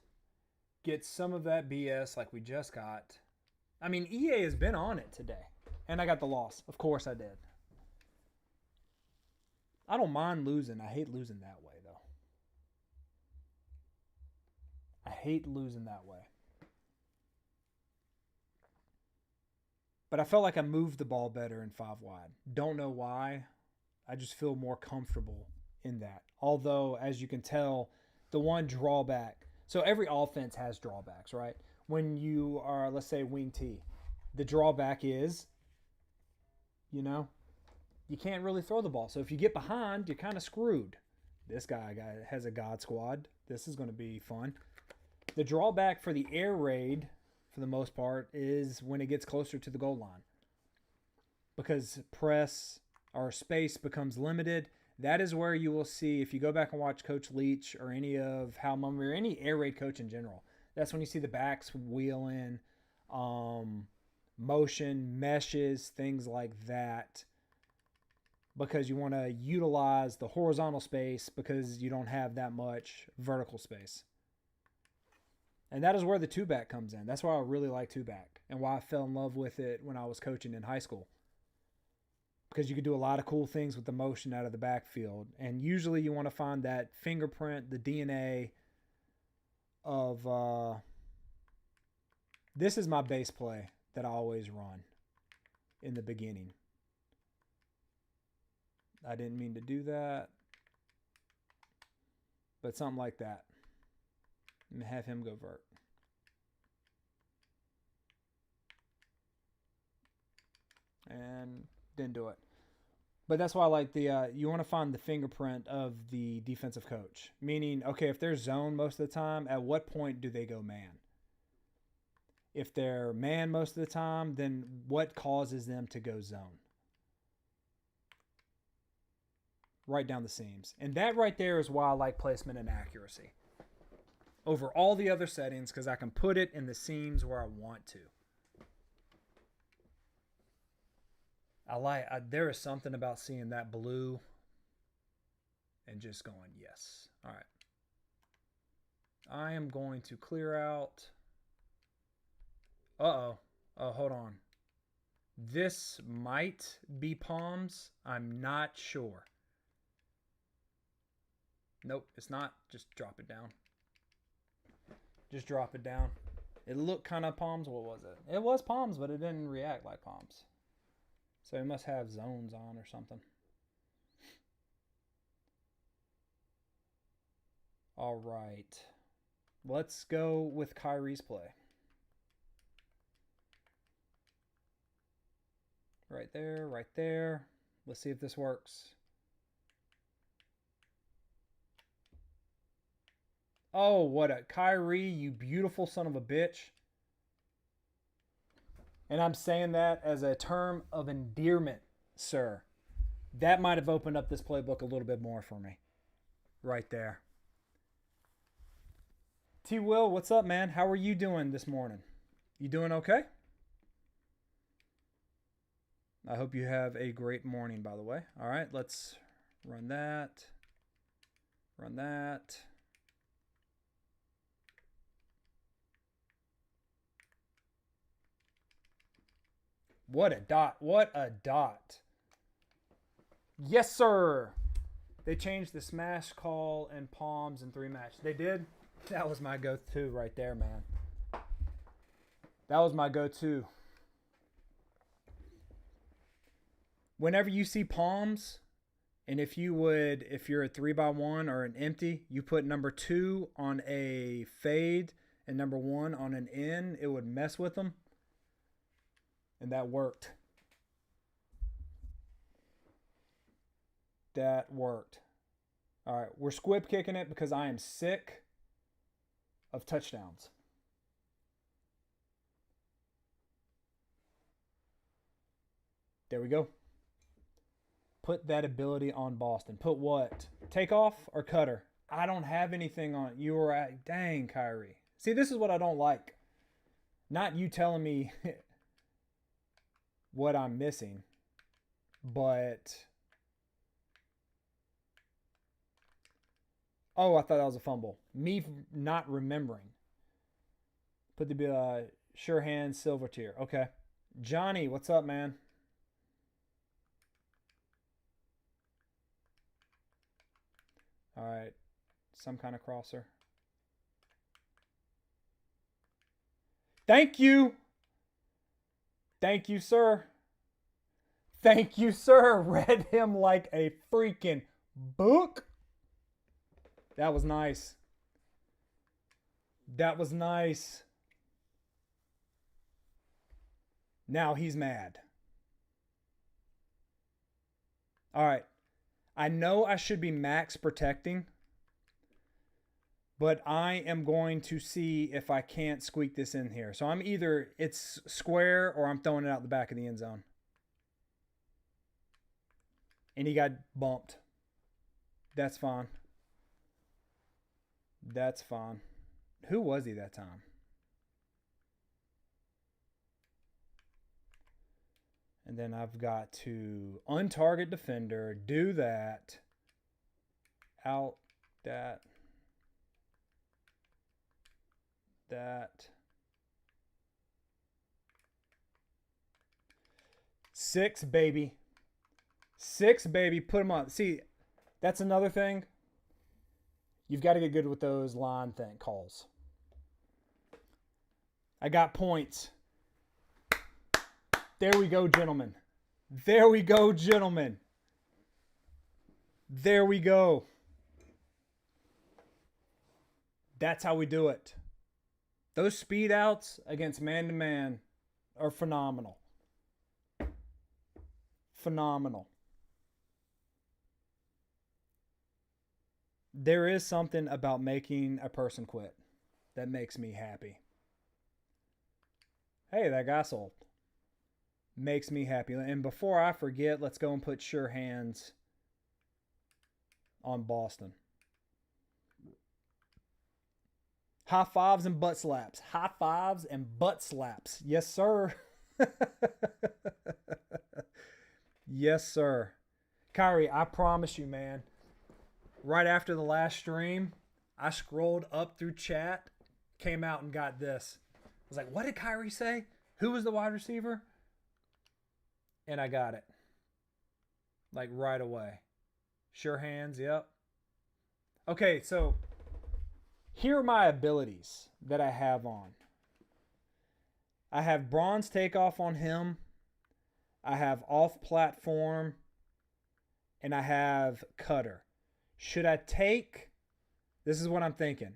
S1: get some of that BS like we just got. I mean, EA has been on it today, and I got the loss. Of course I did. I don't mind losing. I hate losing that way, though. I hate losing that way. But I felt like I moved the ball better in 5 wide. Don't know why. I just feel more comfortable in that. Although, as you can tell, the one drawback. So every offense has drawbacks, right? When you are, let's say, wing T, the drawback is, you can't really throw the ball. So if you get behind, you're kind of screwed. This guy has a God squad. This is going to be fun. The drawback for the air raid, for the most part, is when it gets closer to the goal line. Because press or space becomes limited. That is where you will see, if you go back and watch Coach Leach or any of Hal Mummy or any air raid coach in general, that's when you see the backs wheeling, motion, meshes, things like that. Because you want to utilize the horizontal space because you don't have that much vertical space. And that is where the two-back comes in. That's why I really like two-back and why I fell in love with it when I was coaching in high school. Because you could do a lot of cool things with the motion out of the backfield. And usually you want to find that fingerprint, the DNA of this is my base play that I always run in the beginning. I didn't mean to do that. But something like that. And have him go vert. And didn't do it. But that's why I like the, you want to find the fingerprint of the defensive coach. Meaning, okay, if they're zone most of the time, at what point do they go man? If they're man most of the time, then what causes them to go zone? Right down the seams. And that right there is why I like placement and accuracy over all the other settings, because I can put it in the seams where I want to. There is something about seeing that blue and just going, yes. All right. I am going to clear out. Uh-oh. Oh, hold on. This might be palms. I'm not sure. Nope, it's not. Just drop it down. Just drop it down. It looked kind of palms. What was it? It was palms, but it didn't react like palms. So it must have zones on or something. All right. Let's go with Kyrie's play. Right there, right there. Let's see if this works. Oh, what a Kyrie, you beautiful son of a bitch. And I'm saying that as a term of endearment, sir. That might have opened up this playbook a little bit more for me. Right there. T. Will, what's up, man? How are you doing this morning? You doing okay? I hope you have a great morning, by the way. All right, let's run that. Run that. What a dot. What a dot. Yes, sir. They changed the smash call and palms and 3-match. They did? That was my go-to right there, man. That was my go-to. Whenever you see palms, and if you're a 3x1 or an empty, you put number 2 on a fade and number 1 on an in, it would mess with them. And that worked. That worked. All right, we're squib kicking it because I am sick of touchdowns. There we go. Put that ability on Boston. Put what? Takeoff or cutter? I don't have anything on it. You were at, dang, Kyrie. See, this is what I don't like. Not you telling me what I'm missing, but oh, I thought that was a fumble. Me not remembering. Put the sure hand silver tier. Okay. Johnny, what's up, man? All right. Some kind of crosser. Thank you. Thank you, sir. Thank you, sir. Read him like a freaking book. That was nice. That was nice. Now he's mad. All right. I know I should be max protecting, but I am going to see if I can't squeak this in here. So I'm either it's square or I'm throwing it out the back of the end zone. And he got bumped. That's fine. That's fine. Who was he that time? And then I've got to untarget defender, do that, out that. that. 6, baby. 6, baby. Put them on. See, that's another thing. You've got to get good with those line calls. I got points. There we go, gentlemen. There we go, gentlemen. There we go. That's how we do it. Those speed outs against man-to-man are phenomenal. Phenomenal. There is something about making a person quit that makes me happy. Hey, that guy sold. Makes me happy. And before I forget, let's go and put sure hands on Boston. High fives and butt slaps. High fives and butt slaps. Yes, sir. Yes, sir. Kyrie, I promise you, man. Right after the last stream, I scrolled up through chat, came out and got this. I was like, what did Kyrie say? Who was the wide receiver? And I got it. Like right away. Sure hands, yep. Okay, so here are my abilities that I have on. I have bronze takeoff on him. I have off platform. And I have cutter. Should I take, this is what I'm thinking.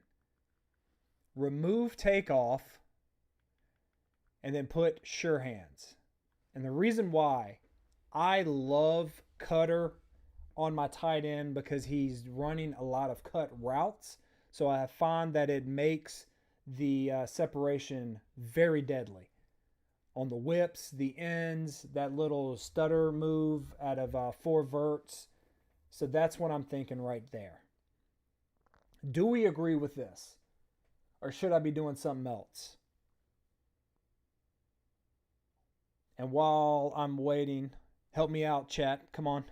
S1: Remove takeoff and then put sure hands. And the reason why, I love cutter on my tight end because he's running a lot of cut routes. So I find that it makes the separation very deadly. On the whips, the ends, that little stutter move out of 4 verts. So that's what I'm thinking right there. Do we agree with this? Or should I be doing something else? And while I'm waiting, help me out, chat. Come on.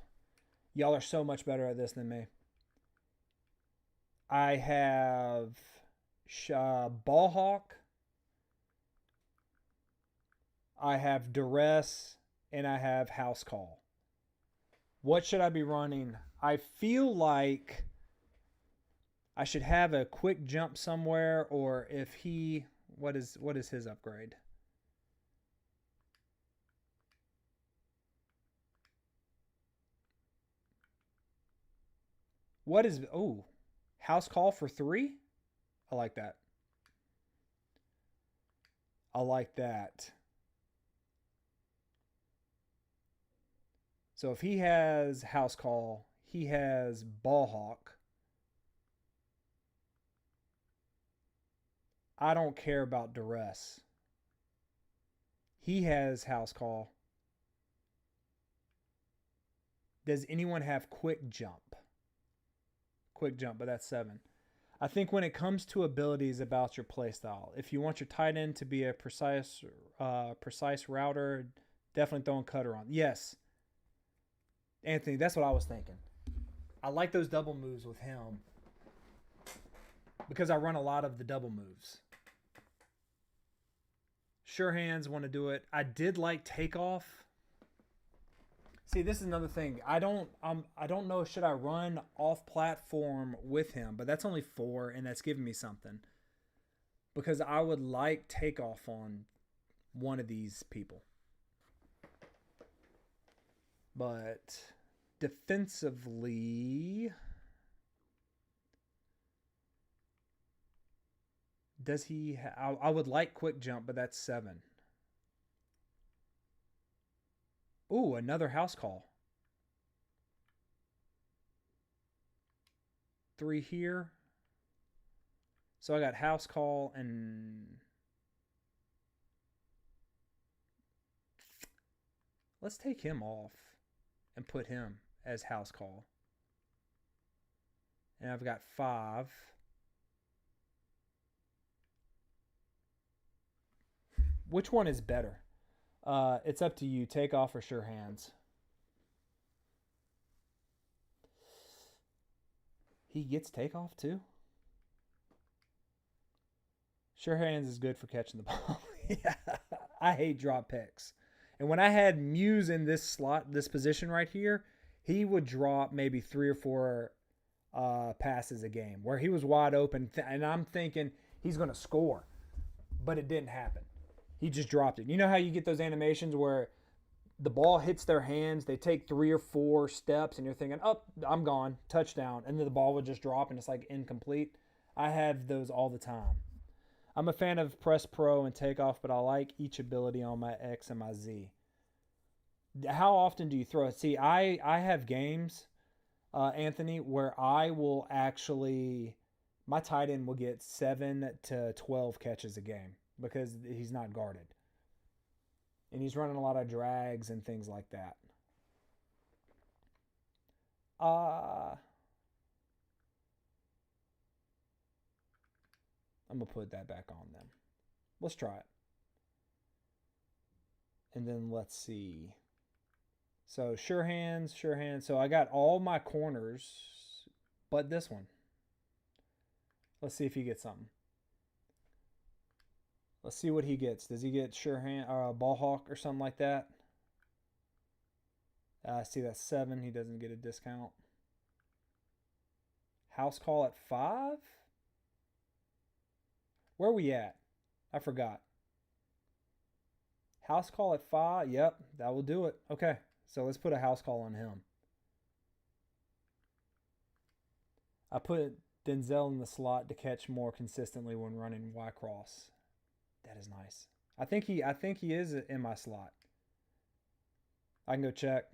S1: Y'all are so much better at this than me. I have ball hawk. I have duress. And I have house call. What should I be running? I feel like I should have a quick jump somewhere, or if he, what is his upgrade? What is, house call for 3? I like that. I like that. So if he has house call, he has ball hawk. I don't care about duress. He has house call. Does anyone have quick jump? Quick jump, but that's 7. I think when it comes to abilities about your playstyle, if you want your tight end to be a precise router, definitely throwing cutter on. Yes. Anthony, that's what I was thinking. I like those double moves with him because I run a lot of the double moves. Sure hands want to do it. I did like takeoff. See, this is another thing. I don't know, should I run off platform with him, but that's only 4 and that's giving me something. Because I would like takeoff on one of these people. But defensively, does he I would like quick jump, but that's 7. Ooh, another house call. 3 here. So I got house call and let's take him off and put him as house call. And I've got 5. Which one is better? It's up to you. Take off or sure hands. He gets takeoff too? Sure hands is good for catching the ball. Yeah, I hate drop picks. And when I had Muse in this slot, this position right here, he would drop maybe 3 or 4 passes a game where he was wide open, and I'm thinking he's going to score, but it didn't happen. He just dropped it. You know how you get those animations where the ball hits their hands, they take 3 or 4 steps, and you're thinking, oh, I'm gone, touchdown, and then the ball would just drop, and it's like incomplete. I have those all the time. I'm a fan of Press Pro and Takeoff, but I like each ability on my X and my Z. How often do you throw it? See, I have games, Anthony, where I will actually, my tight end will get 7 to 12 catches a game because he's not guarded. And he's running a lot of drags and things like that. I'm going to put that back on them. Let's try it. And then let's see. So sure hands. So I got all my corners, but this one. Let's see if he gets something. Let's see what he gets. Does he get sure hand, ball hawk or something like that? I see that's 7. He doesn't get a discount. House call at 5. Where are we at? I forgot. House call at 5. Yep, that will do it. Okay, so let's put a house call on him. I put Denzel in the slot to catch more consistently when running Y cross. That is nice. I think he is in my slot. I can go check.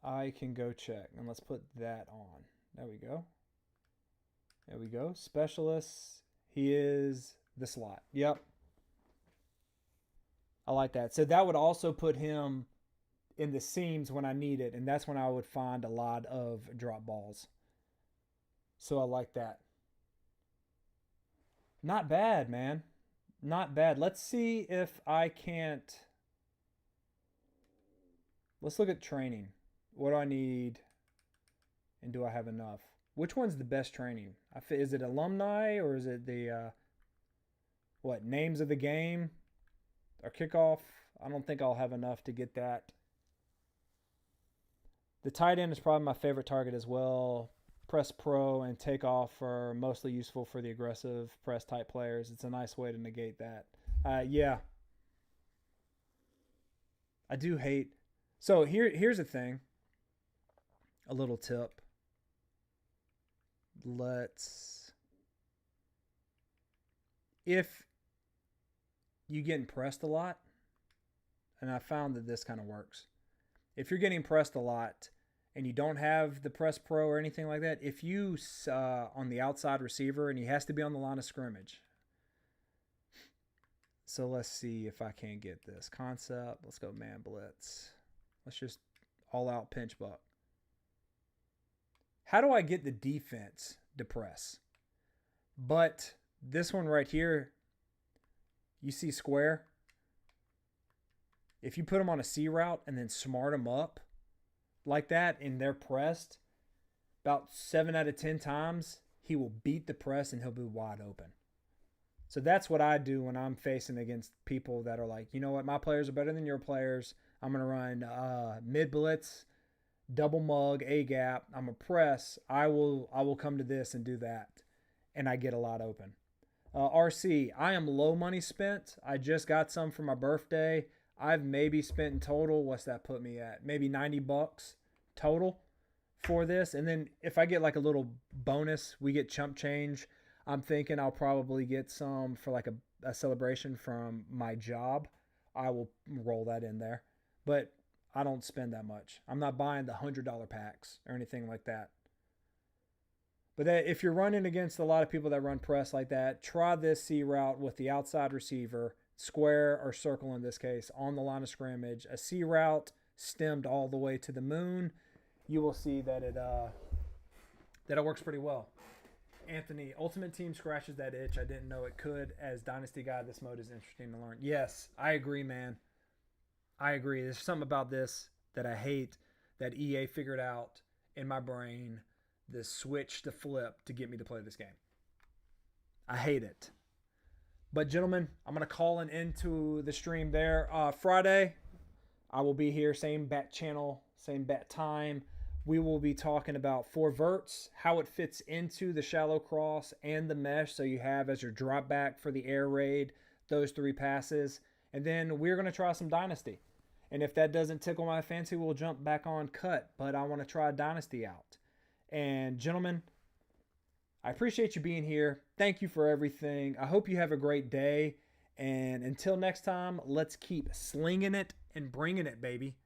S1: I can go check. And let's put that on. There we go. There we go. Specialist. He is the slot. Yep. I like that. So that would also put him in the seams when I need it. And that's when I would find a lot of drop balls. So I like that. Not bad, man. Not bad. Let's see if I can't. Let's look at training. What do I need? And do I have enough? Which one's the best training? Is it alumni or is it the names of the game or kickoff? I don't think I'll have enough to get that. The tight end is probably my favorite target as well. Press Pro and Takeoff are mostly useful for the aggressive press type players. It's a nice way to negate that. Yeah. I do hate. So here's the thing. A little tip. If you getting pressed a lot, and I found that this kind of works. If you're getting pressed a lot and you don't have the Press Pro or anything like that, if you on the outside receiver and he has to be on the line of scrimmage. So let's see if I can get this concept. Let's go man blitz. Let's just all out pinch buck. How do I get the defense to press? But this one right here, you see square. If you put them on a C route and then smart them up like that and they're pressed, about 7 out of 10 times, he will beat the press and he'll be wide open. So that's what I do when I'm facing against people that are like, you know what, my players are better than your players. I'm going to run mid blitz, double mug, A gap. I'm a press. I will come to this and do that. And I get a lot open. RC, I am low money spent. I just got some for my birthday. I've maybe spent in total, what's that put me at? Maybe $90 total for this. And then if I get like a little bonus, we get chump change. I'm thinking I'll probably get some for like a celebration from my job. I will roll that in there. But I don't spend that much. I'm not buying the $100 packs or anything like that. But if you're running against a lot of people that run press like that, try this C route with the outside receiver, square or circle in this case, on the line of scrimmage. A C route stemmed all the way to the moon. You will see that it works pretty well. Anthony, Ultimate Team scratches that itch. I didn't know it could. As Dynasty guy, this mode is interesting to learn. Yes, I agree, man. I agree. There's something about this that I hate that EA figured out in my brain the switch to flip to get me to play this game. I hate it. But gentlemen, I'm going to call an end to the stream there. Friday, I will be here, same bat channel, same bat time. We will be talking about 4 verts, how it fits into the shallow cross and the mesh, so you have as your drop back for the air raid, those 3 passes. And then we're going to try some Dynasty. And if that doesn't tickle my fancy, we'll jump back on cut. But I want to try Dynasty out. And gentlemen, I appreciate you being here. Thank you for everything. I hope you have a great day. And until next time, let's keep slinging it and bringing it, baby.